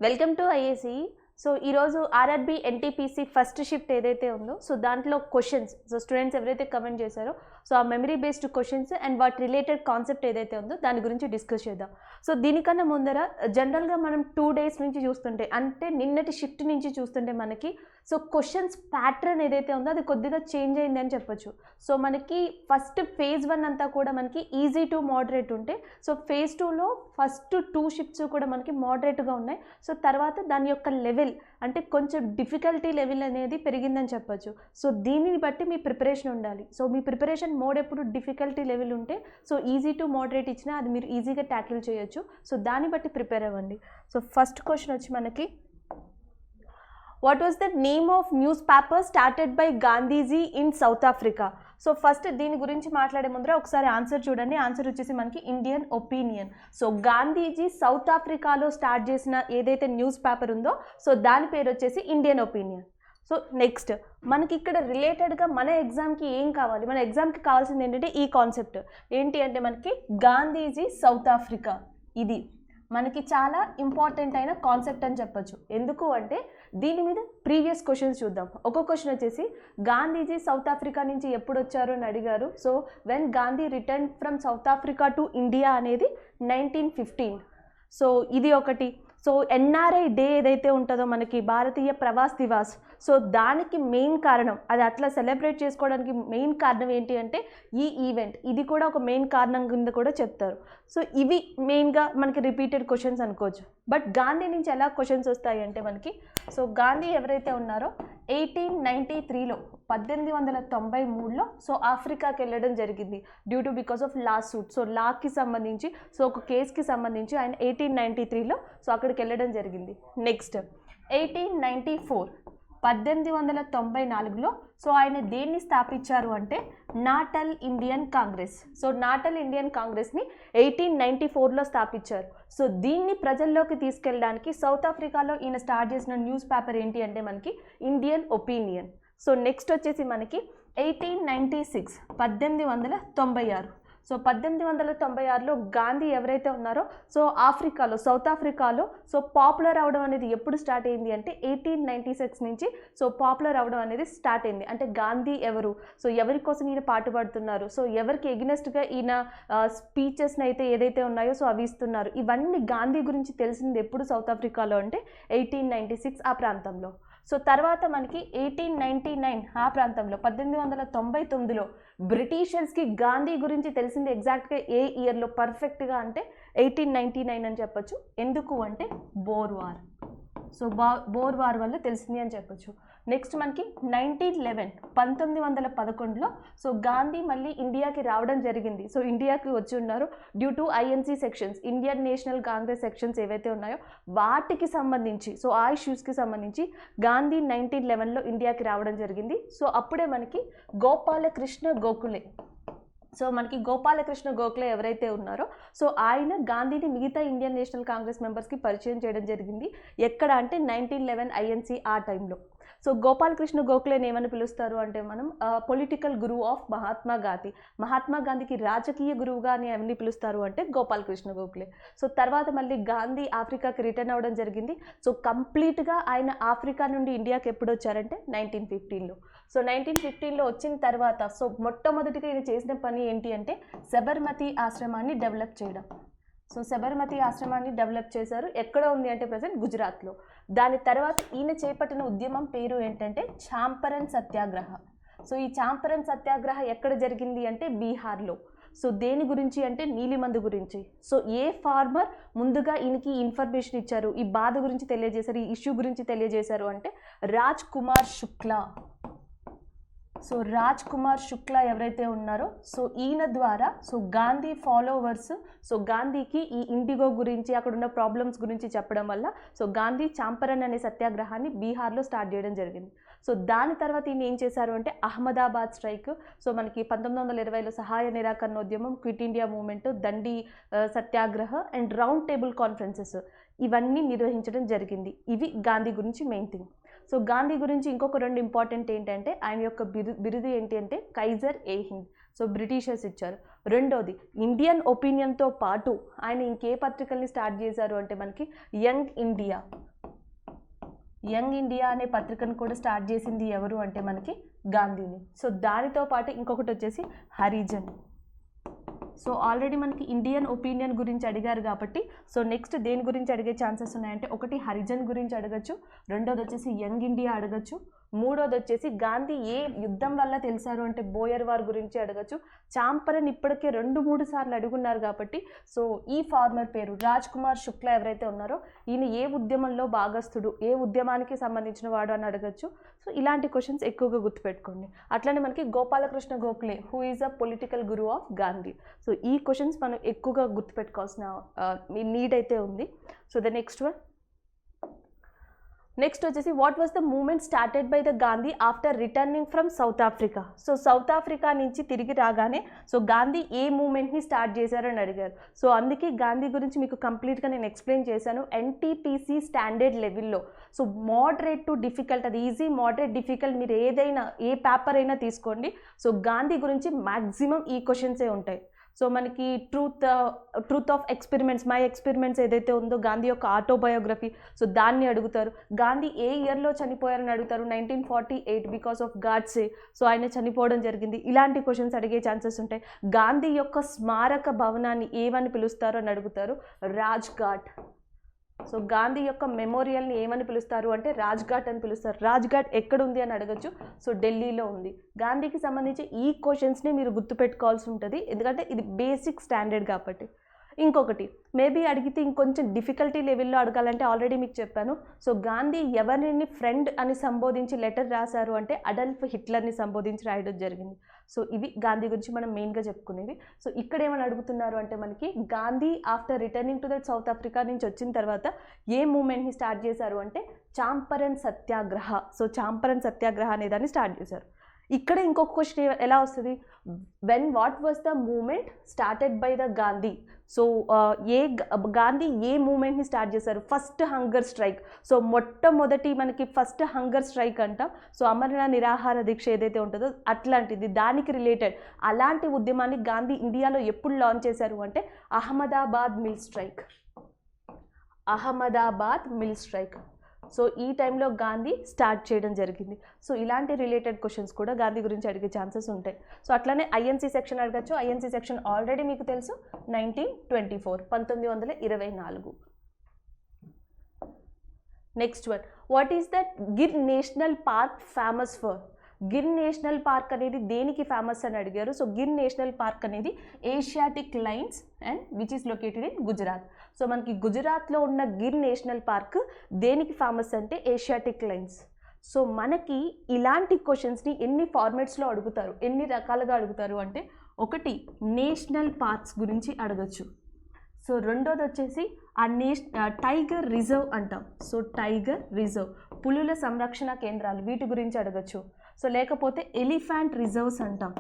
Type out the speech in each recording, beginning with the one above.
Welcome to IAC. So ఈరోజు RRB NTPC first shift ఏదైతే ఉందో సో దాంట్లో క్వశ్చన్స్ సో స్టూడెంట్స్ ఎవరైతే కమెంట్ చేశారో సో ఆ మెమరీ బేస్డ్ క్వశ్చన్స్ అండ్ వాటి రిలేటెడ్ కాన్సెప్ట్ ఏదైతే ఉందో దాని గురించి డిస్కస్ చేద్దాం. సో దీనికన్నా ముందర జనరల్గా మనం 2 days నుంచి చూస్తుంటే అంటే నిన్నటి షిఫ్ట్ నుంచి చూస్తుంటే మనకి సో క్వశ్చన్స్ ప్యాటర్న్ ఏదైతే ఉందో అది కొద్దిగా చేంజ్ అయింది అని చెప్పొచ్చు. సో మనకి ఫస్ట్ phase 1 అంతా కూడా మనకి ఈజీ టు మోడరేట్ ఉంటే సో phase 2లో ఫస్ట్ 2 షిఫ్ట్స్ కూడా మనకి మోడరేట్గా ఉన్నాయి. సో తర్వాత దాని యొక్క లెవెల్ అంటే కొంచెం డిఫికల్టీ లెవెల్ అనేది పెరిగిందని చెప్పొచ్చు. సో దీనిని బట్టి మీ ప్రిపరేషన్ ఉండాలి. సో మీ ప్రిపరేషన్ మోడ్ ఎప్పుడు డిఫికల్టీ లెవెల్ ఉంటే సో ఈజీ టు మోడరేట్ ఇచ్చినా అది మీరు ఈజీగా ట్యాకిల్ చేయొచ్చు. సో దాన్ని బట్టి ప్రిపేర్ అవ్వండి. సో ఫస్ట్ క్వశ్చన్ వచ్చి మనకి what was the name of news paper started by Gandhiji in south Africa. So first దీని గురించి మాట్లాడే ముందర ఒకసారి ఆన్సర్ చూడండి. ఆన్సర్ వచ్చేసి మనకి Indian opinion. So Gandhiji south ఆఫ్రికాలో స్టార్ట్ చేసిన ఏదైతే న్యూస్ పేపర్ ఉందో సో దాని పేరు వచ్చేసి ఇండియన్ ఒపీనియన్. సో నెక్స్ట్ మనకి ఇక్కడ రిలేటెడ్గా మన ఎగ్జామ్కి ఏం కావాలి, మన ఎగ్జామ్కి కావాల్సింది ఏంటంటే ఈ కాన్సెప్ట్ ఏంటి అంటే మనకి గాంధీజీ సౌత్ ఆఫ్రికా. ఇది మనకి చాలా ఇంపార్టెంట్ అయిన కాన్సెప్ట్ అని చెప్పొచ్చు. ఎందుకు అంటే దీని మీద ప్రీవియస్ క్వశ్చన్స్ చూద్దాం. ఒక క్వశ్చన్ వచ్చేసి గాంధీజీ సౌత్ ఆఫ్రికా నుంచి ఎప్పుడు వచ్చారు అని అడిగారు. So when Gandhi return from South Africa to India అనేది 1915. సో ఇది ఒకటి. సో ఎన్ఆర్ఐ డే ఏదైతే ఉంటుందో మనకి భారతీయ ప్రవాస్ దివాస్ సో దానికి మెయిన్ కారణం అది అట్లా సెలబ్రేట్ చేసుకోవడానికి మెయిన్ కారణం ఏంటి అంటే ఈ ఈవెంట్. ఇది కూడా ఒక మెయిన్ కారణం కింద కూడా చెప్తారు. సో ఇవి మెయిన్గా మనకి రిపీటెడ్ క్వశ్చన్స్ అనుకోవచ్చు. బట్ గాంధీ నుంచి ఎలా క్వశ్చన్స్ వస్తాయి అంటే మనకి సో గాంధీ ఎవరైతే ఉన్నారో 1893లో 1893లో సో ఆఫ్రికాకి వెళ్ళడం జరిగింది because of lawsuit. So లాకి సంబంధించి సో ఒక కేసుకి సంబంధించి ఆయన 1893లో సో అక్కడికి వెళ్ళడం జరిగింది. నెక్స్ట్ 1894లో సో ఆయన దేన్ని స్థాపించారు అంటే natal Indian Congress. So natal Indian కాంగ్రెస్ని 1894లో స్థాపించారు. సో దీన్ని ప్రజల్లోకి తీసుకెళ్ళడానికి సౌత్ ఆఫ్రికాలో ఈయన స్టార్ట్ చేసిన న్యూస్ పేపర్ ఏంటి అంటే మనకి ఇండియన్ ఒపీనియన్. సో నెక్స్ట్ వచ్చేసి మనకి 1896 సో 1896లో గాంధీ ఎవరైతే ఉన్నారో సో ఆఫ్రికాలో సౌత్ ఆఫ్రికాలో సో పాపులర్ అవడం అనేది ఎప్పుడు స్టార్ట్ అయింది అంటే 1896 నుంచి సో పాపులర్ అవడం అనేది స్టార్ట్ అయింది. అంటే గాంధీ ఎవరు, సో ఎవరి కోసం ఈయన పాటుపడుతున్నారు, సో ఎవరికి ఎగ్నెస్ట్గా ఈయన స్పీచెస్ని అయితే ఏదైతే ఉన్నాయో సో అవి ఇస్తున్నారు. ఇవన్నీ గాంధీ గురించి తెలిసింది ఎప్పుడు సౌత్ ఆఫ్రికాలో అంటే 1896 ఆ ప్రాంతంలో. సో తర్వాత మనకి 1899 ఆ ప్రాంతంలో 1899లో బ్రిటిషర్స్కి గాంధీ గురించి తెలిసింది ఎగ్జాక్ట్గా ఏ ఇయర్లో పర్ఫెక్ట్గా అంటే 1899 అని చెప్పొచ్చు. ఎందుకు అంటే bore war. So bore war వల్ల తెలిసింది అని చెప్పొచ్చు. నెక్స్ట్ మనకి 1911లో సో గాంధీ మళ్ళీ ఇండియాకి రావడం జరిగింది. సో ఇండియాకి వచ్చి ఉన్నారు due to INC sections, Indian National Congress sections ఏవైతే ఉన్నాయో వాటికి సంబంధించి సో ఆ ఇష్యూస్కి సంబంధించి గాంధీ 1911లో ఇండియాకి రావడం జరిగింది. సో అప్పుడే మనకి గోపాలకృష్ణ గోఖలే సో మనకి గోపాలకృష్ణ గోఖలే ఎవరైతే ఉన్నారో సో ఆయన గాంధీని మిగతా ఇండియన్ నేషనల్ కాంగ్రెస్ మెంబర్స్కి పరిచయం చేయడం జరిగింది. ఎక్కడ అంటే 1911 ఐఎన్సీ ఆ టైంలో. సో గోపాలకృష్ణ గోఖలేని ఏమని పిలుస్తారు అంటే మనం పొలిటికల్ గురువు ఆఫ్ మహాత్మా గాంధీ. మహాత్మా గాంధీకి రాజకీయ గురువుగా అని ఎవరిని పిలుస్తారు అంటే గోపాలకృష్ణ గోఖలే. సో తర్వాత మళ్ళీ గాంధీ ఆఫ్రికాకి రిటర్న్ అవ్వడం జరిగింది. సో కంప్లీట్గా ఆయన ఆఫ్రికా నుండి ఇండియాకి ఎప్పుడు వచ్చారంటే 1915లో. సో 1915లో వచ్చిన తర్వాత సో మొట్టమొదటిగా ఈయన చేసిన పని ఏంటి అంటే సబర్మతి ఆశ్రమాన్ని డెవలప్ చేయడం. సో సబర్మతి ఆశ్రమాన్ని డెవలప్ చేశారు. ఎక్కడ ఉంది అంటే ప్రజెంట్ గుజరాత్లో. దాని తర్వాత ఈయన చేపట్టిన ఉద్యమం పేరు ఏంటంటే చాంపరన్ సత్యాగ్రహ. సో ఈ చాంపరన్ సత్యాగ్రహ ఎక్కడ జరిగింది అంటే బీహార్లో. సో దేని గురించి అంటే నీలిమందు గురించి. సో ఏ ఫార్మర్ ముందుగా ఈయనకి ఇన్ఫర్మేషన్ ఇచ్చారు, ఈ బాధ గురించి తెలియజేశారు, ఈ ఇష్యూ గురించి తెలియజేశారు అంటే రాజ్ కుమార్ శుక్లా. సో రాజ్ కుమార్ శుక్లా ఎవరైతే ఉన్నారో సో ఈయన ద్వారా సో గాంధీ ఫాలోవర్స్ సో గాంధీకి ఈ ఇండిగో గురించి అక్కడ ఉన్న ప్రాబ్లమ్స్ గురించి చెప్పడం వల్ల సో గాంధీ చాంపరన్ అనే సత్యాగ్రహాన్ని బీహార్లో స్టార్ట్ చేయడం జరిగింది. సో దాని తర్వాత ఈయన ఏం చేశారు అంటే అహ్మదాబాద్ స్ట్రైక్, సో మనకి 1920లో సహాయ నిరాకరణ ఉద్యమం, quit India movement, Dandi Satyagraha and round table conferences ఇవన్నీ నిర్వహించడం జరిగింది. ఇవి గాంధీ గురించి మెయిన్ థింగ్. సో గాంధీ గురించి ఇంకొక 2 ఇంపార్టెంట్ ఏంటంటే ఆయన యొక్క బిరుదు ఏంటి అంటే కైజర్ ఏ హింద్. సో బ్రిటిషర్స్ ఇచ్చారు. రెండోది ఇండియన్ ఒపీనియన్తో పాటు ఆయన ఇంకే పత్రికల్ని స్టార్ట్ చేశారు అంటే మనకి యంగ్ ఇండియా. యంగ్ ఇండియా అనే పత్రికను కూడా స్టార్ట్ చేసింది ఎవరు అంటే మనకి గాంధీని. సో దానితో పాటు ఇంకొకటి వచ్చేసి హరిజన్. సో ఆల్రెడీ మనకి ఇండియన్ ఒపీనియన్ గురించి అడిగారు కాబట్టి సో నెక్స్ట్ దేని గురించి అడిగే ఛాన్సెస్ ఉన్నాయంటే ఒకటి హరిజన్ గురించి అడగచ్చు, రెండోది వచ్చేసి యంగ్ ఇండియా అడగచ్చు, మూడోది వచ్చేసి గాంధీ ఏ యుద్ధం వల్ల తెలిసారు అంటే బోయర్ వార్ గురించి అడగచ్చు. చాంపరన్ ఇప్పటికే 2-3 సార్లు అడుగున్నారు కాబట్టి సో ఈ ఫార్మర్ పేరు రాజ్ కుమార్ శుక్లా ఎవరైతే ఉన్నారో ఈయన ఏ ఉద్యమంలో భాగస్థుడు, ఏ ఉద్యమానికి సంబంధించిన వాడు అని అడగచ్చు. సో ఇలాంటి క్వశ్చన్స్ ఎక్కువగా గుర్తుపెట్టుకోండి. అట్లనే మనకి Gopal Krishna Gokhale who is a political guru of Gandhi. So ఈ క్వశ్చన్స్ మనం ఎక్కువగా గుర్తుపెట్టుకోవాల్సిన నీడ్ అయితే ఉంది. సో ద నెక్స్ట్ వచ్చేసి what was the movement started by the Gandhi after returning from South Africa. So South Africa నుంచి తిరిగి రాగానే సో గాంధీ ఏ మూమెంట్ని స్టార్ట్ చేశారని అడిగారు. సో అందుకే గాంధీ గురించి మీకు కంప్లీట్గా నేను ఎక్స్ప్లెయిన్ చేశాను. ఎన్టీపీసీ స్టాండర్డ్ లెవెల్లో సో మోడరేట్ టు డిఫికల్ట్, అది ఈజీ మోడరేట్ డిఫికల్ట్ మీరు ఏదైనా ఏ పేపర్ అయినా తీసుకోండి. సో గాంధీ గురించి మ్యాక్సిమం ఈ క్వశ్చన్సే ఉంటాయి. సో మనకి truth of experiments, my experiments ఏదైతే ఉందో గాంధీ యొక్క ఆటోబయోగ్రఫీ, సో దాన్ని అడుగుతారు. గాంధీ ఏ ఇయర్లో చనిపోయారని అడుగుతారు, 1948 బికాస్ ఆఫ్ గాడ్సే. సో ఆయన చనిపోవడం జరిగింది. ఇలాంటి క్వశ్చన్స్ అడిగే ఛాన్సెస్ ఉంటాయి. గాంధీ యొక్క స్మారక భవనాన్ని ఏమని పిలుస్తారు అని అడుగుతారు, రాజ్ఘాట్. సో గాంధీ యొక్క మెమోరియల్ని ఏమని పిలుస్తారు అంటే రాజ్ఘాట్ అని పిలుస్తారు. రాజ్ఘాట్ ఎక్కడ ఉంది అని అడగచ్చు. సో ఢిల్లీలో ఉంది. గాంధీకి సంబంధించి ఈ క్వశ్చన్స్ని మీరు గుర్తుపెట్టుకోవాల్సి ఉంటుంది, ఎందుకంటే ఇది బేసిక్ స్టాండర్డ్ కాబట్టి. ఇంకొకటి మేబీ అడిగితే ఇంకొంచెం డిఫికల్టీ లెవెల్లో అడగాలంటే ఆల్రెడీ మీకు చెప్పాను. సో గాంధీ ఎవరిని ఫ్రెండ్ అని సంబోధించి లెటర్ రాశారు అంటే అడల్ఫ్ హిట్లర్ని సంబోధించి రాయడం జరిగింది. సో ఇవి గాంధీ గురించి మనం మెయిన్గా చెప్పుకునేవి. సో ఇక్కడ ఏమని అడుగుతున్నారు అంటే మనకి Gandhi after returning to that south Africa నుంచి వచ్చిన తర్వాత ఏ మూమెంట్ని స్టార్ట్ చేశారు అంటే చాంపరన్ సత్యాగ్రహ. సో చాంపరన్ సత్యాగ్రహ అనే దాన్ని స్టార్ట్ చేశారు. ఇక్కడ ఇంకొక క్వశ్చన్ ఎలా వస్తుంది, what was the movement started by the Gandhi. So Gandhi ఏ మూమెంట్ని స్టార్ట్ చేశారు, ఫస్ట్ హంగర్ స్ట్రైక్. సో మొట్టమొదటి మనకి ఫస్ట్ హంగర్ స్ట్రైక్ అంటాం. సో అమరణ నిరాహార దీక్ష ఏదైతే ఉంటుందో అట్లాంటిది, దానికి రిలేటెడ్ అలాంటి ఉద్యమాన్ని గాంధీ ఇండియాలో ఎప్పుడు లాంచ్ చేశారు అంటే అహ్మదాబాద్ మిల్ స్ట్రైక్. సో ఈ టైంలో గాంధీ స్టార్ట్ చేయడం జరిగింది. సో ఇలాంటి రిలేటెడ్ క్వశ్చన్స్ కూడా గాంధీ గురించి అడిగే ఛాన్సెస్ ఉంటాయి. సో అట్లానే ఐఎన్సీ సెక్షన్ అడగచ్చు. ఐఎన్సీ సెక్షన్ ఆల్రెడీ మీకు తెలుసు, 1924. Next one, what is that Gir national park famous for. Gir national park అనేది దేనికి ఫేమస్ అని అడిగారు. సో గిర్ నేషనల్ పార్క్ అనేది Asiatic lines and which is located in Gujarat. So మనకి గుజరాత్లో ఉన్న గిర్ నేషనల్ పార్క్ దేనికి ఫేమస్ అంటే ఏషియాటిక్ లైన్స్. సో మనకి ఇలాంటి క్వశ్చన్స్ని ఎన్ని ఫార్మాట్స్లో అడుగుతారు, ఎన్ని రకాలుగా అడుగుతారు అంటే ఒకటి నేషనల్ పార్క్స్ గురించి అడగచ్చు. సో రెండోది వచ్చేసి టైగర్ రిజర్వ్ అంటాం. సో టైగర్ రిజర్వ్, పులుల సంరక్షణ కేంద్రాలు, వీటి గురించి అడగచ్చు. సో లేకపోతే ఎలిఫెంట్ రిజర్వ్స్ అంటాం,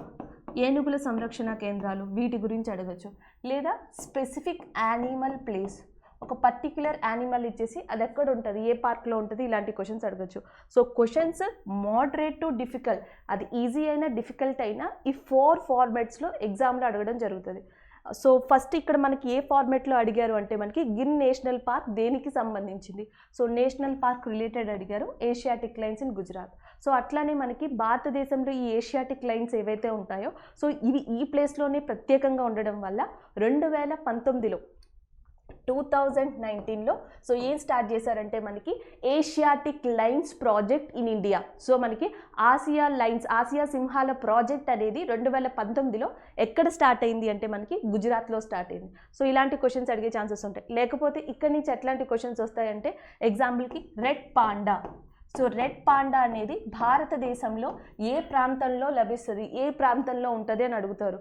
ఏనుగుల సంరక్షణ కేంద్రాలు, వీటి గురించి అడగచ్చు. లేదా స్పెసిఫిక్ యానిమల్ ప్లేస్, ఒక పర్టిక్యులర్ యానిమల్ ఇచ్చేసి అది ఎక్కడ ఉంటుంది, ఏ పార్క్లో ఉంటుంది, ఇలాంటి క్వశ్చన్స్ అడగచ్చు. So questions moderate to difficult, అది ఈజీ అయినా డిఫికల్ట్ అయినా ఈ 4 ఫార్మాట్స్లో ఎగ్జామ్లో అడగడం జరుగుతుంది. సో ఫస్ట్ ఇక్కడ మనకి ఏ ఫార్మాట్లో అడిగారు అంటే మనకి గిర్ నేషనల్ పార్క్ దేనికి సంబంధించింది. సో నేషనల్ పార్క్ రిలేటెడ్ అడిగారు, Asiatic lines in Gujarat. So అట్లానే మనకి భారతదేశంలో ఈ ఏషియాటిక్ లైన్స్ ఏవైతే ఉంటాయో సో ఇవి ఈ ప్లేస్లోనే ప్రత్యేకంగా ఉండడం వల్ల 2019లో సో ఏం స్టార్ట్ చేశారంటే మనకి Asiatic lines project in India. So మనకి ఆసియా సింహాల ప్రాజెక్ట్ అనేది 2019లో ఎక్కడ స్టార్ట్ అయింది అంటే మనకి గుజరాత్లో స్టార్ట్ అయింది. సో ఇలాంటి క్వశ్చన్స్ అడిగే ఛాన్సెస్ ఉంటాయి. లేకపోతే ఇక్కడి నుంచి ఎట్లాంటి క్వశ్చన్స్ వస్తాయంటే ఎగ్జాంపుల్కి red panda. So red panda అనేది భారతదేశంలో ఏ ప్రాంతంలో లభిస్తుంది, ఏ ప్రాంతంలో ఉంటుంది అని అడుగుతారు.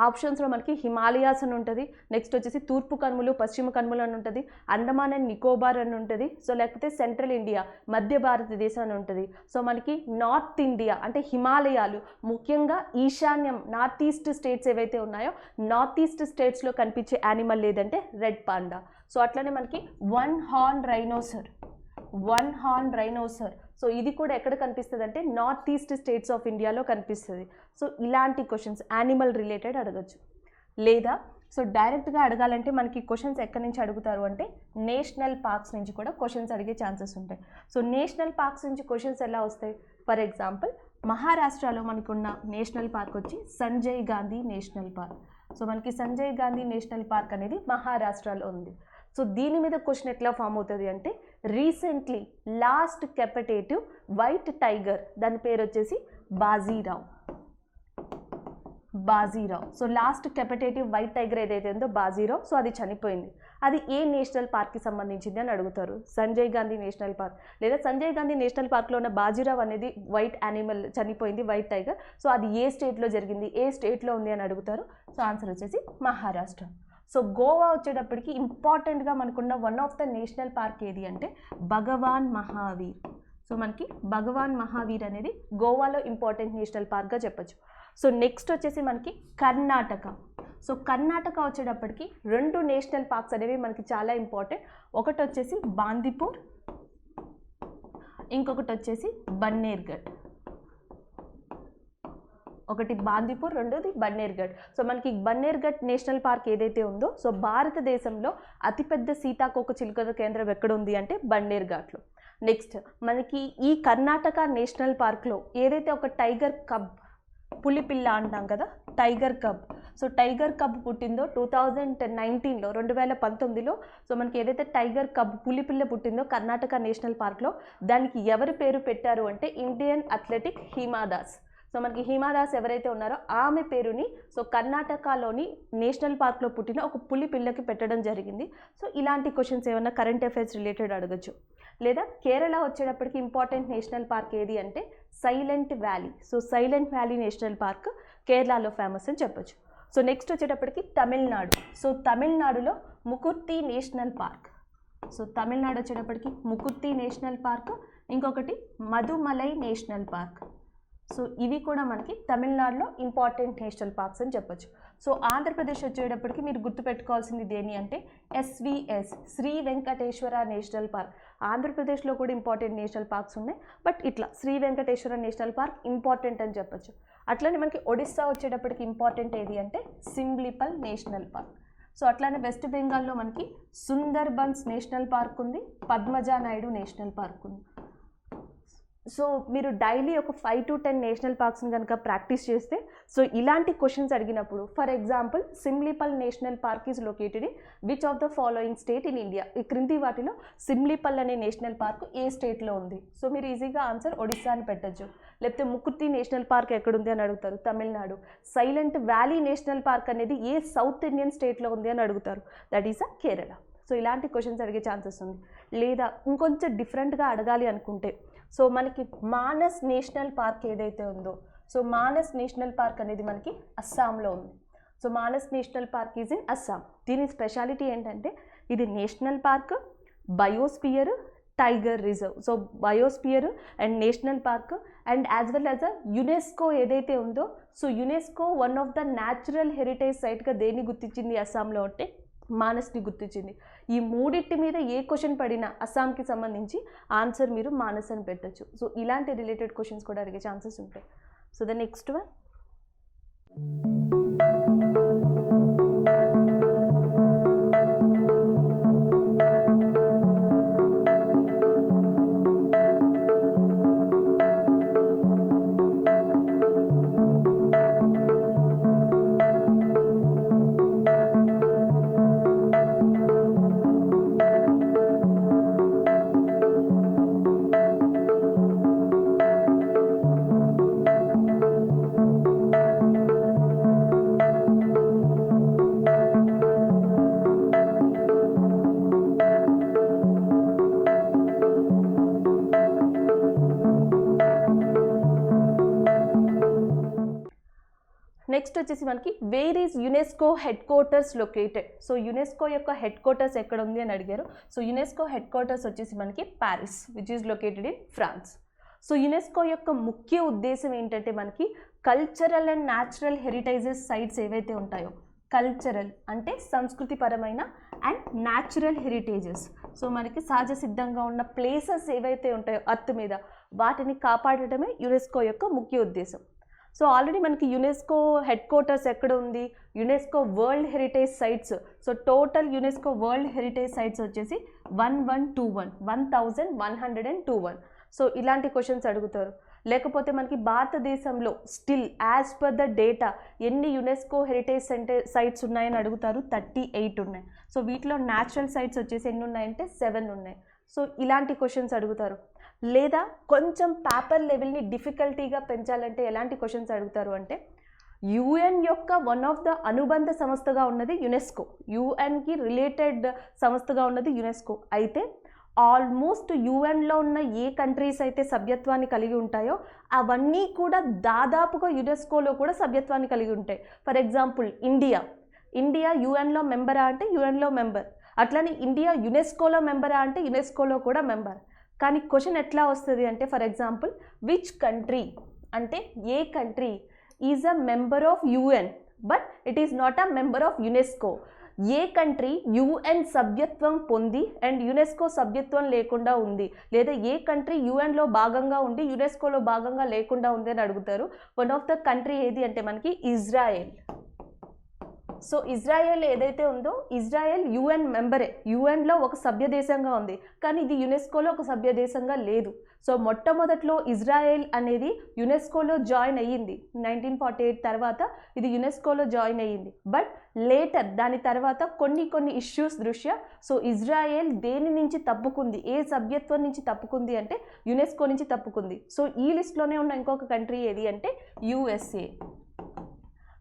ఆప్షన్స్లో మనకి హిమాలయాస్ అని ఉంటుంది, నెక్స్ట్ వచ్చేసి తూర్పు కనుమలు, పశ్చిమ కనుమలు అని ఉంటుంది, అండమాన్ అండ్ నికోబార్ అని ఉంటుంది, సో లేకపోతే సెంట్రల్ ఇండియా, మధ్య భారతదేశం అని ఉంటుంది. సో మనకి నార్త్ ఇండియా అంటే హిమాలయాలు, ముఖ్యంగా ఈశాన్యం నార్త్ ఈస్ట్ స్టేట్స్ ఏవైతే ఉన్నాయో నార్త్ ఈస్ట్ స్టేట్స్లో కనిపించే యానిమల్ ఏదంటే రెడ్ పాండా. సో అట్లనే మనకి వన్ హార్న్ రైనోసర్. సో ఇది కూడా ఎక్కడ కనిపిస్తుంది అంటే నార్త్ ఈస్ట్ స్టేట్స్ ఆఫ్ ఇండియాలో కనిపిస్తుంది. సో ఇలాంటి క్వశ్చన్స్ యానిమల్ రిలేటెడ్ అడగచ్చు. లేదా సో డైరెక్ట్గా అడగాలంటే మనకి క్వశ్చన్స్ ఎక్కడి నుంచి అడుగుతారు అంటే నేషనల్ పార్క్స్ నుంచి కూడా క్వశ్చన్స్ అడిగే ఛాన్సెస్ ఉంటాయి. సో నేషనల్ పార్క్స్ నుంచి క్వశ్చన్స్ ఎలా వస్తాయి? ఫర్ ఎగ్జాంపుల్ మహారాష్ట్రలో మనకున్న నేషనల్ పార్క్ వచ్చి Sanjay Gandhi national park. So మనకి సంజయ్ గాంధీ నేషనల్ పార్క్ అనేది మహారాష్ట్రలో ఉంది. సో దీని మీద క్వశ్చన్ ఎట్లా ఫామ్ అవుతుంది అంటే recently last captive white tiger, దాని పేరు వచ్చేసి Bajirao. So last captive white tiger ఏదైతే ఉందో బాజీరావ్, సో అది చనిపోయింది. అది ఏ నేషనల్ పార్క్కి సంబంధించింది అని అడుగుతారు. సంజయ్ గాంధీ నేషనల్ పార్క్ లేదా సంజయ్ గాంధీ నేషనల్ పార్క్లో ఉన్న బాజీరావ్ అనేది వైట్ యానిమల్ చనిపోయింది, వైట్ టైగర్. సో అది ఏ స్టేట్లో జరిగింది, ఏ స్టేట్లో ఉంది అని అడుగుతారు. సో ఆన్సర్ వచ్చేసి మహారాష్ట్ర. సో గోవా వచ్చేటప్పటికి ఇంపార్టెంట్గా మనకున్న one of the national park ఏది అంటే భగవాన్ మహావీర్. సో మనకి భగవాన్ మహావీర్ అనేది గోవాలో ఇంపార్టెంట్ నేషనల్ పార్క్గా చెప్పచ్చు. సో నెక్స్ట్ వచ్చేసి మనకి కర్ణాటక. సో కర్ణాటక వచ్చేటప్పటికి 2 నేషనల్ పార్క్స్ అనేవి మనకి చాలా ఇంపార్టెంట్. ఒకటి వచ్చేసి బాందీపూర్, ఇంకొకటి వచ్చేసి బన్నేర్ఘట్. ఒకటి బాందీపూర్, రెండోది బన్నేర్ఘట్. సో మనకి బన్నేర్ఘట్ నేషనల్ పార్క్ ఏదైతే ఉందో, సో భారతదేశంలో అతిపెద్ద సీతాకోక చిలుకల కేంద్రం ఎక్కడ ఉంది అంటే బన్నేర్ఘట్లో. నెక్స్ట్ మనకి ఈ కర్ణాటక నేషనల్ పార్క్లో ఏదైతే ఒక టైగర్ కబ్, పులిపిల్ల అంటాం కదా, tiger cub. So tiger cub పుట్టిందో 2019లో 2019లో. సో మనకి ఏదైతే టైగర్ కబ్ పులిపిల్ల పుట్టిందో కర్ణాటక నేషనల్ పార్క్లో, దానికి ఎవరి పేరు పెట్టారు అంటే Indian athletic Hima Das. So మనకి హిమా దాస్ ఎవరైతే ఉన్నారో ఆమె పేరుని సో కర్ణాటకలోని నేషనల్ పార్క్లో పుట్టిన ఒక పులి పిల్లకి పెట్టడం జరిగింది. సో ఇలాంటి క్వశ్చన్స్ ఏమన్నా కరెంట్ అఫైర్స్ రిలేటెడ్ అడగచ్చు. లేదా కేరళ వచ్చేటప్పటికి ఇంపార్టెంట్ నేషనల్ పార్క్ ఏది అంటే silent valley. So silent valley national park కేరళలో ఫేమస్ అని చెప్పొచ్చు. సో నెక్స్ట్ వచ్చేటప్పటికి తమిళనాడు. సో తమిళనాడులో Mukurthi national park. So Tamil Nadu వచ్చేటప్పటికి ముకుర్తి నేషనల్ పార్క్, ఇంకొకటి మధుమలై నేషనల్ పార్క్. సో ఇవి కూడా మనకి తమిళనాడులో ఇంపార్టెంట్ నేషనల్ పార్క్స్ అని చెప్పొచ్చు. సో ఆంధ్రప్రదేశ్ వచ్చేటప్పటికి మీరు గుర్తుపెట్టుకోవాల్సింది దేని అంటే SVS, Shri Venkateswara national park. ఆంధ్రప్రదేశ్లో కూడా ఇంపార్టెంట్ నేషనల్ పార్క్స్ ఉన్నాయి, బట్ ఇట్లా Shri Venkateswara national park important అని చెప్పొచ్చు. అట్లనే మనకి ఒడిస్సా వచ్చేటప్పటికి ఇంపార్టెంట్ ఏది అంటే సిమ్లీపల్ నేషనల్ పార్క్. సో అట్లానే వెస్ట్ బెంగాల్లో మనకి సుందర్బన్స్ నేషనల్ పార్క్ ఉంది, పద్మజా నాయుడు నేషనల్ పార్క్ ఉంది. సో మీరు డైలీ ఒక 5 to 10 నేషనల్ పార్క్స్ని కనుక ప్రాక్టీస్ చేస్తే సో ఇలాంటి క్వశ్చన్స్ అడిగినప్పుడు for example Similipal national park is located in which of the following state in India, ఈ క్రింది వాటిలో సిమ్లీపల్ అనే నేషనల్ పార్క్ ఏ స్టేట్లో ఉంది. సో మీరు ఈజీగా ఆన్సర్ ఒడిస్సా అని పెట్టచ్చు. లేకపోతే ముకుర్తి నేషనల్ పార్క్ ఎక్కడుంది అని అడుగుతారు, Tamil Nadu. Silent valley national park అనేది ఏ సౌత్ ఇండియన్ స్టేట్లో ఉంది అని అడుగుతారు, that is a Kerala. So ఇలాంటి క్వశ్చన్స్ అడిగే ఛాన్సెస్ ఉంది. లేదా ఇంకొంచెం డిఫరెంట్గా అడగాలి అనుకుంటే సో మనకి మానస్ నేషనల్ పార్క్ ఏదైతే ఉందో, సో మానస్ నేషనల్ పార్క్ అనేది మనకి అస్సాంలో ఉంది. So Manas national park is in Assam. దీని స్పెషాలిటీ ఏంటంటే ఇది national park, biosphere, tiger reserve. So biosphere and national park and as well as a UNESCO ఏదైతే ఉందో, so UNESCO one of the natural heritage సైట్గా దేన్ని గుర్తించింది అస్సాంలో అంటే మానస్ని గుర్తించింది. ఈ మూడింటి మీద ఏ క్వశ్చన్ పడినా అస్సాంకి సంబంధించి ఆన్సర్ మీరు మానస్ అని పెట్టచ్చు. సో ఇలాంటి రిలేటెడ్ క్వశ్చన్స్ కూడా అడిగే ఛాన్సెస్ ఉంటాయి. So the next one, next వచ్చేసి మనకి where is UNESCO head quarters located. So UNESCO యొక్క హెడ్ క్వార్టర్స్ ఎక్కడ ఉంది అని అడిగారు. సో యునెస్కో హెడ్ క్వార్టర్స్ వచ్చేసి మనకి Paris which is located in France. So UNESCO యొక్క ముఖ్య ఉద్దేశం ఏంటంటే మనకి cultural and natural heritages sites ఏవైతే ఉంటాయో, కల్చరల్ అంటే సంస్కృతిపరమైన అండ్ న్యాచురల్ హెరిటేజెస్, సో మనకి సహజ సిద్ధంగా ఉన్న ప్లేసెస్ ఏవైతే ఉంటాయో అర్త్ మీద వాటిని కాపాడటమే యునెస్కో యొక్క ముఖ్య ఉద్దేశం. సో ఆల్రెడీ మనకి యునెస్కో హెడ్ క్వార్టర్స్ ఎక్కడ ఉంది, UNESCO world heritage sites. So total UNESCO world heritage sites వచ్చేసి 1121. సో ఇలాంటి క్వశ్చన్స్ అడుగుతారు. లేకపోతే మనకి భారతదేశంలో still as per the data ఎన్ని యునెస్కో హెరిటేజ్ సైట్స్ ఉన్నాయని అడుగుతారు. 38 ఉన్నాయి. సో వీటిలో న్యాచురల్ సైట్స్ వచ్చేసి ఎన్ని ఉన్నాయంటే 7 ఉన్నాయి. సో ఇలాంటి క్వశ్చన్స్ అడుగుతారు. లేదా కొంచెం పేపర్ లెవెల్ని డిఫికల్టీగా పెంచాలంటే ఎలాంటి క్వశ్చన్స్ అడుగుతారు అంటే, యుఎన్ యొక్క వన్ ఆఫ్ ద అనుబంధ సంస్థగా ఉన్నది యునెస్కో, యుఎన్కి రిలేటెడ్ సంస్థగా ఉన్నది యునెస్కో. అయితే ఆల్మోస్ట్ యుఎన్లో ఉన్న ఏ కంట్రీస్ అయితే సభ్యత్వాన్ని కలిగి ఉంటాయో అవన్నీ కూడా దాదాపుగా యునెస్కోలో కూడా సభ్యత్వాన్ని కలిగి ఉంటాయి. ఫర్ ఎగ్జాంపుల్ ఇండియా యుఎన్లో మెంబరా అంటే యుఎన్లో మెంబర్. అట్లనే ఇండియా యునెస్కోలో మెంబరా అంటే యునెస్కోలో కూడా మెంబర్. కానీ క్వశ్చన్ ఎట్లా వస్తుంది అంటే, ఫర్ ఎగ్జాంపుల్ విచ్ కంట్రీ అంటే ఏ country is a member of UN but it is not a member of UNESCO. ఏ కంట్రీ యుఎన్ సభ్యత్వం పొంది అండ్ యునెస్కో సభ్యత్వం లేకుండా ఉంది, లేదా ఏ కంట్రీ యుఎన్లో భాగంగా ఉండి యునెస్కోలో భాగంగా లేకుండా ఉంది అని అడుగుతారు. వన్ ఆఫ్ ద కంట్రీ ఏది అంటే మనకి ఇజ్రాయెల్. సో ఇజ్రాయెల్ ఏదైతే ఉందో, ఇజ్రాయెల్ యుఎన్ మెంబరే, యుఎన్లో ఒక సభ్య దేశంగా ఉంది, కానీ ఇది యునెస్కోలో ఒక సభ్య దేశంగా లేదు. సో మొట్టమొదట్లో ఇజ్రాయెల్ అనేది యునెస్కోలో జాయిన్ అయ్యింది. 1948 తర్వాత ఇది యునెస్కోలో జాయిన్ అయ్యింది. బట్ లేటర్ దాని తర్వాత కొన్ని ఇష్యూస్ దృష్ట్యా సో ఇజ్రాయెల్ దేని నుంచి తప్పుకుంది, ఏ సభ్యత్వం నుంచి తప్పుకుంది అంటే యునెస్కో నుంచి తప్పుకుంది. సో ఈ లిస్ట్లోనే ఉన్న ఇంకొక కంట్రీ ఏది అంటే యుఎస్ఏ.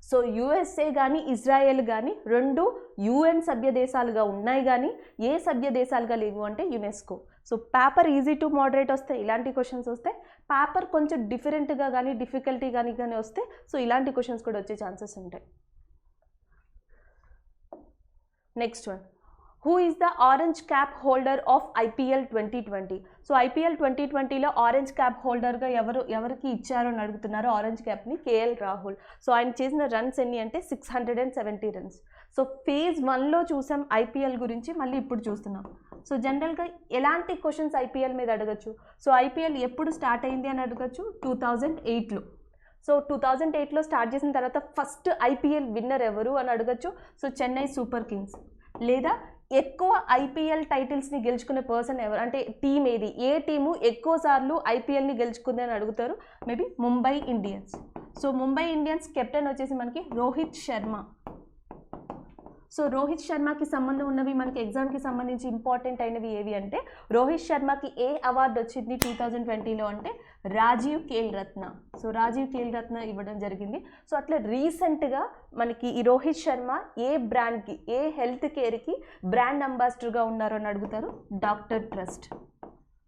సో యుఎస్ఏ కానీ ఇజ్రాయెల్ కానీ రెండు యుఎన్ సభ్య దేశాలుగా ఉన్నాయి, కానీ ఏ సభ్య దేశాలుగా లేవు అంటే UNESCO. So paper easy to moderate వస్తే ఇలాంటి క్వశ్చన్స్ వస్తాయి. పేపర్ కొంచెం డిఫరెంట్గా కానీ డిఫికల్టీ కానీ వస్తే సో ఇలాంటి క్వశ్చన్స్ కూడా వచ్చే ఛాన్సెస్ ఉంటాయి. Next one, who is the orange cap holder of IPL 2020? So IPL 2020లో ఆరెంజ్ క్యాప్ హోల్డర్గా ఎవరికి ఇచ్చారో అని అడుగుతున్నారు. ఆరెంజ్ క్యాప్ని KL రాహుల్. సో ఆయన చేసిన రన్స్ ఎన్ని అంటే 670 రన్స్. సో phase 1లో చూసాం IPL గురించి, మళ్ళీ ఇప్పుడు చూస్తున్నాం. సో జనరల్గా ఎలాంటి క్వశ్చన్స్ IPL మీద అడగచ్చు? సో IPL ఎప్పుడు స్టార్ట్ అయింది అని అడగచ్చు, 2008లో. సో 2008లో స్టార్ట్ చేసిన తర్వాత ఫస్ట్ IPL విన్నర్ ఎవరు అని అడగచ్చు. So Chennai super Kings. లేదా ఎక్కువ IPL టైటిల్స్ని గెలుచుకునే పర్సన్ ఎవరు అంటే టీం ఏది, ఏ టీము ఎక్కువ సార్లు IPLని గెలుచుకుంది అని అడుగుతారు. Maybe Mumbai Indians. So Mumbai Indians captain వచ్చేసి మనకి రోహిత్ శర్మ. సో రోహిత్ శర్మకి సంబంధం ఉన్నవి మనకి ఎగ్జామ్కి సంబంధించి ఇంపార్టెంట్ అయినవి ఏవి అంటే, రోహిత్ శర్మకి ఏ అవార్డు వచ్చింది 2020లో అంటే రాజీవ్ ఖేల్ రత్న. సో రాజీవ్ ఖేల్ రత్న ఇవ్వడం జరిగింది. సో అట్లా రీసెంట్గా మనకి ఈ రోహిత్ శర్మ ఏ బ్రాండ్కి, ఏ హెల్త్ కేర్కి బ్రాండ్ అంబాసిడర్గా ఉన్నారు అని అడుగుతారు, డాక్టర్ ట్రస్ట్.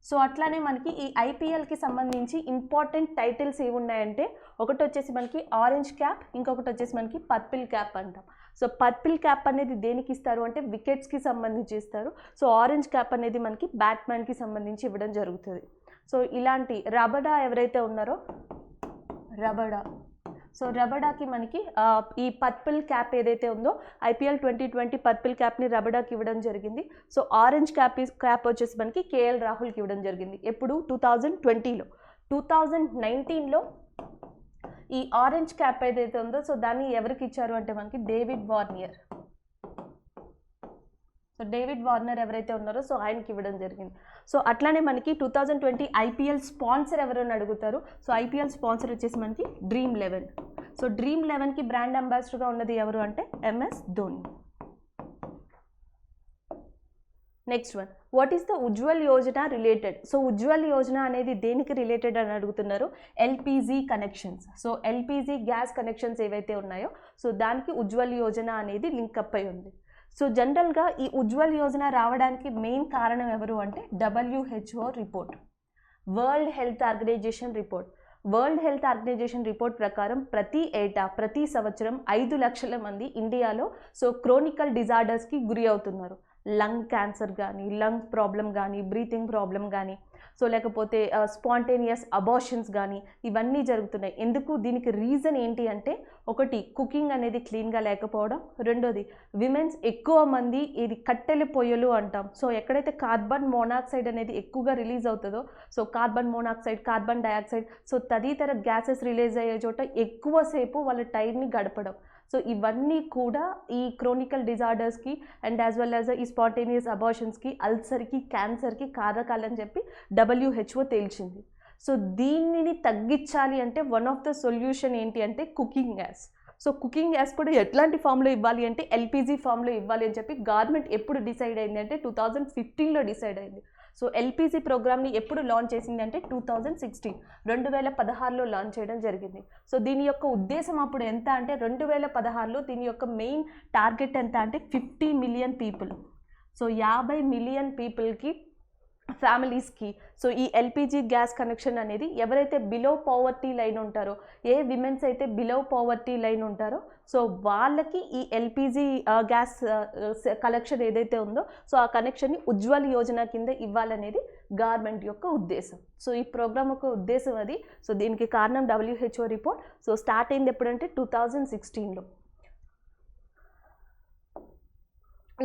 సో అట్లానే మనకి ఈ IPLకి సంబంధించి ఇంపార్టెంట్ టైటిల్స్ ఏవి ఉన్నాయంటే, ఒకటి వచ్చేసి మనకి ఆరెంజ్ క్యాప్, ఇంకొకటి వచ్చేసి మనకి పర్పిల్ క్యాప్ అంటాం. సో పర్పిల్ క్యాప్ అనేది దేనికి ఇస్తారు అంటే వికెట్స్కి సంబంధించి ఇస్తారు. సో ఆరెంజ్ క్యాప్ అనేది మనకి బ్యాట్స్మెన్కి సంబంధించి ఇవ్వడం జరుగుతుంది. సో ఇలాంటి రబడా ఎవరైతే ఉన్నారో రబడా, సో రబడాకి మనకి ఈ పర్పిల్ క్యాప్ ఏదైతే ఉందో IPL 2020 పర్పిల్ క్యాప్ని రబడాకి ఇవ్వడం జరిగింది. సో ఆరెంజ్ క్యాప్ వచ్చేసి మనకి KL రాహుల్కి ఇవ్వడం జరిగింది. ఎప్పుడు 2020లో. 2019లో ఈ ఆరెంజ్ క్యాప్ ఏదైతే ఉందో సో దాన్ని ఎవరికి ఇచ్చారు అంటే మనకి David Warner. So David Warner ఎవరైతే ఉన్నారో సో ఆయనకి ఇవ్వడం జరిగింది. సో అట్లానే మనకి 2020 IPL స్పాన్సర్ ఎవరు అని అడుగుతారు. సో IPL స్పాన్సర్ వచ్చేసి మనకి Dream11. సో Dream11కి బ్రాండ్ అంబాసిడర్గా ఉన్నది ఎవరు అంటే MS Dhoni. Next one, what is the Ujjwal Yojana related? So Ujjwal Yojana అనేది దేనికి రిలేటెడ్ అని అడుగుతున్నారు, LPG connections. So LPG gas connections ఏవైతే ఉన్నాయో సో దానికి ఉజ్వల్ యోజన అనేది లింకప్ అయి ఉంది. సో జనరల్గా ఈ ఉజ్వల్ యోజన రావడానికి మెయిన్ కారణం ఎవరు అంటే WHO report, world health organisation report. World health organisation report ప్రకారం ప్రతి సంవత్సరం 5 లక్షల మంది ఇండియాలో సో క్రోనికల్ డిజార్డర్స్కి గురి అవుతున్నారు. లంగ్ క్యాన్సర్ కానీ, లంగ్ ప్రాబ్లం కానీ, బ్రీతింగ్ ప్రాబ్లం కానీ, సో లేకపోతే స్పాంటేనియస్ అబార్షన్స్ కానీ ఇవన్నీ జరుగుతున్నాయి. ఎందుకు? దీనికి రీజన్ ఏంటి అంటే, ఒకటి కుకింగ్ అనేది క్లీన్గా లేకపోవడం, రెండోది విమెన్స్ ఎక్కువ మంది ఇది కట్టెల పొయ్యలు అంటాం. సో ఎక్కడైతే కార్బన్ మోనాక్సైడ్ అనేది ఎక్కువగా రిలీజ్ అవుతుందో, so carbon monoxide, carbon dioxide, so తదితర గ్యాసెస్ రిలీజ్ అయ్యే చోట ఎక్కువసేపు వాళ్ళ టైంని గడపడం. సో ఇవన్నీ కూడా ఈ క్రోనికల్ డిజార్డర్స్కి అండ్ యాజ్ వెల్ యాజ్ ఈ స్పాంటేనియస్ అబార్షన్స్కి, అల్సర్కి, క్యాన్సర్కి కారకాలని చెప్పి WHO తేల్చింది. సో దీనిని తగ్గించాలి అంటే వన్ ఆఫ్ ద సొల్యూషన్ ఏంటి అంటే cooking gas. So cooking gas కూడా ఎట్లాంటి ఫామ్లో ఇవ్వాలి అంటే LPG ఫామ్లో ఇవ్వాలి అని చెప్పి గవర్నమెంట్ ఎప్పుడు డిసైడ్ అయింది అంటే 2015లో డిసైడ్ అయింది. సో LPG ప్రోగ్రామ్ని ఎప్పుడు లాంచ్ చేసింది అంటే 2016లో లాంచ్ చేయడం జరిగింది. సో దీని యొక్క ఉద్దేశం అప్పుడు ఎంత అంటే 2016లో దీని యొక్క మెయిన్ టార్గెట్ ఎంత అంటే 50 మిలియన్ పీపుల్. సో 50 మిలియన్ పీపుల్కి, ఫ్యామిలీస్కి సో ఈ LPG గ్యాస్ కనెక్షన్ అనేది ఎవరైతే బిలో పవర్టీ లైన్ ఉంటారో, ఏ విమెన్స్ అయితే బిలో పవర్టీ లైన్ ఉంటారో సో వాళ్ళకి ఈ LPG గ్యాస్ కనెక్షన్ ఏదైతే ఉందో సో ఆ కనెక్షన్ని ఉజ్వల్ యోజన కింద ఇవ్వాలనేది గవర్నమెంట్ యొక్క ఉద్దేశం. సో ఈ ప్రోగ్రామ్ యొక్క ఉద్దేశం అది. సో దీనికి కారణం WHO రిపోర్ట్. సో స్టార్ట్ అయింది ఎప్పుడంటే 2016లో.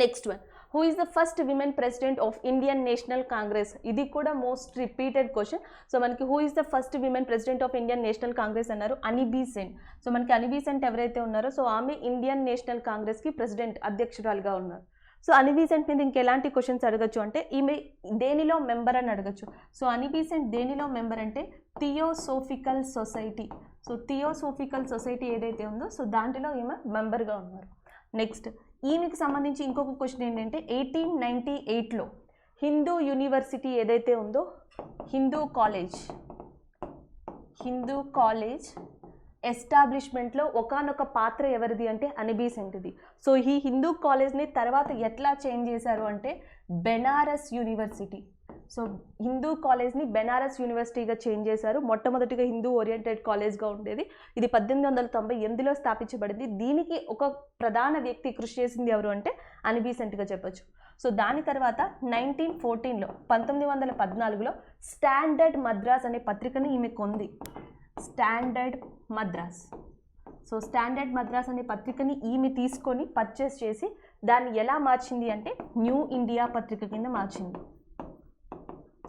Next one, who is the first women president of Indian National Congress? ఇది కూడా మోస్ట్ రిపీటెడ్ క్వశ్చన్. సో మనకి who is the first women president of Indian National Congress అన్నారు, Annie Besant. So మనకి అనీ Besant ఎవరైతే ఉన్నారో సో ఆమె Indian national కాంగ్రెస్కి ప్రెసిడెంట్, అధ్యక్షురాలుగా ఉన్నారు. సో అనీ బెసెంట్ మీద ఇంకెలాంటి క్వశ్చన్స్ అడగచ్చు అంటే ఈమె దేనిలో మెంబర్ అని అడగచ్చు. సో అనీ బెసెంట్ దేనిలో మెంబర్ అంటే theosophical society. So theosophical society ఏదైతే ఉందో సో దాంట్లో ఈమె మెంబర్గా ఉన్నారు. నెక్స్ట్ ఈమెకి సంబంధించి ఇంకొక క్వశ్చన్ ఏంటంటే 1898లో హిందూ యూనివర్సిటీ ఏదైతే ఉందో, హిందూ కాలేజ్ ఎస్టాబ్లిష్మెంట్లో ఒకానొక పాత్ర ఎవరిది అంటే అనీ బెసెంట్ది. సో ఈ హిందూ కాలేజ్ని తర్వాత ఎట్లా చేంజ్ చేశారు అంటే బెనారస్ యూనివర్సిటీ. సో హిందూ కాలేజ్ని బెనారస్ యూనివర్సిటీగా చేంజ్ చేశారు. మొట్టమొదటిగా హిందూ ఓరియంటెడ్ కాలేజ్గా ఉండేది. ఇది 1898లో స్థాపించబడింది. దీనికి ఒక ప్రధాన వ్యక్తి కృషి చేసింది ఎవరు అంటే అనీ బెసెంట్గా చెప్పొచ్చు. సో దాని తర్వాత 1914లో స్టాండర్డ్ మద్రాస్ అనే పత్రికను ఈమె కొంది. Standard Madras. So standard Madras అనే పత్రికని ఈమె తీసుకొని పర్చేస్ చేసి దాన్ని ఎలా మార్చింది అంటే న్యూ ఇండియా పత్రిక కింద మార్చింది.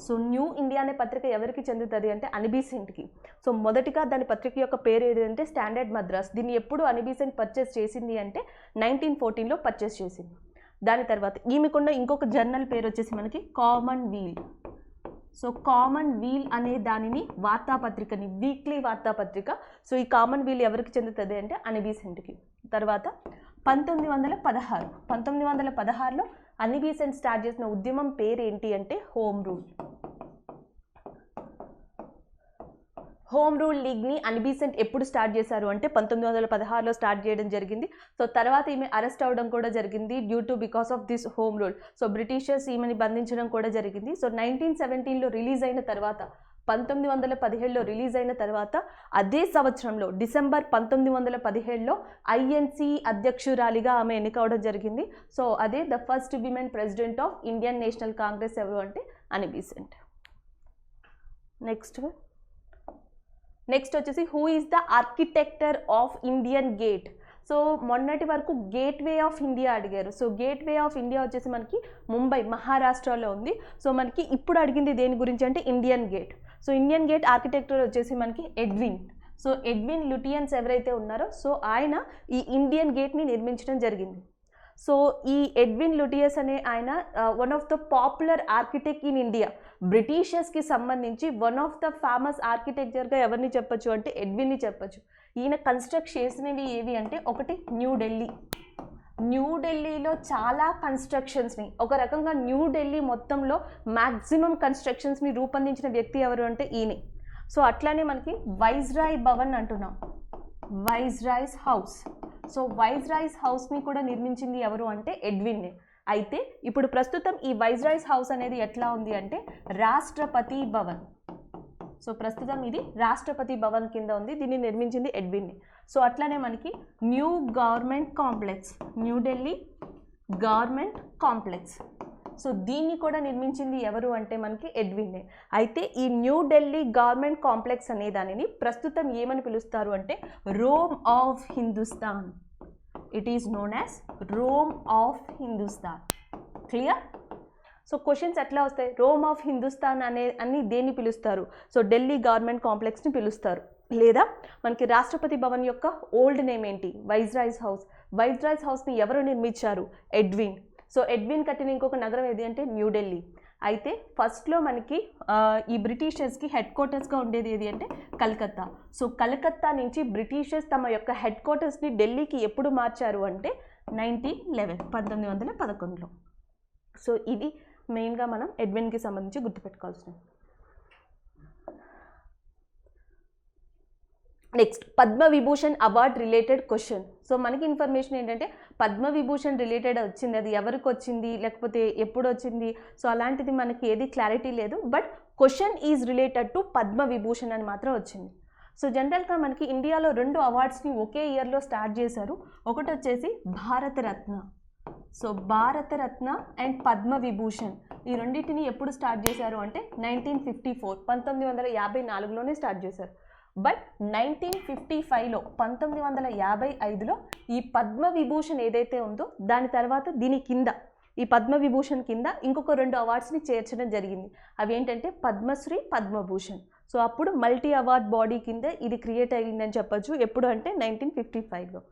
సో న్యూ ఇండియా అనే పత్రిక ఎవరికి చెందుతుంది అంటే అనీ బెసెంట్కి. సో మొదటిగా దాని పత్రిక యొక్క పేరు ఏదంటే స్టాండర్డ్ మద్రాస్. దీన్ని ఎప్పుడు అనీ బెసెంట్ పర్చేస్ చేసింది అంటే 1914లో పర్చేస్ చేసింది. దాని తర్వాత ఈమెకున్న ఇంకొక జర్నల్ పేరు వచ్చేసి మనకి కామన్వీల్. సో కామన్వీల్ అనే దానిని వార్తాపత్రికని, వీక్లీ వార్తాపత్రిక. సో ఈ కామన్వీల్ ఎవరికి చెందుతుంది అంటే అనీ బెసెంట్కి. తర్వాత 1916లో అనీ బెసెంట్ స్టార్ట్ చేసిన ఉద్యమం పేరు ఏంటి అంటే హోమ్ రూల్. హోమ్ రూల్ లీగ్ని అనీ బెసెంట్ ఎప్పుడు స్టార్ట్ చేశారు అంటే 1916లో స్టార్ట్ చేయడం జరిగింది. సో తర్వాత ఈమె అరెస్ట్ అవ్వడం కూడా జరిగింది because of this home rule. So Britishers ఈమెని బంధించడం కూడా జరిగింది. సో 1917లో రిలీజ్ అయిన తర్వాత, 1917లో రిలీజ్ అయిన తర్వాత అదే సంవత్సరంలో డిసెంబర్ 1917లో INC అధ్యక్షురాలిగా ఆమె ఎన్నికవడం జరిగింది. సో అదే the first women president of Indian National Congress ఎవరు అంటే అనీ బెసెంట్. నెక్స్ట్ వచ్చేసి who is the architecture of Indian gate? So మొన్నటి వరకు గేట్వే ఆఫ్ ఇండియా అడిగారు. సో గేట్వే ఆఫ్ ఇండియా వచ్చేసి మనకి ముంబై, మహారాష్ట్రలో ఉంది. సో మనకి ఇప్పుడు అడిగింది దేని గురించి అంటే Indian gate. So Indian gate architecture వచ్చేసి మనకి ఎడ్విన్. సో ఎడ్విన్ లుటియన్స్ ఎవరైతే ఉన్నారో సో ఆయన ఈ ఇండియన్ గేట్ని నిర్మించడం జరిగింది. సో ఈ ఎడ్విన్ లుటియస్ అనే ఆయన one of the popular architect in India. బ్రిటిషర్స్కి సంబంధించి వన్ ఆఫ్ ద ఫేమస్ ఆర్కిటెక్చర్గా ఎవరిని చెప్పొచ్చు అంటే ఎడ్విన్ని చెప్పొచ్చు. ఈయన కన్స్ట్రక్ట్ చేసినవి ఏవి అంటే ఒకటి న్యూఢిల్లీలో చాలా కన్స్ట్రక్షన్స్ని, ఒక రకంగా న్యూఢిల్లీ మొత్తంలో మ్యాక్సిమం కన్స్ట్రక్షన్స్ని రూపొందించిన వ్యక్తి ఎవరు అంటే ఈయనే. సో అట్లానే మనకి వైస్రాయ్ భవన్ అంటున్నాం, వైస్రాయ్స్ హౌస్. సో వైస్రాయ్స్ హౌస్ని కూడా నిర్మించింది ఎవరు అంటే ఎడ్విన్నే. అయితే ఇప్పుడు ప్రస్తుతం ఈ వైస్రాయ్స్ హౌస్ అనేది ఎట్లా ఉంది అంటే రాష్ట్రపతి భవన్. సో ప్రస్తుతం ఇది రాష్ట్రపతి భవన్ కింద ఉంది. దీన్ని నిర్మించింది ఎడ్విన్ని. సో అట్లానే మనకి new government complex, New Delhi garment complex. So దీన్ని కూడా నిర్మించింది ఎవరు అంటే మనకి ఎడ్విన్నే. అయితే ఈ న్యూ ఢిల్లీ గవర్నమెంట్ కాంప్లెక్స్ అనే దానిని ప్రస్తుతం ఏమని పిలుస్తారు అంటే Rome of Hindustan. It is known as Rome of Hindustan. Clear? So questions ఎట్లా వస్తాయి? రోమ్ ఆఫ్ హిందుస్థాన్ అని దేన్ని పిలుస్తారు? సో ఢిల్లీ గవర్నమెంట్ కాంప్లెక్స్ని పిలుస్తారు. లేదా మనకి రాష్ట్రపతి భవన్ యొక్క ఓల్డ్ నేమ్ ఏంటి? Viceroy's house. వైస్రాయ్స్ హౌస్ని ఎవరు నిర్మించారు? ఎడ్విన్. సో ఎడ్విన్ కట్టిన ఇంకొక నగరం ఏది అంటే న్యూఢిల్లీ. అయితే ఫస్ట్లో మనకి ఈ బ్రిటిషర్స్కి హెడ్ క్వార్టర్స్గా ఉండేది ఏది అంటే కలకత్తా. సో కలకత్తా నుంచి బ్రిటిషర్స్ తమ యొక్క హెడ్ క్వార్టర్స్ని ఢిల్లీకి ఎప్పుడు మార్చారు అంటే 1911. సో ఇది మెయిన్గా మనం ఎడ్విన్కి సంబంధించి గుర్తుపెట్టుకోవాల్సినవి. Next Padma Vibhushan award related question. So మనకి ఇన్ఫర్మేషన్ ఏంటంటే పద్మవిభూషణ్ రిలేటెడ్ వచ్చింది, అది ఎవరికి వచ్చింది లేకపోతే ఎప్పుడు వచ్చింది, సో అలాంటిది మనకి ఏది క్లారిటీ లేదు. But question is related to Padma Vibhushan అని మాత్రం వచ్చింది. సో జనరల్గా మనకి ఇండియాలో 2 అవార్డ్స్ని ఒకే ఇయర్లో స్టార్ట్ చేశారు. ఒకటి వచ్చేసి భారతరత్న. సో భారతరత్న అండ్ పద్మవిభూషణ్ ఈ రెండింటిని ఎప్పుడు స్టార్ట్ చేశారు అంటే 1954, 1954లోనే స్టార్ట్ చేశారు. బట్ 1955లో 1955లో ఈ పద్మవిభూషణ్ ఏదైతే ఉందో దాని తర్వాత దీని కింద ఈ పద్మవిభూషణ్ కింద ఇంకొక 2 అవార్డ్స్ని చేర్చడం జరిగింది. అవి ఏంటంటే పద్మశ్రీ, పద్మభూషణ్. సో అప్పుడు మల్టీ అవార్డ్ బాడీ కింద ఇది క్రియేట్ అయ్యిందని చెప్పచ్చు. ఎప్పుడు అంటే 1955లో.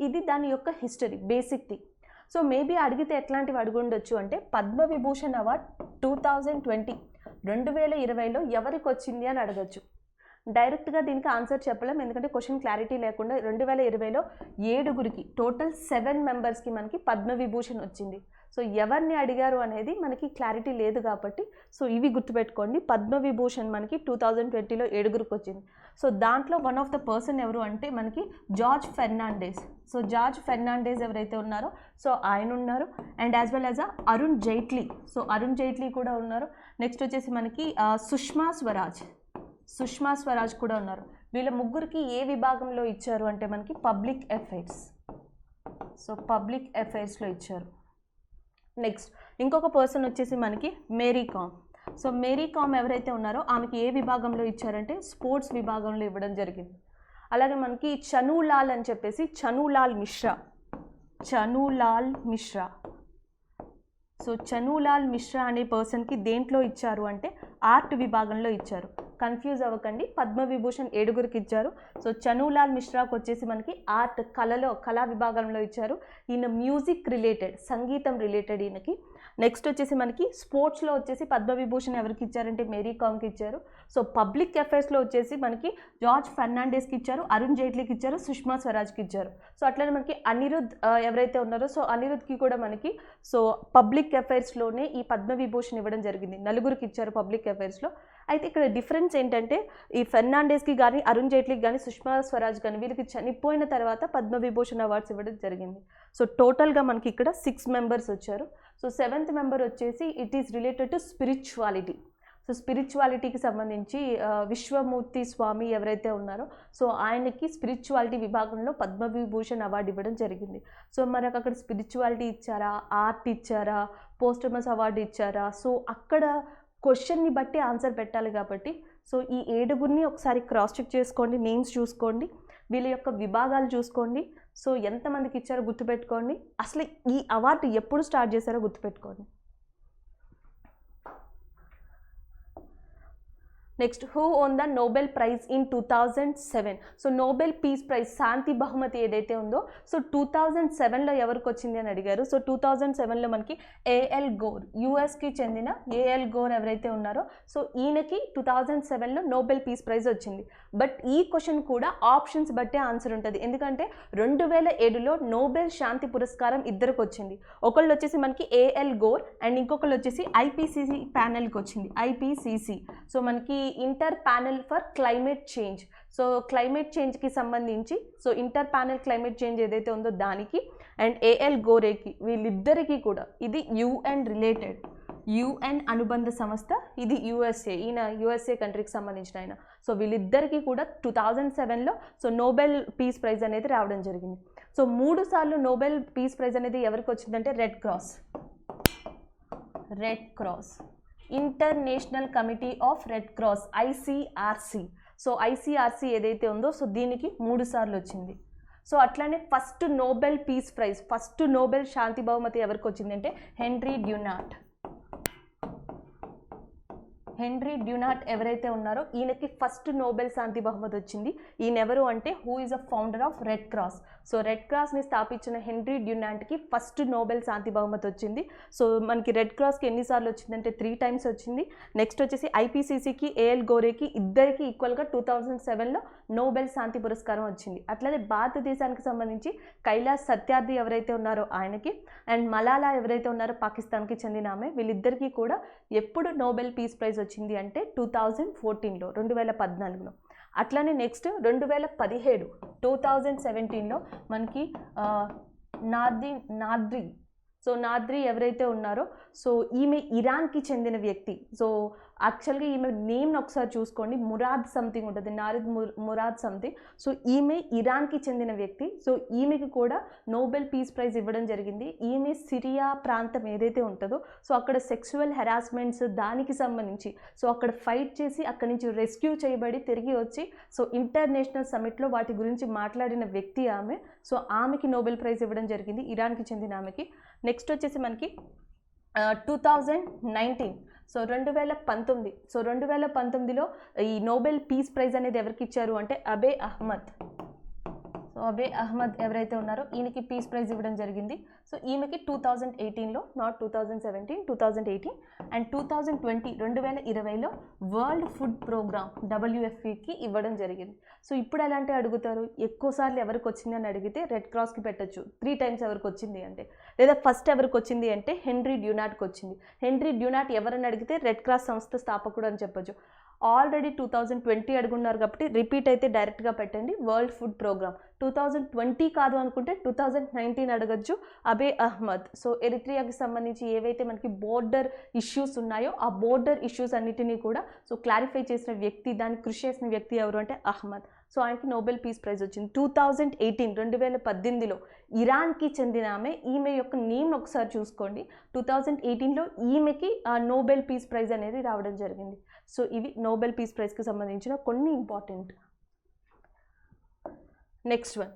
ఇది దాని యొక్క history, basic thing. So maybe అడిగితే ఎట్లాంటివి అడుగుండొచ్చు అంటే పద్మవిభూషణ్ అవార్డ్ 2020లో ఎవరికి వచ్చింది అని అడగచ్చు. డైరెక్ట్గా దీనికి ఆన్సర్ చెప్పలేం, ఎందుకంటే క్వశ్చన్ క్లారిటీ లేకుండా 2020లో 7గురికి టోటల్ 7 మెంబర్స్కి మనకి పద్మవిభూషణ్ వచ్చింది. సో ఎవరిని అడిగారు అనేది మనకి క్లారిటీ లేదు కాబట్టి సో ఇవి గుర్తుపెట్టుకోండి. పద్మవిభూషణ్ మనకి 2020లో 7గురికి వచ్చింది. సో దాంట్లో వన్ ఆఫ్ ద పర్సన్ ఎవరు అంటే మనకి George Fernandes. So George Fernandes ఎవరైతే ఉన్నారో సో ఆయన ఉన్నారు. And as well as Arun Jaitley. So Arun Jaitley కూడా ఉన్నారు. నెక్స్ట్ వచ్చేసి మనకి సుష్మా స్వరాజ్ కూడా ఉన్నారు. వీళ్ళ ముగ్గురికి ఏ విభాగంలో ఇచ్చారు అంటే మనకి పబ్లిక్ అఫైర్స్. సో పబ్లిక్ అఫైర్స్లో ఇచ్చారు. నెక్స్ట్ ఇంకొక పర్సన్ వచ్చేసి మనకి మేరీ కామ్. సో మేరీ కామ్ ఎవరైతే ఉన్నారో ఆమెకి ఏ విభాగంలో ఇచ్చారంటే స్పోర్ట్స్ విభాగంలో ఇవ్వడం జరిగింది. అలాగే మనకి చనూలాల్ అని చెప్పేసి చనూలాల్ మిశ్రా. సో చనూలాల్ మిశ్రా అనే పర్సన్కి దేంట్లో ఇచ్చారు అంటే ఆర్ట్ విభాగంలో ఇచ్చారు. కన్ఫ్యూజ్ అవ్వకండి, పద్మవిభూషణ్ 7గురికి ఇచ్చారు. సో చనూలాల్ మిశ్రాకు వచ్చేసి మనకి ఆర్ట్, కళా విభాగంలో ఇచ్చారు. ఈయన మ్యూజిక్ రిలేటెడ్, సంగీతం రిలేటెడ్ ఈయనకి. నెక్స్ట్ వచ్చేసి మనకి స్పోర్ట్స్లో వచ్చేసి పద్మవిభూషణ్ ఎవరికి ఇచ్చారంటే మేరీ కామ్కి ఇచ్చారు. సో పబ్లిక్ అఫైర్స్లో వచ్చేసి మనకి జార్జ్ ఫెర్నాండెస్కి ఇచ్చారు, అరుణ్ జైట్లీకి ఇచ్చారు, సుష్మా స్వరాజ్కి ఇచ్చారు. సో అట్లనే మనకి అనిరుద్ ఎవరైతే ఉన్నారో సో అనిరుద్కి కూడా మనకి సో పబ్లిక్ అఫైర్స్లోనే ఈ పద్మవిభూషణ్ ఇవ్వడం జరిగింది. 4గురికి ఇచ్చారు పబ్లిక్ అఫైర్స్లో. అయితే ఇక్కడ డిఫరెన్స్ ఏంటంటే ఈ ఫెర్నాండెస్కి కానీ అరుణ్ జైట్లీకి కానీ సుష్మా స్వరాజ్ కానీ వీళ్ళకి చనిపోయిన తర్వాత పద్మవిభూషణ్ అవార్డ్స్ ఇవ్వడం జరిగింది. సో టోటల్గా మనకి ఇక్కడ 6 మెంబర్స్ వచ్చారు. సో 7th మెంబర్ వచ్చేసి it is related to spirituality. So స్పిరిచువాలిటీకి సంబంధించి విశ్వమూర్తి స్వామి ఎవరైతే ఉన్నారో సో ఆయనకి స్పిరిచువాలిటీ విభాగంలో పద్మవిభూషణ్ అవార్డు ఇవ్వడం జరిగింది. సో మనకు అక్కడ స్పిరిచువాలిటీ ఇచ్చారా, ఆర్ట్ ఇచ్చారా, పోస్టమస్ అవార్డు ఇచ్చారా, సో అక్కడ క్వశ్చన్ని బట్టి ఆన్సర్ పెట్టాలి కాబట్టి సో ఈ 7గురిని ఒకసారి క్రాస్ చెక్ చేసుకోండి, నేమ్స్ చూసుకోండి, వీళ్ళ యొక్క విభాగాలు చూసుకోండి. సో ఎంతమందికి ఇచ్చారో గుర్తుపెట్టుకోండి, అసలు ఈ అవార్డు ఎప్పుడు స్టార్ట్ చేశారో గుర్తుపెట్టుకోండి. Next, who won the Nobel prize in 2007? So Nobel peace prize శాంతి బహుమతి ఏదైతే ఉందో సో 2007లో ఎవరికి వచ్చింది అని అడిగారు. సో 2007లో మనకి ఏఎల్ గోర్, యుఎస్కి చెందిన ఏఎల్ గోర్ ఎవరైతే ఉన్నారో సో ఈయనకి 2007లో నోబెల్ పీస్ ప్రైజ్ వచ్చింది. బట్ ఈ క్వశ్చన్ కూడా ఆప్షన్స్ బట్టే ఆన్సర్ ఉంటుంది, ఎందుకంటే 2007లో నోబెల్ శాంతి పురస్కారం ఇద్దరికి వచ్చింది. ఒకళ్ళు వచ్చేసి మనకి ఏఎల్ గోర్ అండ్ ఇంకొకళ్ళు వచ్చేసి ఐపీసీసీ ప్యానెల్కి వచ్చింది, ఐపీసీసీ. సో మనకి inter panel for climate change. So climate చేంజ్కి సంబంధించి so inter panel climate change ఏదైతే ఉందో దానికి అండ్ ఏఎల్ గోరేకి వీళ్ళిద్దరికీ కూడా ఇది యుఎన్ రిలేటెడ్, యుఎన్ అనుబంధ సంస్థ, ఇది యుఎస్ఏ, ఈయన యుఎస్ఏ కంట్రీకి సంబంధించిన ఆయన. సో వీళ్ళిద్దరికీ కూడా 2007లో సో నోబెల్ పీస్ ప్రైజ్ అనేది రావడం జరిగింది. సో 3 సార్లు నోబెల్ పీస్ ప్రైజ్ అనేది ఎవరికి వచ్చిందంటే red cross international committee of Red cross ICRC. So ICRC ఏదైతే ఉందో సో దీనికి 3 సార్లు వచ్చింది. సో అట్లానే first Nobel peace prize, first Nobel శాంతి బహుమతి ఎవరికి వచ్చిందంటే హెన్రీ డ్యూనాట్ ఎవరైతే ఉన్నారో ఈయనకి ఫస్ట్ నోబెల్ శాంతి బహుమతి వచ్చింది. ఈయన ఎవరు అంటే who is a founder of Red Cross. So Red క్రాస్ని స్థాపించిన హెన్రీ డ్యూనాట్కి ఫస్ట్ నోబెల్ శాంతి బహుమతి వచ్చింది. సో మనకి రెడ్ క్రాస్కి ఎన్నిసార్లు వచ్చిందంటే 3 టైమ్స్ వచ్చింది. నెక్స్ట్ వచ్చేసి IPCCకి AL గోరేకి ఇద్దరికి ఈక్వల్గా 2007లో నోబెల్ శాంతి పురస్కారం వచ్చింది. అట్లానే భారతదేశానికి సంబంధించి కైలాస్ సత్యార్థి ఎవరైతే ఉన్నారో ఆయనకి, అండ్ మలాలా ఎవరైతే ఉన్నారో పాకిస్తాన్కి చెందిన ఆమె, వీళ్ళిద్దరికీ కూడా ఎప్పుడు నోబెల్ పీస్ ప్రైజ్ వచ్చింది అంటే 2014లో 2014లో. అట్లానే నెక్స్ట్ 2017 2017లో మనకి నాద్రీ ఎవరైతే ఉన్నారో సో ఈమె ఇరాన్కి చెందిన వ్యక్తి. సో యాక్చువల్గా ఈమె నేమ్ని ఒకసారి చూసుకోండి, మురాద్ సంథింగ్ ఉంటుంది, మురాద్ సంథింగ్. సో ఈమె ఇరాన్కి చెందిన వ్యక్తి. సో ఈమెకి కూడా నోబెల్ పీస్ ప్రైజ్ ఇవ్వడం జరిగింది. ఈమె సిరియా ప్రాంతం ఏదైతే ఉంటుందో సో అక్కడ సెక్సువల్ హెరాస్మెంట్స్ దానికి సంబంధించి సో అక్కడ ఫైట్ చేసి అక్కడి నుంచి రెస్క్యూ చేయబడి తిరిగి వచ్చి సో ఇంటర్నేషనల్ సమిట్లో వాటి గురించి మాట్లాడిన వ్యక్తి ఆమె. సో ఆమెకి నోబెల్ ప్రైజ్ ఇవ్వడం జరిగింది, ఇరాన్కి చెందిన ఆమెకి. నెక్స్ట్ వచ్చేసి మనకి 2019 సో 2019. సో 2019లో ఈ నోబెల్ పీస్ ప్రైజ్ అనేది ఎవరికి ఇచ్చారు అంటే అబే అహ్మద్ ఎవరైతే ఉన్నారో ఈయనకి పీస్ ప్రైజ్ ఇవ్వడం జరిగింది. సో ఈమెకి 2018లో, నాట్ 2017, 2018 అండ్ 2020 2020లో వరల్డ్ ఫుడ్ ప్రోగ్రామ్ WFPకి ఇవ్వడం జరిగింది. సో ఇప్పుడు ఎలాంటి అడుగుతారు, ఎక్కువసార్లు ఎవరికి వచ్చింది అని అడిగితే రెడ్ క్రాస్కి పెట్టచ్చు, 3 టైమ్స్ ఎవరికి వచ్చింది అంటే, లేదా ఫస్ట్ ఎవరికి వచ్చింది అంటే హెన్రీ డ్యూనాట్కి వచ్చింది. హెన్రీ డ్యూనాట్ ఎవరని అడిగితే రెడ్ క్రాస్ సంస్థ స్థాపకుడు అని చెప్పొచ్చు. ఆల్రెడీ 2020 అడుగున్నారు కాబట్టి రిపీట్ అయితే డైరెక్ట్గా పెట్టండి, వరల్డ్ ఫుడ్ ప్రోగ్రామ్. 2020 కాదు అనుకుంటే 2019 అడగచ్చు, అబే అహ్మద్. సో ఎరిట్రియాకి సంబంధించి ఏవైతే మనకి బోర్డర్ ఇష్యూస్ ఉన్నాయో ఆ బోర్డర్ ఇష్యూస్ అన్నిటినీ కూడా సో క్లారిఫై చేసిన వ్యక్తి, దానికి కృషి చేసిన వ్యక్తి ఎవరు అంటే అహ్మద్. సో ఆయనకి నోబెల్ పీస్ ప్రైజ్ వచ్చింది. 2018లో ఇరాన్కి చెందిన ఆమె, ఈమె యొక్క నేమ్ ఒకసారి చూసుకోండి. 2018లో ఈమెకి నోబెల్ పీస్ ప్రైజ్ అనేది రావడం జరిగింది. సో ఇవి నోబెల్ పీస్ ప్రైజ్కి సంబంధించిన కొన్ని important. Next one,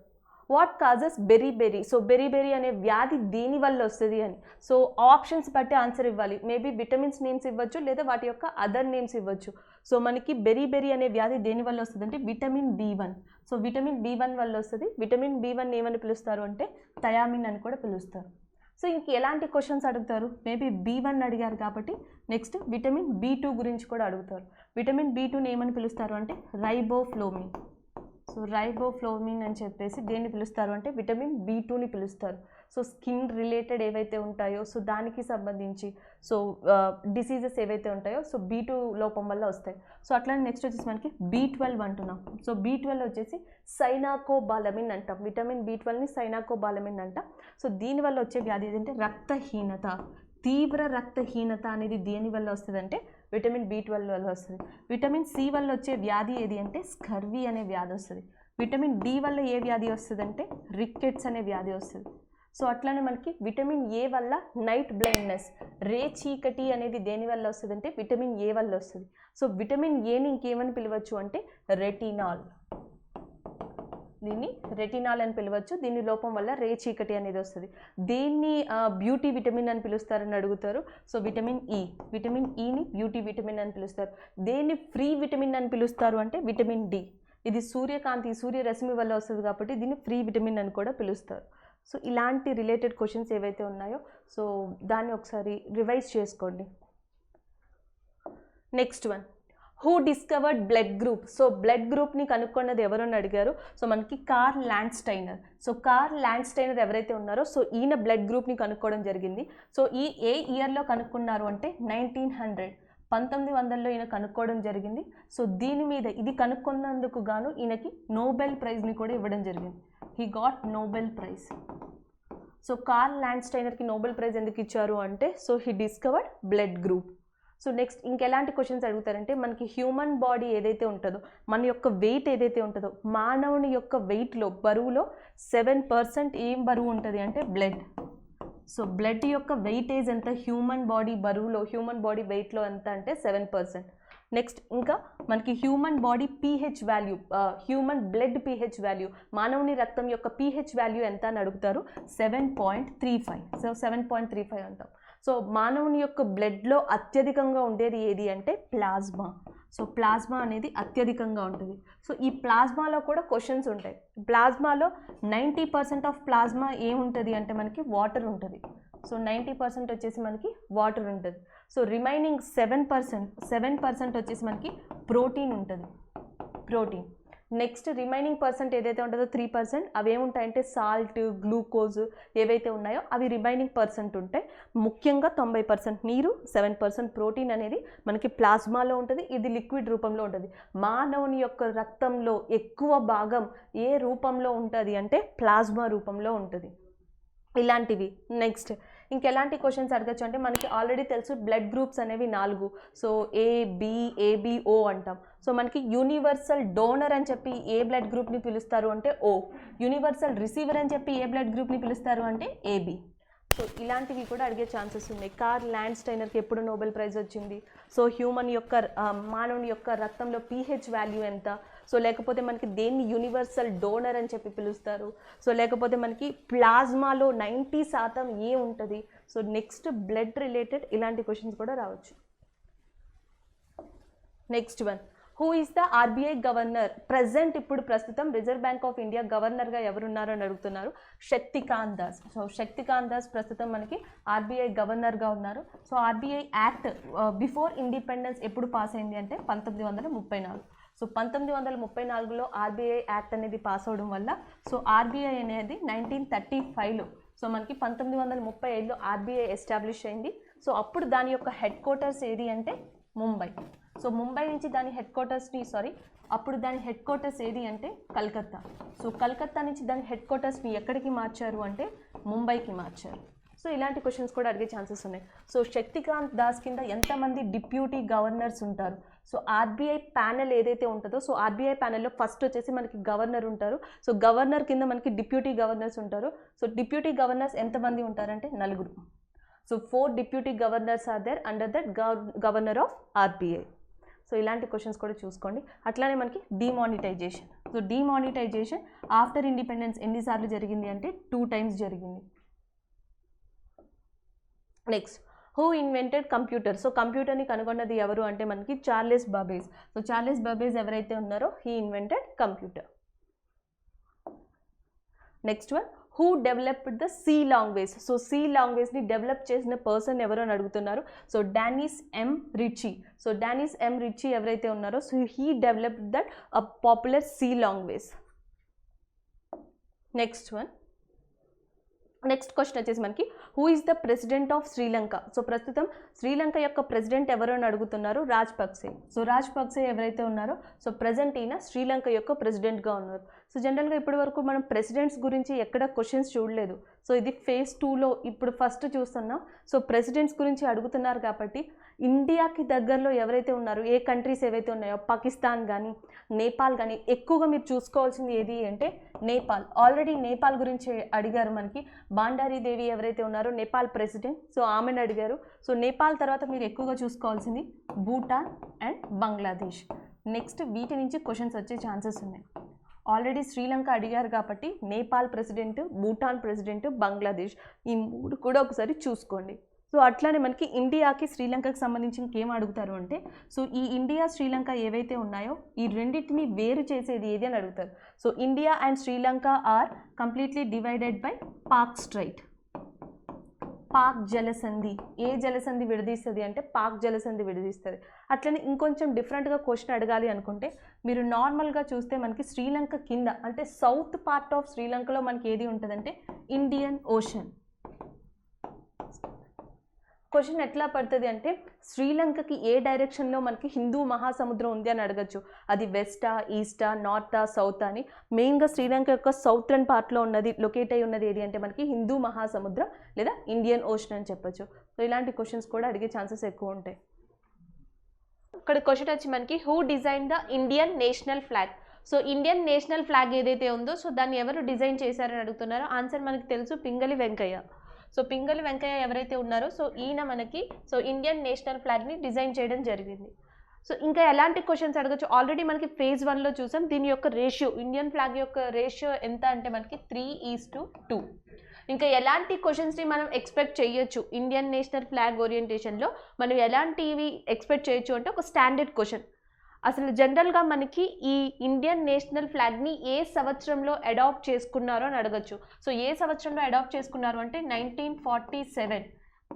what causes berry. So berry అనే వ్యాధి దేని వల్ల వస్తుంది అని. సో ఆప్షన్స్ బట్టి ఆన్సర్ ఇవ్వాలి. మేబీ విటమిన్స్ నేమ్స్ ఇవ్వచ్చు, లేదా వాటి యొక్క అదర్ నేమ్స్ ఇవ్వచ్చు. సో మనకి బెరీ అనే వ్యాధి దేని వల్ల వస్తుంది అంటే vitamin B1. So vitamin B1 వల్ల వస్తుంది. విటమిన్ B1 ఏమని పిలుస్తారు అంటే థయామిన్ అని కూడా పిలుస్తారు. సో ఇంక ఎలాంటి క్వశ్చన్స్ అడుగుతారు, మేబీ B1 అడిగారు కాబట్టి నెక్స్ట్ విటమిన్ B2 గురించి కూడా అడుగుతారు. విటమిన్ B2ని ఏమని పిలుస్తారు అంటే రైబోఫ్లోమిన్. సో రైబోఫ్లోమిన్ అని చెప్పేసి దేన్ని పిలుస్తారు అంటే విటమిన్ B2ని పిలుస్తారు. సో స్కిన్ రిలేటెడ్ ఏవైతే ఉంటాయో సో దానికి సంబంధించి సో డిసీజెస్ ఏవైతే ఉంటాయో సో B2 లోపం వల్ల వస్తాయి. సో అట్లానే నెక్స్ట్ వచ్చేసి మనకి B12 అంటున్నాం. సో B12 వచ్చేసి సైనాకోబాలమిన్ అంటాం. విటమిన్ B12ని సైనాకోబాలమిన్ అంటాం. సో దీనివల్ల వచ్చే వ్యాధి ఏదంటే రక్తహీనత, తీవ్ర రక్తహీనత అనేది దేని వల్ల వస్తుంది అంటే విటమిన్ B12 వల్ల వస్తుంది. విటమిన్ C వల్ల వచ్చే వ్యాధి ఏది అంటే స్కర్వీ అనే వ్యాధి వస్తుంది. విటమిన్ D వల్ల ఏ వ్యాధి వస్తుంది అంటే రికెట్స్ అనే వ్యాధి వస్తుంది. సో అట్లానే మనకి విటమిన్ A వల్ల నైట్ బ్లైండ్నెస్, రే చీకటి అనేది దేని వల్ల వస్తుంది అంటే విటమిన్ A వల్ల వస్తుంది. సో విటమిన్ Aని ఇంకేమని పిలవచ్చు అంటే రెటినాల్. దీన్ని రెటినాల్ అని పిలవచ్చు. దీని లోపం వల్ల రే చీకటి అనేది వస్తుంది. దీన్ని బ్యూటీ విటమిన్ అని పిలుస్తారని అడుగుతారు. సో విటమిన్ ఈని బ్యూటీ విటమిన్ అని పిలుస్తారు. దేన్ని ఫ్రీ విటమిన్ అని పిలుస్తారు అంటే విటమిన్ D. ఇది సూర్యరశ్మి వల్ల వస్తుంది కాబట్టి దీన్ని ఫ్రీ విటమిన్ అని కూడా పిలుస్తారు. సో ఇలాంటి రిలేటెడ్ క్వశ్చన్స్ ఏవైతే ఉన్నాయో సో దాన్ని ఒకసారి రివైజ్ చేసుకోండి. Next one, who discovered blood group. So blood గ్రూప్ని కనుక్కున్నది ఎవరని అడిగారు. సో మనకి Karl Landsteiner. So Karl Landsteiner ఎవరైతే ఉన్నారో సో ఈయన బ్లడ్ గ్రూప్ని కనుక్కోవడం జరిగింది. సో ఏ ఇయర్లో కనుక్కున్నారు అంటే 1900లో ఈయన కనుక్కోవడం జరిగింది. సో దీని మీద ఇది కనుక్కున్నందుకు గాను ఈయనకి నోబెల్ ప్రైజ్ని కూడా ఇవ్వడం జరిగింది. He got Nobel prize. So Karl ల్యాండ్స్టైనర్కి నోబెల్ ప్రైజ్ ఎందుకు ఇచ్చారు అంటే so he discovered blood group. So next ఇంకెలాంటి క్వశ్చన్స్ అడుగుతారంటే మనకి హ్యూమన్ బాడీ ఏదైతే ఉంటుందో మన యొక్క వెయిట్ ఏదైతే ఉంటుందో మానవుని యొక్క వెయిట్లో బరువులో 7% ఏం బరువు ఉంటుంది అంటే బ్లడ్. సో బ్లడ్ యొక్క వెయిటేజ్ ఎంత హ్యూమన్ బాడీ బరువులో హ్యూమన్ బాడీ వెయిట్లో ఎంత అంటే 7%. నెక్స్ట్ ఇంకా మనకి human body pH value, human blood pH value, మానవుని రక్తం యొక్క pH వాల్యూ ఎంత అని అడుగుతారు 7.35. సో 7.35 అంటాం. సో మానవుని యొక్క బ్లడ్లో అత్యధికంగా ఉండేది ఏది అంటే ప్లాస్మా. సో ప్లాస్మా అనేది అత్యధికంగా ఉంటుంది. సో ఈ ప్లాస్మాలో కూడా క్వశ్చన్స్ ఉంటాయి. ప్లాస్మాలో 90% ఆఫ్ ప్లాస్మా ఏముంటుంది అంటే మనకి వాటర్ ఉంటుంది. సో 90% వచ్చేసి మనకి వాటర్ ఉంటుంది. సో రిమైనింగ్ 7% వచ్చేసి మనకి ప్రోటీన్ ఉంటుంది, ప్రోటీన్. నెక్స్ట్ రిమైనింగ్ పర్సెంట్ ఏదైతే ఉంటుందో 3% అవి ఏముంటాయంటే సాల్ట్, గ్లూకోజ్ ఏవైతే ఉన్నాయో అవి రిమైనింగ్ పర్సెంట్ ఉంటాయి. ముఖ్యంగా 90% నీరు, 7% ప్రోటీన్ అనేది మనకి ప్లాస్మాలో ఉంటుంది. ఇది లిక్విడ్ రూపంలో ఉంటుంది. మానవుని యొక్క రక్తంలో ఎక్కువ భాగం ఏ రూపంలో ఉంటుంది అంటే ప్లాస్మా రూపంలో ఉంటుంది. ఇలాంటివి. నెక్స్ట్ ఇంకెలాంటి క్వశ్చన్స్ అడగచ్చు అంటే మనకి ఆల్రెడీ తెలుసు బ్లడ్ గ్రూప్స్ అనేవి 4. సో ఏబిఓ అంటాం. సో మనకి యూనివర్సల్ డోనర్ అని చెప్పి ఏ బ్లడ్ గ్రూప్ని పిలుస్తారు అంటే O. యూనివర్సల్ రిసీవర్ అని చెప్పి ఏ బ్లడ్ గ్రూప్ని పిలుస్తారు అంటే AB. సో ఇలాంటివి కూడా అడిగే ఛాన్సెస్ ఉన్నాయి. కార్ల్ ల్యాండ్స్టైనర్కి ఎప్పుడు నోబెల్ ప్రైజ్ వచ్చింది? సో హ్యూమన్ యొక్క మానవుని యొక్క రక్తంలో pH వాల్యూ ఎంత? సో లేకపోతే మనకి దేన్ని యూనివర్సల్ డోనర్ అని చెప్పి పిలుస్తారు? సో లేకపోతే మనకి ప్లాస్మాలో 90% ఏ ఉంటుంది? సో నెక్స్ట్ బ్లడ్ రిలేటెడ్ ఇలాంటి క్వశ్చన్స్ కూడా రావచ్చు. Next one, who is the RBI governor? ఇప్పుడు ప్రస్తుతం రిజర్వ్ బ్యాంక్ ఆఫ్ ఇండియా గవర్నర్గా ఎవరున్నారు అని అడుగుతున్నారు. శక్తికాంత్ దాస్. సో శక్తికాంత్ దాస్ ప్రస్తుతం మనకి ఆర్బీఐ గవర్నర్గా ఉన్నారు. So RBI act before independence ఎప్పుడు పాస్ అయింది అంటే 1934. సో 1934లో ఆర్బీఐ యాక్ట్ అనేది పాస్ అవడం వల్ల సో ఆర్బీఐ అనేది 1935లో సో మనకి 1935లో ఆర్బీఐ ఎస్టాబ్లిష్ అయింది. సో అప్పుడు దాని యొక్క హెడ్ క్వార్టర్స్ ఏది అంటే ముంబై. సో ముంబై నుంచి దాని హెడ్ క్వార్టర్స్ ఏది అంటే కలకత్తా. సో కలకత్తా నుంచి దాని హెడ్ క్వార్టర్స్ని ఎక్కడికి మార్చారు అంటే ముంబైకి మార్చారు. సో ఇలాంటి క్వశ్చన్స్ కూడా అడిగే ఛాన్సెస్ ఉన్నాయి. సో శక్తికాంత్ దాస్ కింద ఎంతమంది డిప్యూటీ గవర్నర్స్ ఉంటారు? సో ఆర్బీఐ ప్యానెల్ ఏదైతే ఉంటుందో సో ఆర్బీఐ ప్యానెల్లో ఫస్ట్ వచ్చేసి మనకి గవర్నర్ ఉంటారు. సో గవర్నర్ కింద మనకి డిప్యూటీ గవర్నర్స్ ఉంటారు. సో డిప్యూటీ గవర్నర్స్ ఎంతమంది ఉంటారంటే 4. So 4 deputy governors are there under that governor of RBI. So ఇలాంటి క్వశ్చన్స్ కూడా చూసుకోండి. అట్లానే మనకి demonetisation. So demonetisation after independence ఎన్నిసార్లు జరిగింది అంటే 2 times జరిగింది. Next, who invented computer? So కంప్యూటర్ని కనుగొన్నది ఎవరు అంటే మనకి Charles Babbage. So Charles Babbage ఎవరైతే ఉన్నారో he invented computer. Next one, who developed the C language? So C లాంగ్వేజ్ని డెవలప్ చేసిన పర్సన్ ఎవరు అని అడుగుతున్నారు. So Dennis M Ritchie. So Dennis M Ritchie ఎవరైతే ఉన్నారో so he developed that popular C language. Next one, next question వచ్చేసి మనకి who is the president of Sri Lanka? So ప్రస్తుతం శ్రీలంక యొక్క ప్రెసిడెంట్ ఎవరు అని అడుగుతున్నారు. రాజపక్సే. సో రాజపక్సే ఎవరైతే ఉన్నారో సో ప్రజెంట్ ఈయన శ్రీలంక యొక్క ప్రెసిడెంట్గా ఉన్నారు. సో జనరల్గా ఇప్పటి వరకు మనం ప్రెసిడెంట్స్ గురించి ఎక్కడ క్వశ్చన్స్ చూడలేదు. సో ఇది phase 2లో ఇప్పుడు ఫస్ట్ చూస్తున్నాం. సో ప్రెసిడెంట్స్ గురించి అడుగుతున్నారు కాబట్టి ఇండియాకి దగ్గరలో ఎవరైతే ఉన్నారో ఏ కంట్రీస్ ఏవైతే ఉన్నాయో పాకిస్తాన్ కానీ నేపాల్ కానీ ఎక్కువగా మీరు చూసుకోవాల్సింది ఏది అంటే నేపాల్. ఆల్రెడీ నేపాల్ గురించి అడిగారు మనకి. బాండారీ దేవి ఎవరైతే ఉన్నారో నేపాల్ ప్రెసిడెంట్. సో ఆమెను అడిగారు. సో నేపాల్ తర్వాత మీరు ఎక్కువగా చూసుకోవాల్సింది భూటాన్ అండ్ బంగ్లాదేశ్. నెక్స్ట్ వీటి నుంచి క్వశ్చన్స్ వచ్చే ఛాన్సెస్ ఉన్నాయి. ఆల్రెడీ శ్రీలంక అడిగారు కాబట్టి నేపాల్ ప్రెసిడెంట్, భూటాన్ ప్రెసిడెంట్, బంగ్లాదేశ్ ఈ 3 కూడా ఒకసారి చూసుకోండి. సో అట్లానే మనకి ఇండియాకి శ్రీలంకకి సంబంధించి ఇంకేం అడుగుతారు అంటే సో ఈ ఇండియా శ్రీలంక ఏవైతే ఉన్నాయో ఈ రెండింటిని వేరు చేసేది ఏది అని అడుగుతారు. So India and Sri Lanka are completely divided by Palk strait. Palk జలసంధి. ఏ జలసంధి విడదీస్తుంది అంటే పాక్ జలసంధి విడదీస్తుంది. అట్లనే ఇంకొంచెం డిఫరెంట్గా క్వశ్చన్ అడగాలి అనుకుంటే మీరు నార్మల్గా చూస్తే మనకి శ్రీలంక కింద అంటే సౌత్ పార్ట్ ఆఫ్ శ్రీలంకలో మనకి ఏది ఉంటుందంటే ఇండియన్ ఓషన్. క్వశ్చన్ ఎట్లా పడుతుంది అంటే శ్రీలంకకి ఏ డైరెక్షన్లో మనకి హిందూ మహాసముద్రం ఉంది అని అడగచ్చు. అది వెస్టా, ఈస్టా, నార్తా, సౌత్ అని. మెయిన్గా శ్రీలంక యొక్క సౌత్రన్ పార్ట్లో ఉన్నది లొకేట్ అయి ఉన్నది ఏది అంటే మనకి హిందూ మహాసముద్రం లేదా ఇండియన్ ఓషన్ అని చెప్పచ్చు. సో ఇలాంటి క్వశ్చన్స్ కూడా అడిగే ఛాన్సెస్ ఎక్కువ ఉంటాయి. ఇక్కడ క్వశ్చన్ వచ్చి మనకి who design the Indian national flag. So Indian national flag ఏదైతే ఉందో సో దాన్ని ఎవరు డిజైన్ చేశారని అడుగుతున్నారో ఆన్సర్ మనకి తెలుసు, పింగళి వెంకయ్య. సో పింగళి వెంకయ్య ఎవరైతే ఉన్నారో సో ఈయన మనకి సో ఇండియన్ నేషనల్ ఫ్లాగ్ని డిజైన్ చేయడం జరిగింది. సో ఇంకా ఎలాంటి క్వశ్చన్స్ అడగచ్చు, ఆల్రెడీ మనకి ఫేజ్ 1లో చూసాం. దీని యొక్క రేషియో, ఇండియన్ ఫ్లాగ్ యొక్క రేషియో ఎంత అంటే మనకి 3:2. ఇంకా ఎలాంటి క్వశ్చన్స్ని మనం ఎక్స్పెక్ట్ చేయొచ్చు ఇండియన్ నేషనల్ ఫ్లాగ్ ఓరియంటేషన్లో, మనం ఎలాంటివి ఎక్స్పెక్ట్ చేయొచ్చు అంటే ఒక స్టాండర్డ్ క్వశ్చన్. అసలు జనరల్గా మనకి ఈ ఇండియన్ నేషనల్ ఫ్లాగ్ని ఏ సంవత్సరంలో అడాప్ట్ చేసుకున్నారో అని అడగచ్చు. సో ఏ సంవత్సరంలో అడాప్ట్ చేసుకున్నారు అంటే 1947,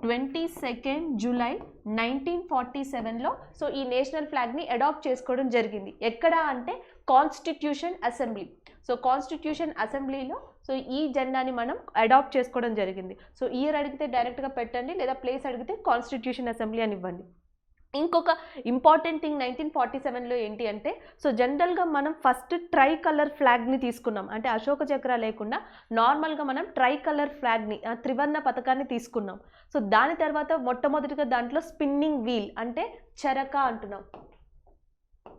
22 జూలై 1947లో సో ఈ నేషనల్ ఫ్లాగ్ని అడాప్ట్ చేసుకోవడం జరిగింది. ఎక్కడ అంటే కాన్స్టిట్యూషన్ అసెంబ్లీ. సో కాన్స్టిట్యూషన్ అసెంబ్లీలో సో ఈ జెండాని మనం అడాప్ట్ చేసుకోవడం జరిగింది. సో ఇయర్ అడిగితే డైరెక్ట్గా పెట్టండి, లేదా ప్లేస్ అడిగితే కాన్స్టిట్యూషన్ అసెంబ్లీ అని ఇవ్వండి. ఇంకొక ఇంపార్టెంట్ థింగ్ 1947లో ఏంటి అంటే సో జనరల్గా మనం ఫస్ట్ ట్రై కలర్ ఫ్లాగ్ని తీసుకున్నాం. అంటే అశోక చక్ర లేకుండా నార్మల్గా మనం ట్రై కలర్ ఫ్లాగ్ని, త్రివర్ణ పథకాన్ని తీసుకున్నాం. సో దాని తర్వాత మొట్టమొదటిగా దాంట్లో స్పిన్నింగ్ వీల్ అంటే చరక అంటున్నాం.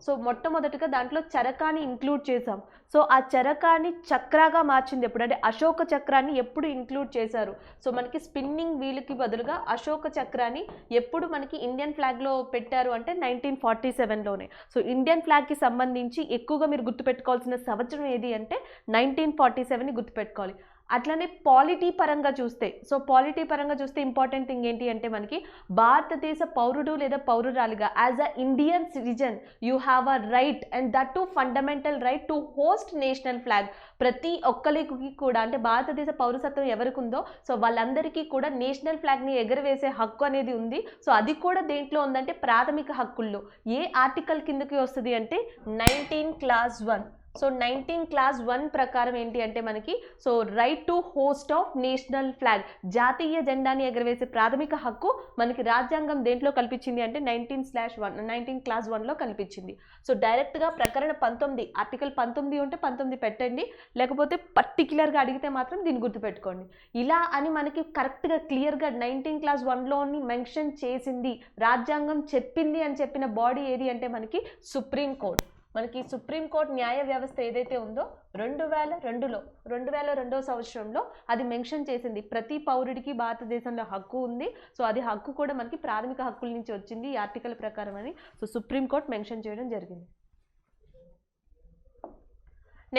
సో మొట్టమొదటిగా దాంట్లో చరకాని ఇంక్లూడ్ చేసాం. సో ఆ చరకాని చక్రాగా మార్చింది ఎప్పుడు అంటే అశోక చక్రాన్ని ఎప్పుడు ఇంక్లూడ్ చేశారు. సో మనకి స్పిన్నింగ్ వీల్కి బదులుగా అశోక చక్రాన్ని ఎప్పుడు మనకి ఇండియన్ ఫ్లాగ్లో పెట్టారు అంటే 1947లోనే. సో ఇండియన్ ఫ్లాగ్కి సంబంధించి ఎక్కువగా మీరు గుర్తుపెట్టుకోవాల్సిన సంవత్సరం ఏది అంటే 1947ని గుర్తుపెట్టుకోవాలి. అట్లనే పాలిటీ పరంగా చూస్తే సో పాలిటీ పరంగా చూస్తే ఇంపార్టెంట్ థింగ్ ఏంటి అంటే మనకి భారతదేశ పౌరుడు లేదా పౌరురాలిగా as a Indian citizen you have a right and that to fundamental right to host national flag. ప్రతి ఒక్కరికి కూడా అంటే భారతదేశ పౌరసత్వం ఎవరికి ఉందో సో వాళ్ళందరికీ కూడా నేషనల్ ఫ్లాగ్ని ఎగరవేసే హక్కు అనేది ఉంది. సో అది కూడా దేంట్లో ఉందంటే ప్రాథమిక హక్కుల్లో. ఏ ఆర్టికల్ కిందకి వస్తుంది అంటే 19 క్లాస్ 1. సో 19 క్లాస్ 1 ప్రకారం ఏంటి అంటే మనకి so right to host of national flag, జాతీయ జెండాని ఎగరవేసే ప్రాథమిక హక్కు మనకి రాజ్యాంగం దేంట్లో కల్పించింది అంటే 19 క్లాస్ 1లో కల్పించింది. సో డైరెక్ట్గా ప్రకరణ 19 ఆర్టికల్ 19 ఉంటే 19 పెట్టండి, లేకపోతే పర్టికులర్గా అడిగితే మాత్రం దీన్ని గుర్తుపెట్టుకోండి. ఇలా అని మనకి కరెక్ట్గా క్లియర్గా 19 క్లాస్ 1లోని మెన్షన్ చేసింది, రాజ్యాంగం చెప్పింది అని చెప్పిన బాడీ ఏది అంటే మనకి సుప్రీంకోర్టు. మనకి సుప్రీంకోర్టు న్యాయ వ్యవస్థ ఏదైతే ఉందో 2002 సంవత్సరంలో అది మెన్షన్ చేసింది ప్రతి పౌరుడికి భారతదేశంలో హక్కు ఉంది. సో అది హక్కు కూడా మనకి ప్రాథమిక హక్కుల నుంచి వచ్చింది ఈ ఆర్టికల్ ప్రకారం అని సో సుప్రీంకోర్టు మెన్షన్ చేయడం జరిగింది.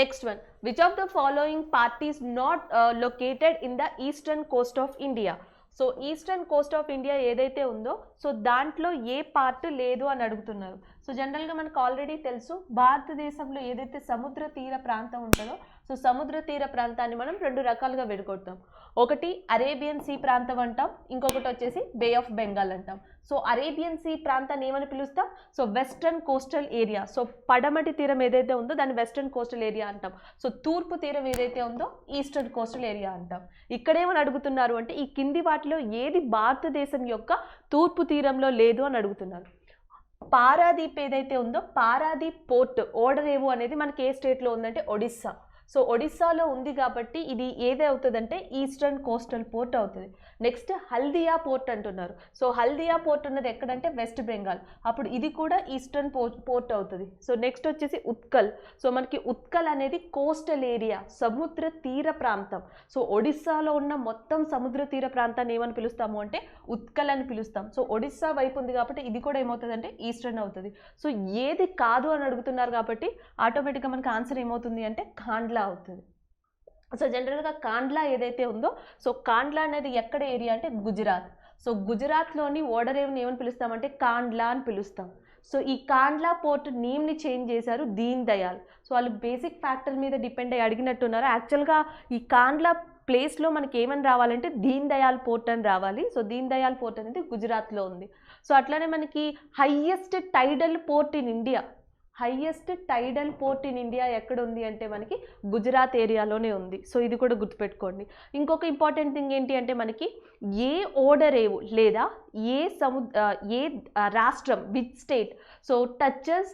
Next one, which of the following parties not located in the eastern Coast of India. So eastern Coast of India ఏదైతే ఉందో సో దాంట్లో ఏ పార్ట్ లేదు అని అడుగుతున్నారు. సో జనరల్గా మనకు ఆల్రెడీ తెలుసు భారతదేశంలో ఏదైతే సముద్ర తీర ప్రాంతం ఉంటుందో సో సముద్ర తీర ప్రాంతాన్ని మనం 2 రకాలుగా విడగొడతాం. ఒకటి అరేబియన్ సీ ప్రాంతం అంటాం, ఇంకొకటి వచ్చేసి బే ఆఫ్ బెంగాల్ అంటాం. సో అరేబియన్ సీ ప్రాంతాన్ని ఏమని పిలుస్తాం so western coastal area. So పడమటి తీరం ఏదైతే ఉందో దాన్ని వెస్టర్న్ కోస్టల్ ఏరియా అంటాం. సో తూర్పు తీరం ఏదైతే ఉందో ఈస్టర్న్ కోస్టల్ ఏరియా అంటాం. ఇక్కడేమని అడుగుతున్నారు అంటే ఈ కింది వాటిలో ఏది భారతదేశం యొక్క తూర్పు తీరంలో లేదు అని అడుగుతున్నారు. పారాదీప్ ఏదైతే ఉందో పారాదీప్ పోర్ట్ ఓడరేవు అనేది మనకి ఏ స్టేట్లో ఉందంటే ఒడిస్సా. సో ఒడిస్సాలో ఉంది కాబట్టి ఇది ఏది అవుతుందంటే ఈస్టర్న్ కోస్టల్ పోర్ట్ అవుతుంది. నెక్స్ట్ హల్దియా పోర్ట్ అంటున్నారు. సో హల్దియా పోర్ట్ ఉన్నది ఎక్కడంటే వెస్ట్ బెంగాల్, అప్పుడు ఇది కూడా ఈస్టర్న్ పోర్ట్ అవుతుంది. సో నెక్స్ట్ వచ్చేసి ఉత్కల్. సో మనకి ఉత్కల్ అనేది కోస్టల్ ఏరియా, సముద్ర తీర ప్రాంతం. సో ఒడిస్సాలో ఉన్న మొత్తం సముద్ర తీర ప్రాంతాన్ని ఏమని పిలుస్తాము అంటే ఉత్కల్ అని పిలుస్తాం. సో ఒడిస్సా వైపు ఉంది కాబట్టి ఇది కూడా ఏమవుతుంది అంటే ఈస్టర్న్ అవుతుంది. సో ఏది కాదు అని అడుగుతున్నారు కాబట్టి ఆటోమేటిక్గా మనకి ఆన్సర్ ఏమవుతుంది అంటే కాండ్లా అవుతుంది. సో జనరల్గా కాండ్లా ఏదైతే ఉందో సో కాండ్లా అనేది ఎక్కడ ఏరియా అంటే గుజరాత్. సో గుజరాత్లోని ఓడరేవుని ఏమని పిలుస్తామంటే కాండ్లా అని పిలుస్తాం. సో ఈ కాండ్లా పోర్ట్ నేమ్ని చేంజ్ చేశారు దీన్ దయాల్. సో వాళ్ళు బేసిక్ ఫ్యాక్టర్ మీద డిపెండ్ అయ్యి అడిగినట్టున్నారు. యాక్చువల్గా ఈ కాండ్లా ప్లేస్లో మనకి ఏమని రావాలంటే దీన్ దయాల్ పోర్ట్ అని రావాలి. సో దీన్ దయాల్ పోర్ట్ అనేది గుజరాత్లో ఉంది. సో అట్లనే మనకి highest టైడల్ port in India, highest టైడల్ port in India ఎక్కడ ఉంది అంటే మనకి గుజరాత్ ఏరియాలోనే ఉంది. సో ఇది కూడా గుర్తుపెట్టుకోండి. ఇంకొక ఇంపార్టెంట్ థింగ్ ఏంటి అంటే మనకి ఏ ఓడరేవు లేదా ఏ రాష్ట్రం which state so touches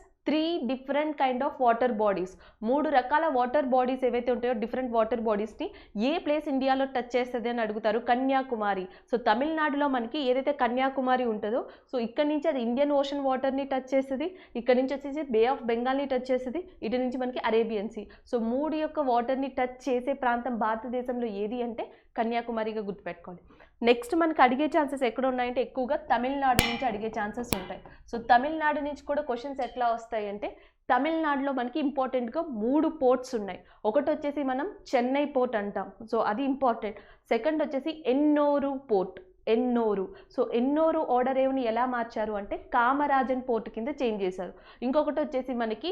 different kind of water bodies, 3 రకాల వాటర్ బాడీస్ ఏవైతే ఉంటాయో డిఫరెంట్ వాటర్ బాడీస్ని ఏ ప్లేస్ ఇండియాలో టచ్ చేస్తుంది అని అడుగుతారు. కన్యాకుమారి. సో తమిళనాడులో మనకి ఏదైతే కన్యాకుమారి ఉంటుందో సో ఇక్కడ నుంచి అది ఇండియన్ ఓషన్ వాటర్ని టచ్ చేస్తుంది, ఇక్కడ నుంచి వచ్చేసి బే ఆఫ్ బెంగాల్ని టచ్ చేస్తుంది, ఇటు నుంచి మనకి అరేబియన్ సీ. సో 3 యొక్క వాటర్ని టచ్ చేసే ప్రాంతం భారతదేశంలో ఏది అంటే కన్యాకుమారిగా గుర్తుపెట్టుకోవాలి. నెక్స్ట్ మనకి అడిగే ఛాన్సెస్ ఎక్కడ ఉన్నాయంటే ఎక్కువగా తమిళనాడు నుంచి అడిగే ఛాన్సెస్ ఉంటాయి. సో తమిళనాడు నుంచి కూడా క్వశ్చన్స్ ఎట్లా వస్తాయి అంటే తమిళనాడులో మనకి ఇంపార్టెంట్గా 3 పోర్ట్స్ ఉన్నాయి. ఒకటి వచ్చేసి మనం చెన్నై పోర్ట్ అంటాం, సో అది ఇంపార్టెంట్. సెకండ్ వచ్చేసి ఎన్నోరు పోర్ట్, ఎన్నోరు. సో ఎన్నోరు ఆర్డర్ ఏవ్ని ఎలా మార్చారు అంటే కామరాజన్ పోర్ట్ కింద చేంజ్ చేశారు. ఇంకొకటి వచ్చేసి మనకి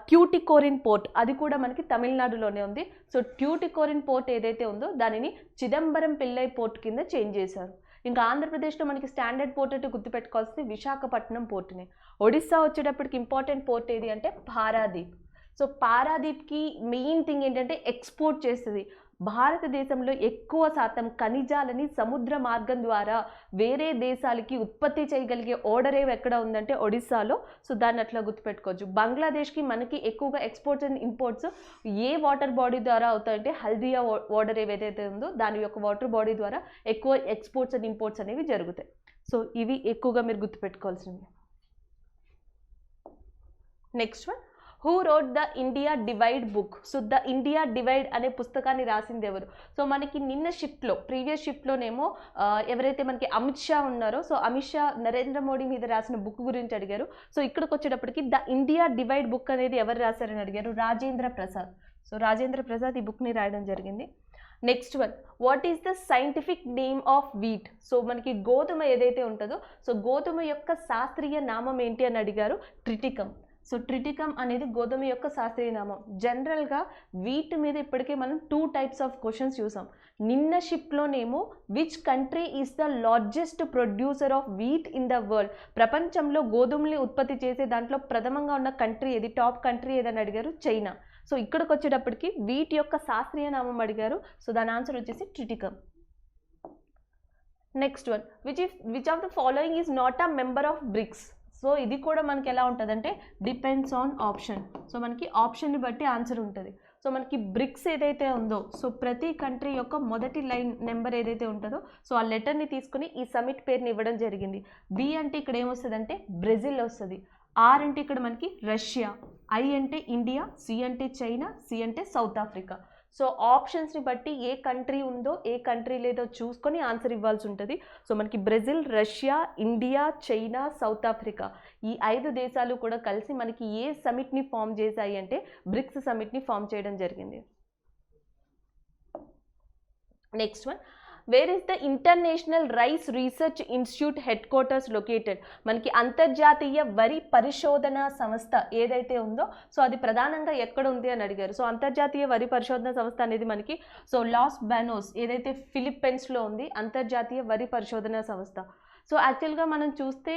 ట్యూటికోరిన్ పోర్ట్, అది కూడా మనకి తమిళనాడులోనే ఉంది. సో ట్యూటికోరిన్ పోర్ట్ ఏదైతే ఉందో దానిని చిదంబరం పిల్లై పోర్ట్ కింద చేంజ్ చేశారు. ఇంకా ఆంధ్రప్రదేశ్లో మనకి స్టాండర్డ్ పోర్ట్ అంటే గుర్తుపెట్టుకోవాల్సింది విశాఖపట్నం పోర్ట్ని. ఒడిస్సా వచ్చేటప్పటికి ఇంపార్టెంట్ పోర్ట్ ఏది అంటే పారాదీప్. సో పారాదీప్కి మెయిన్ థింగ్ ఏంటంటే ఎక్స్పోర్ట్ చేస్తుంది. భారతదేశంలో ఎక్కువ శాతం ఖనిజాలని సముద్ర మార్గం ద్వారా వేరే దేశాలకి ఉత్పత్తి చేయగలిగే ఆర్డర్ ఏవి ఎక్కడ ఉందంటే ఒడిస్సాలో. సో దాన్ని అట్లా గుర్తుపెట్టుకోవచ్చు. బంగ్లాదేశ్కి మనకి ఎక్కువగా exports and imports A water body ద్వారా అవుతాయంటే హల్దియా వాటర్ ఏదైతే ఉందో దాని యొక్క వాటర్ బాడీ ద్వారా ఎక్కువ ఎక్స్పోర్ట్స్ అండ్ ఇంపోర్ట్స్ అనేవి జరుగుతాయి. సో ఇవి ఎక్కువగా మీరు గుర్తుపెట్టుకోవాల్సినవి. Next one, who wrote the India divide book. So the India divide అనే పుస్తకాన్ని రాసింది ఎవరు? సో మనకి నిన్న షిఫ్ట్లో ప్రీవియస్ షిఫ్ట్లోనేమో ఎవరైతే మనకి అమిత్ షా ఉన్నారో సో అమిత్ షా నరేంద్ర మోడీ మీద రాసిన బుక్ గురించి అడిగారు. సో ఇక్కడికి వచ్చేటప్పటికి ద ఇండియా డివైడ్ బుక్ అనేది ఎవరు రాశారని అడిగారు? రాజేంద్ర ప్రసాద్. సో రాజేంద్ర ప్రసాద్ ఈ బుక్ని రాయడం జరిగింది. Next one, what is the scientific name of wheat. So మనకి గోధుమ ఏదైతే ఉంటుందో సో గోధుమ యొక్క శాస్త్రీయ నామం ఏంటి అని అడిగారు? ట్రిటికమ్. సో ట్రిటికమ్ అనేది గోధుమ యొక్క శాస్త్రీయ నామం. జనరల్గా వీట్ మీద ఇప్పటికే మనం 2 టైప్స్ ఆఫ్ క్వశ్చన్స్ చూసాం. నిన్న షిప్లోనేమో which country is the largest producer of wheat in the world. ప్రపంచంలో గోధుమల్ని ఉత్పత్తి చేసే దాంట్లో ప్రథమంగా ఉన్న కంట్రీ ఏది, టాప్ కంట్రీ ఏదని అడిగారు? చైనా. సో ఇక్కడికి వచ్చేటప్పటికి వీట్ యొక్క శాస్త్రీయ నామం అడిగారు. సో దాని ఆన్సర్ వచ్చేసి triticum. Next one, which of the following is not a member of BRICS. So ఇది కూడా మనకి ఎలా ఉంటుందంటే డిపెండ్స్ ఆన్ ఆప్షన్. సో మనకి ఆప్షన్ని బట్టి ఆన్సర్ ఉంటుంది. సో మనకి బ్రిక్స్ ఏదైతే ఉందో సో ప్రతి కంట్రీ యొక్క మొదటి లైన్ నెంబర్ ఏదైతే ఉంటుందో సో ఆ లెటర్ని తీసుకుని ఈ సమిట్ పేరుని ఇవ్వడం జరిగింది. బి అంటే ఇక్కడ ఏమొస్తుందంటే బ్రెజిల్ వస్తుంది, ఆర్ అంటే ఇక్కడ మనకి రష్యా, ఐ అంటే ఇండియా, సి అంటే చైనా, సి అంటే సౌత్ ఆఫ్రికా. సో ఆప్షన్స్ని బట్టి ఏ కంట్రీ ఉందో ఏ కంట్రీ లేదో చూసుకొని ఆన్సర్ ఇవ్వాల్సి ఉంటుంది. సో మనకి Brazil, Russia, India, China, south Africa ఈ 5 దేశాలు కూడా కలిసి మనకి ఏ సమిట్ని ఫామ్ చేశాయి అంటే బ్రిక్స్ సమిట్ని ఫామ్ చేయడం జరిగింది. Next one, where is the international rice research institute head quarters located. మనకి అంతర్జాతీయ వరి పరిశోధన సంస్థ ఏదైతే ఉందో సో అది ప్రధానంగా ఎక్కడ ఉంది అని అడిగారు. సో అంతర్జాతీయ వరి పరిశోధన సంస్థ అనేది మనకి సో లాస్ బానోస్ ఏదైతే ఫిలిప్పైన్స్లో ఉంది అంతర్జాతీయ వరి పరిశోధన సంస్థ. సో యాక్చువల్గా మనం చూస్తే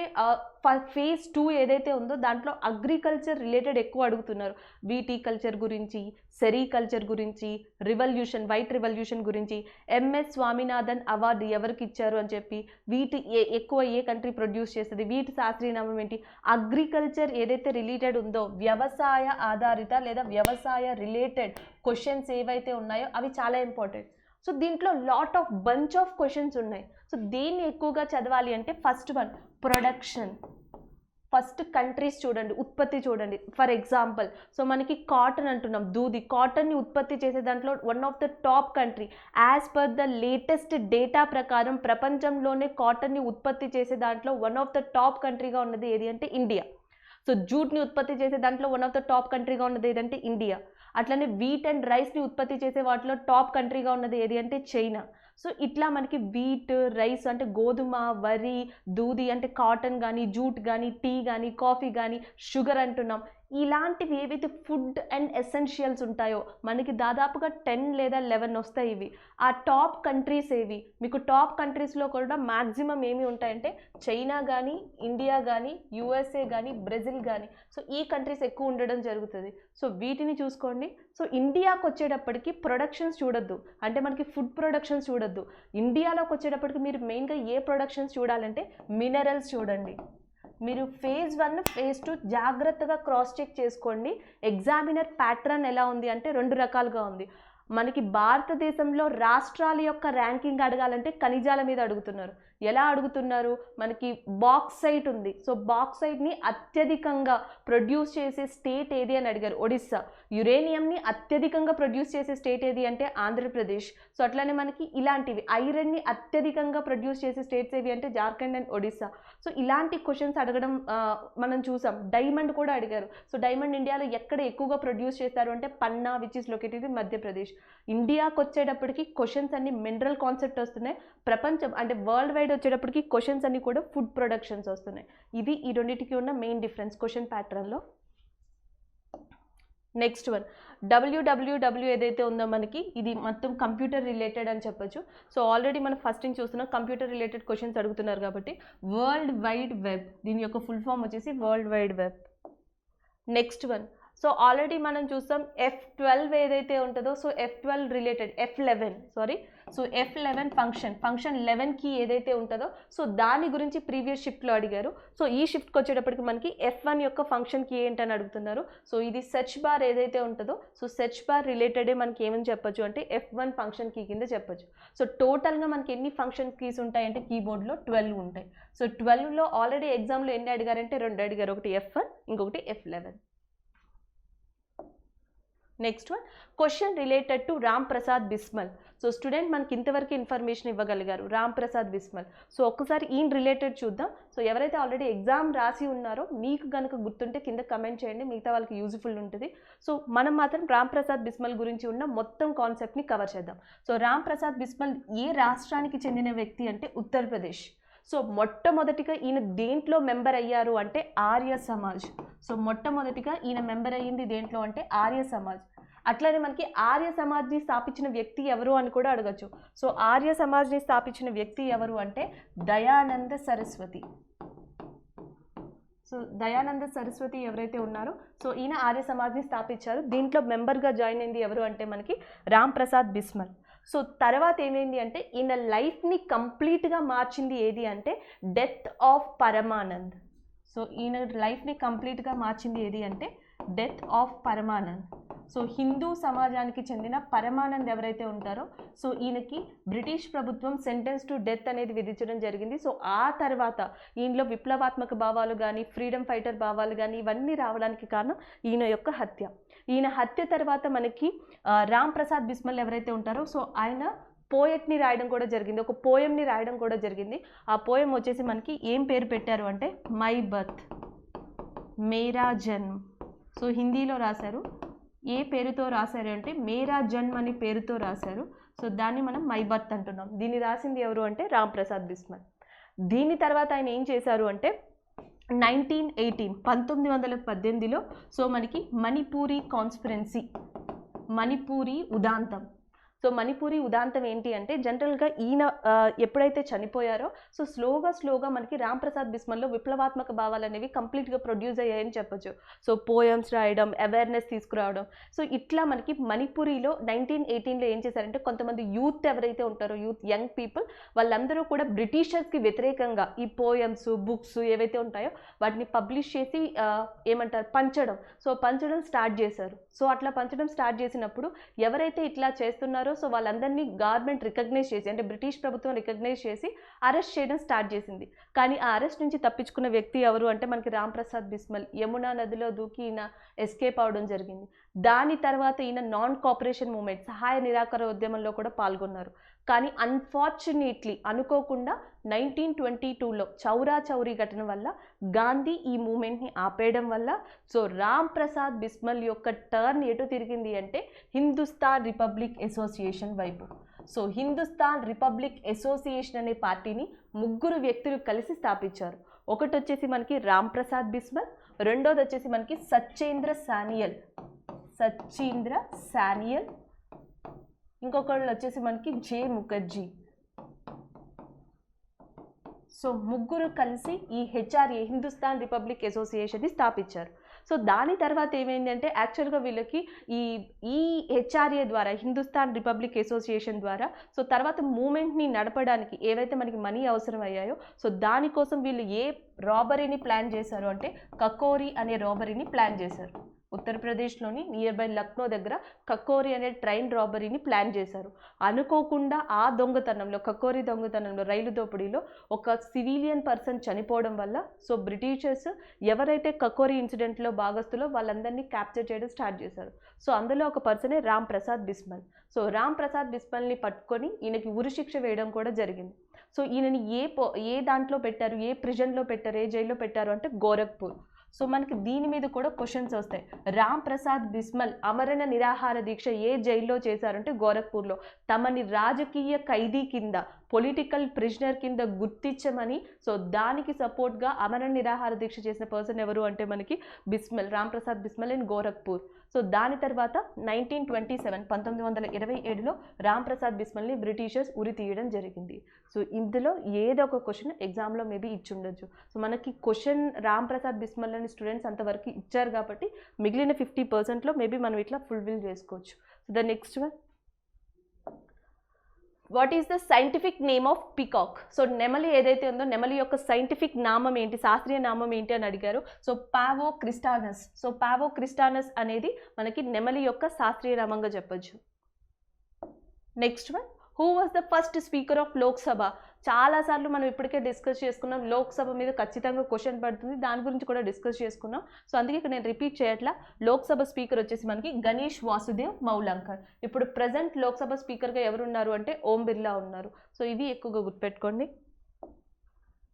ఫేజ్ 2 ఏదైతే ఉందో దాంట్లో అగ్రికల్చర్ రిలేటెడ్ ఎక్కువ అడుగుతున్నారు. వీటీ కల్చర్ గురించి, సెరికల్చర్ గురించి, వైట్ రివల్యూషన్ గురించి, ఎంఎస్ స్వామినాథన్ అవార్డు ఎవరికి ఇచ్చారు అని చెప్పి, వీటి ఎక్కువ ఏ కంట్రీ ప్రొడ్యూస్ చేస్తుంది, వీటి శాస్త్రీయ నామం ఏంటి, అగ్రికల్చర్ ఏదైతే రిలేటెడ్ ఉందో వ్యవసాయ ఆధారిత లేదా వ్యవసాయ రిలేటెడ్ క్వశ్చన్స్ ఏవైతే ఉన్నాయో అవి చాలా ఇంపార్టెంట్. సో దీంట్లో బంచ్ ఆఫ్ క్వశ్చన్స్ ఉన్నాయి. సో దేన్ని ఎక్కువగా చదవాలి అంటే first one production, first countries చూడండి, ఉత్పత్తి చూడండి. ఫర్ ఎగ్జాంపుల్ సో మనకి కాటన్ అంటున్నాం, దూది, కాటన్ని ఉత్పత్తి చేసే దాంట్లో one of the top country as per the latest data ప్రకారం ప్రపంచంలోనే కాటన్ని ఉత్పత్తి చేసే దాంట్లో వన్ ఆఫ్ ద టాప్ కంట్రీగా ఉన్నది ఏది అంటే ఇండియా. సో జూట్ని ఉత్పత్తి చేసే దాంట్లో వన్ ఆఫ్ ద టాప్ కంట్రీగా ఉన్నది ఏదంటే ఇండియా. అట్లనే వీట్ అండ్ రైస్ని ఉత్పత్తి చేసే వాటిలో టాప్ కంట్రీగా ఉన్నది ఏది అంటే చైనా. సో ఇట్లా మనకి వీట్, రైస్ అంటే గోధుమ, వరి, దూది అంటే కాటన్ కానీ, జూట్ కానీ, టీ కానీ, కాఫీ కానీ, షుగర్ అంటున్నాం. ఇలాంటివి ఏవైతే ఫుడ్ అండ్ ఎసెన్షియల్స్ ఉంటాయో మనకి దాదాపుగా 10 లేదా 11 వస్తాయి. ఇవి ఆ టాప్ కంట్రీస్ ఏవి, మీకు టాప్ కంట్రీస్లో కూడా మ్యాక్సిమం ఏమి ఉంటాయంటే చైనా కానీ, ఇండియా కానీ, యూఎస్ఏ కానీ, బ్రెజిల్ కానీ. సో ఈ కంట్రీస్ ఎక్కువ ఉండడం జరుగుతుంది. సో వీటిని చూసుకోండి. సో ఇండియాకి వచ్చేటప్పటికి ప్రొడక్షన్స్ చూడొద్దు, అంటే మనకి ఫుడ్ ప్రొడక్షన్స్ చూడొద్దు. ఇండియాలోకి వచ్చేటప్పటికి మీరు మెయిన్గా ఏ ప్రొడక్షన్స్ చూడాలంటే మినరల్స్ చూడండి. మీరు phase 1 phase 2 జాగ్రత్తగా క్రాస్ చెక్ చేసుకోండి. ఎగ్జామినర్ ప్యాటర్న్ ఎలా ఉంది అంటే 2 రకాలుగా ఉంది. మనకి భారతదేశంలో రాష్ట్రాల యొక్క ర్యాంకింగ్ అడగాలంటే ఖనిజాల మీద అడుగుతున్నారు. ఎలా అడుగుతున్నారు? మనకి బాక్సైట్ ఉంది. సో బాక్సైట్ని అత్యధికంగా ప్రొడ్యూస్ చేసే స్టేట్ ఏది అని అడిగారు. ఒడిస్సా. యురేనియంని అత్యధికంగా ప్రొడ్యూస్ చేసే స్టేట్ ఏది అంటే ఆంధ్రప్రదేశ్. సో అట్లానే మనకి ఇలాంటివి ఐరన్ని అత్యధికంగా ప్రొడ్యూస్ చేసే స్టేట్స్ ఏవి అంటే జార్ఖండ్ అండ్ ఒడిస్సా. సో ఇలాంటి క్వశ్చన్స్ అడగడం మనం చూసాం. డైమండ్ కూడా అడిగారు. సో డైమండ్ ఇండియాలో ఎక్కడ ఎక్కువగా ప్రొడ్యూస్ చేస్తారు అంటే Panna which is located in Madhya Pradesh. ఇండియాకి వచ్చేటప్పటికి క్వశ్చన్స్ అన్ని మినరల్ కాన్సెప్ట్ వస్తున్నాయి. ప్రపంచం అంటే వరల్డ్ వైడ్ వచ్చేటప్పటికి క్వశ్చన్స్ అన్ని కూడా ఫుడ్ ప్రొడక్షన్స్ వస్తున్నాయి. ఇది ఈ రెండింటికి ఉన్న మెయిన్ డిఫరెన్స్ క్వశ్చన్ ప్యాటర్న్లో. నెక్స్ట్ వన్ డబ్ల్యూడబ్ల్యూడబ్ల్యూ ఏదైతే ఉందో మనకి ఇది మొత్తం కంప్యూటర్ రిలేటెడ్ అని చెప్పొచ్చు. సో ఆల్రెడీ మనం ఫస్ట్ నుంచి చూస్తున్నాం కంప్యూటర్ రిలేటెడ్ క్వశ్చన్స్ అడుగుతున్నారు కాబట్టి వరల్డ్ వైడ్ వెబ్, దీని యొక్క ఫుల్ ఫామ్ వచ్చేసి world wide web. Next one so already మనం చూస్తాం F12 ఏదైతే ఉంటుందో so F12 related F11 function 11కి ఏదైతే ఉంటుందో సో దాని గురించి ప్రీవియస్ షిఫ్ట్లో అడిగారు. సో ఈ షిఫ్ట్కి వచ్చేటప్పటికి మనకి F1 యొక్క ఫంక్షన్కి ఏంటని అడుగుతున్నారు. సో ఇది సెర్చ్ బార్ ఏదైతే ఉంటుందో సో సెర్చ్ బార్ రిలేటెడే మనకి ఏమని చెప్పొచ్చు అంటే F1 ఫంక్షన్ కీ కింద చెప్పొచ్చు. సో టోటల్గా మనకి ఎన్ని ఫంక్షన్ కీస్ ఉంటాయంటే కీబోర్డ్లో 12 ఉంటాయి. సో 12లో ఆల్రెడీ ఎగ్జామ్లో ఎన్ని అడిగారంటే 2 అడిగారు. ఒకటి F1 ఇంకొకటి F11. Next one question related to Ram Prasad Bismil. So student మనకి ఇంతవరకు ఇన్ఫర్మేషన్ ఇవ్వగలిగారు రామ్ ప్రసాద్ బిస్మల్. సో ఒక్కసారి ఈయన రిలేటెడ్ చూద్దాం. సో ఎవరైతే ఆల్రెడీ ఎగ్జామ్ రాసి ఉన్నారో మీకు కనుక గుర్తుంటే కింద కమెంట్ చేయండి, మిగతా వాళ్ళకి యూజ్ఫుల్ ఉంటుంది. సో మనం మాత్రం రామ్ ప్రసాద్ బిస్మల్ గురించి ఉన్న మొత్తం కాన్సెప్ట్ని కవర్ చేద్దాం. సో రామ్ ప్రసాద్ బిస్మల్ ఏ రాష్ట్రానికి చెందిన వ్యక్తి అంటే ఉత్తరప్రదేశ్. సో మొట్టమొదటిగా ఈయన దేంట్లో మెంబర్ అయ్యారు అంటే ఆర్య సమాజ్. సో మొట్టమొదటిగా ఈయన మెంబర్ అయ్యింది దేంట్లో అంటే ఆర్య సమాజ్. అట్లనే మనకి ఆర్య సమాజ్ని స్థాపించిన వ్యక్తి ఎవరు అని కూడా అడగచ్చు. సో ఆర్య సమాజ్ని స్థాపించిన వ్యక్తి ఎవరు అంటే దయానంద సరస్వతి. సో దయానంద సరస్వతి ఎవరైతే ఉన్నారో సో ఈయన ఆర్య సమాజ్ని స్థాపించారు. దీంట్లో మెంబర్గా జాయిన్ అయింది ఎవరు అంటే మనకి రామ్ ప్రసాద్ బిస్మల్. సో తర్వాత ఏమైంది అంటే ఈయన లైఫ్ని కంప్లీట్గా మార్చింది ఏది అంటే డెత్ ఆఫ్ పరమానంద్. సో ఈయన లైఫ్ని కంప్లీట్గా మార్చింది ఏది అంటే death of Paramanand. So Hindu సమాజానికి చెందిన పరమానంద్ ఎవరైతే ఉంటారో సో ఈయనకి బ్రిటిష్ ప్రభుత్వం సెంటెన్స్ టు డెత్ అనేది విధించడం జరిగింది. సో ఆ తర్వాత ఈయనలో విప్లవాత్మక భావాలు కానీ ఫ్రీడమ్ ఫైటర్ భావాలు కానీ ఇవన్నీ రావడానికి కారణం ఈయన యొక్క హత్య. ఈయన హత్య తర్వాత మనకి రామ్ ప్రసాద్ బిస్మల్ ఎవరైతే ఉంటారో సో ఆయన పోయట్ని రాయడం కూడా జరిగింది, ఒక పోయంని రాయడం కూడా జరిగింది. ఆ పోయం వచ్చేసి మనకి ఏం పేరు పెట్టారు అంటే మై బర్త్ మేరా జన్మ్. సో హిందీలో రాశారు. ఏ పేరుతో రాశారు అంటే మేరా జన్మ్ అనే పేరుతో రాశారు. సో దాన్ని మనం మై బర్త్ అంటున్నాం. దీన్ని రాసింది ఎవరు అంటే రామ్ ప్రసాద్ బిస్మల్. దీని తర్వాత ఆయన ఏం చేశారు అంటే 1918లో సో మనకి మణిపూరి కాన్స్పిరెన్సీ, మణిపూరి ఉదాంతం. సో మణిపూరి ఉదాంతం ఏంటి అంటే జనరల్గా ఈయన ఎప్పుడైతే చనిపోయారో సో స్లోగా మనకి రామ్ ప్రసాద్ బిస్మల్లో విప్లవాత్మక భావాలు అనేవి కంప్లీట్గా ప్రొడ్యూస్ అయ్యాయని చెప్పొచ్చు. సో పోయమ్స్ రాయడం, అవేర్నెస్ తీసుకురావడం. సో ఇట్లా మనకి మణిపూరిలో 1918లో ఏం చేశారంటే కొంతమంది యూత్ ఎవరైతే ఉంటారో యంగ్ పీపుల్ వాళ్ళందరూ కూడా బ్రిటిషర్స్కి వ్యతిరేకంగా ఈ పోయమ్స్ బుక్స్ ఏవైతే ఉంటాయో వాటిని పబ్లిష్ చేసి ఏమంటారు పంచడం స్టార్ట్ చేశారు. సో అట్లా పంచడం స్టార్ట్ చేసినప్పుడు ఎవరైతే ఇట్లా చేస్తున్నారో సో వాళ్ళందరినీ గవర్నమెంట్ రికగ్నైజ్ చేసి అంటే బ్రిటిష్ ప్రభుత్వం రికగ్నైజ్ చేసి అరెస్ట్ చేయడం స్టార్ట్ చేసింది. కానీ ఆ అరెస్ట్ నుంచి తప్పించుకున్న వ్యక్తి ఎవరు అంటే మనకి రామ్ ప్రసాద్ బిస్మల్. యమునా నదిలో దూకి ఈయన ఎస్కేప్ అవడం జరిగింది. దాని తర్వాత ఈయన నాన్ కోఆపరేషన్ మూవ్మెంట్ సహాయ నిరాకరణ ఉద్యమంలో కూడా పాల్గొన్నారు. కానీ అన్ఫార్చునేట్లీ అనుకోకుండా 1922లో చౌరీ ఘటన వల్ల గాంధీ ఈ మూమెంట్ని ఆపేయడం వల్ల సో రామ్ ప్రసాద్ బిస్మల్ యొక్క టర్న్ ఎటు తిరిగింది అంటే హిందుస్థాన్ రిపబ్లిక్ అసోసియేషన్ వైపు. సో హిందుస్థాన్ రిపబ్లిక్ అసోసియేషన్ అనే పార్టీని 3 వ్యక్తులు కలిసి స్థాపించారు. ఒకటి వచ్చేసి మనకి రామ్ ప్రసాద్ బిస్మల్, రెండోది వచ్చేసి మనకి సచ్చేంద్ర సానియల్, ఇంకొకళ్ళు వచ్చేసి మనకి జే ముఖర్జీ. సో 3 కలిసి ఈ HRA హిందుస్థాన్ రిపబ్లిక్ అసోసియేషన్ని స్థాపించారు. సో దాని తర్వాత ఏమైందంటే యాక్చువల్గా వీళ్ళకి ఈ హెచ్ఆర్ఏ ద్వారా, హిందుస్థాన్ రిపబ్లిక్ అసోసియేషన్ ద్వారా, సో తర్వాత మూమెంట్ని నడపడానికి ఏవైతే మనకి మనీ అవసరం అయ్యాయో, సో దానికోసం వీళ్ళు ఏ రాబరీని ప్లాన్ చేశారు అంటే కకోరి అనే రాబరీని ప్లాన్ చేశారు. ఉత్తరప్రదేశ్లోని నియర్ బై లక్నో దగ్గర కకోరి అనే ట్రైన్ రాబరీని ప్లాన్ చేశారు. అనుకోకుండా ఆ దొంగతనంలో, కకోరి దొంగతనంలో, రైలు దోపిడీలో ఒక సివిలియన్ పర్సన్ చనిపోవడం వల్ల సో బ్రిటిషర్స్ ఎవరైతే కకోరి ఇన్సిడెంట్లో భాగస్తులో వాళ్ళందరినీ క్యాప్చర్ చేయడం స్టార్ట్ చేశారు. సో అందులో ఒక పర్సనే రామ్ ప్రసాద్ బిస్మల్. సో రామ్ ప్రసాద్ బిస్మల్ని పట్టుకొని ఈయనకి ఉరిశిక్ష వేయడం కూడా జరిగింది. సో ఈయనని ఏ దాంట్లో పెట్టారు, ఏ ప్రిజన్లో పెట్టారు, ఏ జైల్లో పెట్టారు అంటే గోరఖ్పూర్. సో మనకి దీని మీద కూడా క్వశ్చన్స్ వస్తాయి. రామ్ ప్రసాద్ బిస్మల్ అమరణ నిరాహార దీక్ష ఏ జైల్లో చేశారంటే గోరఖ్పూర్లో. తమని రాజకీయ ఖైదీ కింద, పొలిటికల్ ప్రిజనర్ కింద గుర్తించమని, సో దానికి సపోర్ట్గా అమరణ నిరాహార దీక్ష చేసిన పర్సన్ ఎవరు అంటే మనకి బిస్మల్, రామ్ ప్రసాద్ బిస్మల్ ఇన్ గోరఖ్పూర్. సో దాని తర్వాత 1927లో రామ్ ప్రసాద్ బిస్మల్ని బ్రిటిషర్స్ ఉరి తీయడం జరిగింది. సో ఇందులో ఏదో ఒక క్వశ్చన్ ఎగ్జామ్లో మేబీ ఇచ్చి ఉండొచ్చు. సో మనకి క్వశ్చన్ రామ్ ప్రసాద్ బిస్మల్ అని స్టూడెంట్స్ అంతవరకు ఇచ్చారు కాబట్టి మిగిలిన 50%లో మేబీ మనం ఇట్లా ఫుల్ఫిల్ చేసుకోవచ్చు. So the next one, what is the scientific name of peacock? So నెమలి ఏదైతే ఉందో నెమలి యొక్క సైంటిఫిక్ నామం ఏంటి, శాస్త్రీయ నామం ఏంటి అని అడిగారు. సో పావో క్రిస్టానస్. సో పావో క్రిస్టానస్ అనేది మనకి నెమలి యొక్క శాస్త్రీయ నామంగా చెప్పొచ్చు. Next one, who was the first speaker of Lok Sabha? చాలాసార్లు మనం ఇప్పటికే డిస్కస్ చేసుకున్నాం. లోక్సభ మీద ఖచ్చితంగా క్వశ్చన్ పడుతుంది, దాని గురించి కూడా డిస్కస్ చేసుకున్నాం. సో అందుకే ఇక్కడ నేను రిపీట్ చేయట్లా. లోక్సభ స్పీకర్ వచ్చేసి మనకి గణేష్ వాసుదేవ్ మౌలంకర్. ఇప్పుడు ప్రజెంట్ లోక్సభ స్పీకర్గా ఎవరు ఉన్నారు అంటే ఓం బిర్లా ఉన్నారు. సో ఇవి ఎక్కువగా గుర్తుపెట్టుకోండి.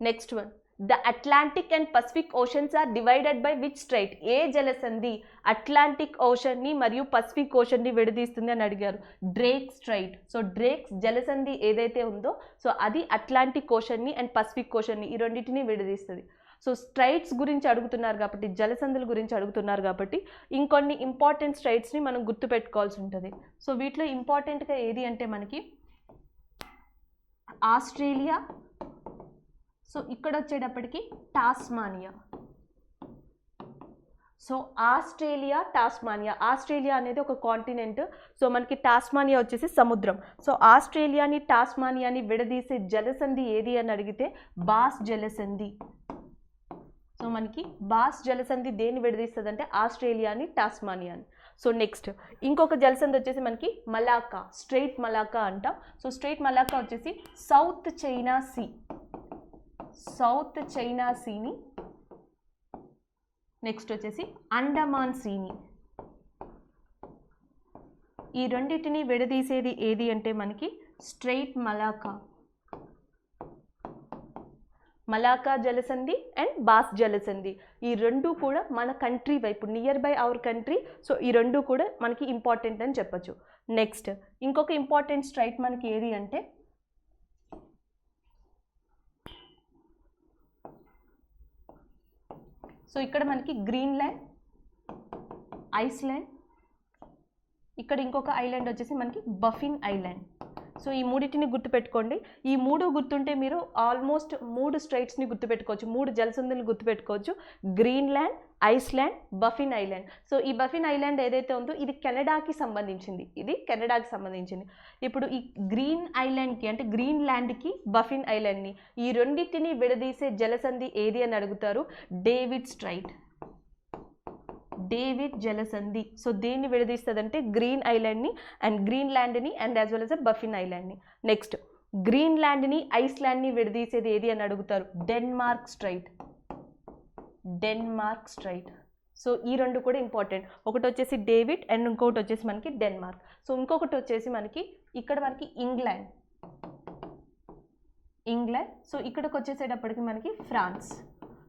Next one, the Atlantic and Pacific oceans are divided by which strait? ఏ జలసంధి అట్లాంటిక్ ఓషన్ని మరియు పసిఫిక్ ఓషన్ని విడదీస్తుంది అని అడిగారు. Drake straight. సో డ్రేక్స్ జలసంధి ఏదైతే ఉందో సో అది అట్లాంటిక్ ఓషన్ని అండ్ పసిఫిక్ ఓషన్ని ఈ రెండింటిని విడదీస్తుంది. సో స్ట్రైట్స్ గురించి అడుగుతున్నారు కాబట్టి, జలసంధుల గురించి అడుగుతున్నారు కాబట్టి ఇంకొన్ని ఇంపార్టెంట్ స్ట్రైట్స్ని మనం గుర్తుపెట్టుకోవాల్సి ఉంటుంది. సో వీటిలో ఇంపార్టెంట్గా ఏది అంటే మనకి ఆస్ట్రేలియా, సో ఇక్కడ వచ్చేటప్పటికి Tasmania. So Australia, Tasmania. Australia అనేది ఒక కాంటినెంట్. సో మనకి టాస్మానియా వచ్చేసి సముద్రం. సో ఆస్ట్రేలియాని టాస్మానియాని విడదీసే జలసంధి ఏది అని అడిగితే బాస్ జలసంధి. సో మనకి బాస్ జలసంధి దేన్ని విడదీస్తుంది అంటే ఆస్ట్రేలియాని, టాస్మానియాని. సో నెక్స్ట్ ఇంకొక జలసంధి వచ్చేసి మనకి మలాకా, స్ట్రెయిట్ మలాకా అంటాం. సో స్ట్రెయిట్ మలాకా వచ్చేసి South China Sea, South China సీని, నెక్స్ట్ వచ్చేసి అండమాన్ సీని. ఈ రెండింటిని విడదీసేది ఏది అంటే మనకి స్ట్రెయిట్ మలాకా, మలాకా జలసంధి అండ్ బాస్ జలసంధి. ఈ రెండు కూడా మన కంట్రీ వైపు, near by our country. So ఈ రెండు కూడా మనకి ఇంపార్టెంట్ అని చెప్పచ్చు. నెక్స్ట్ ఇంకొక ఇంపార్టెంట్ స్ట్రైట్ మనకి ఏది అంటే సో ఇక్కడ మనకి గ్రీన్లాండ్, ఐస్లాండ్, ఇక్కడ ఇంకొక ఐలాండ్ వచ్చేసి మనకి బఫిన్ ఐలాండ్. సో ఈ మూడింటిని గుర్తుపెట్టుకోండి. ఈ మూడు గుర్తుంటే మీరు ఆల్మోస్ట్ 3 స్ట్రైట్స్ని గుర్తుపెట్టుకోవచ్చు, 3 జలసంధులు గుర్తుపెట్టుకోవచ్చు. Greenland, Iceland, Baffin Island. So ఈ బఫిన్ ఐలాండ్ ఏదైతే ఉందో ఇది కెనడాకి సంబంధించింది, ఇది కెనడాకి సంబంధించింది. ఇప్పుడు ఈ గ్రీన్ ఐలాండ్కి అంటే గ్రీన్లాండ్కి బఫిన్ ఐలాండ్ని ఈ రెండింటిని విడదీసే జలసంధి ఏది అని అడుగుతారు. డేవిడ్ స్ట్రైట్, డేవిడ్ జలసంధి. సో దేన్ని విడదీస్తుందంటే గ్రీన్ ఐలాండ్ని అండ్ గ్రీన్లాండ్ని and as well as Baffin ఐలాండ్ని. నెక్స్ట్ గ్రీన్లాండ్ని, ఐస్లాండ్ని విడదీసేది ఏది అని అడుగుతారు. Denmark strait, Denmark strait. So ఈ రెండు కూడా ఇంపార్టెంట్. ఒకటి వచ్చేసి డేవిడ్ అండ్ ఇంకొకటి వచ్చేసి మనకి డెన్మార్క్. సో ఇంకొకటి వచ్చేసి మనకి ఇక్కడ మనకి ఇంగ్లాండ్, ఇంగ్లాండ్. సో ఇక్కడికి వచ్చేసేటప్పటికి మనకి ఫ్రాన్స్.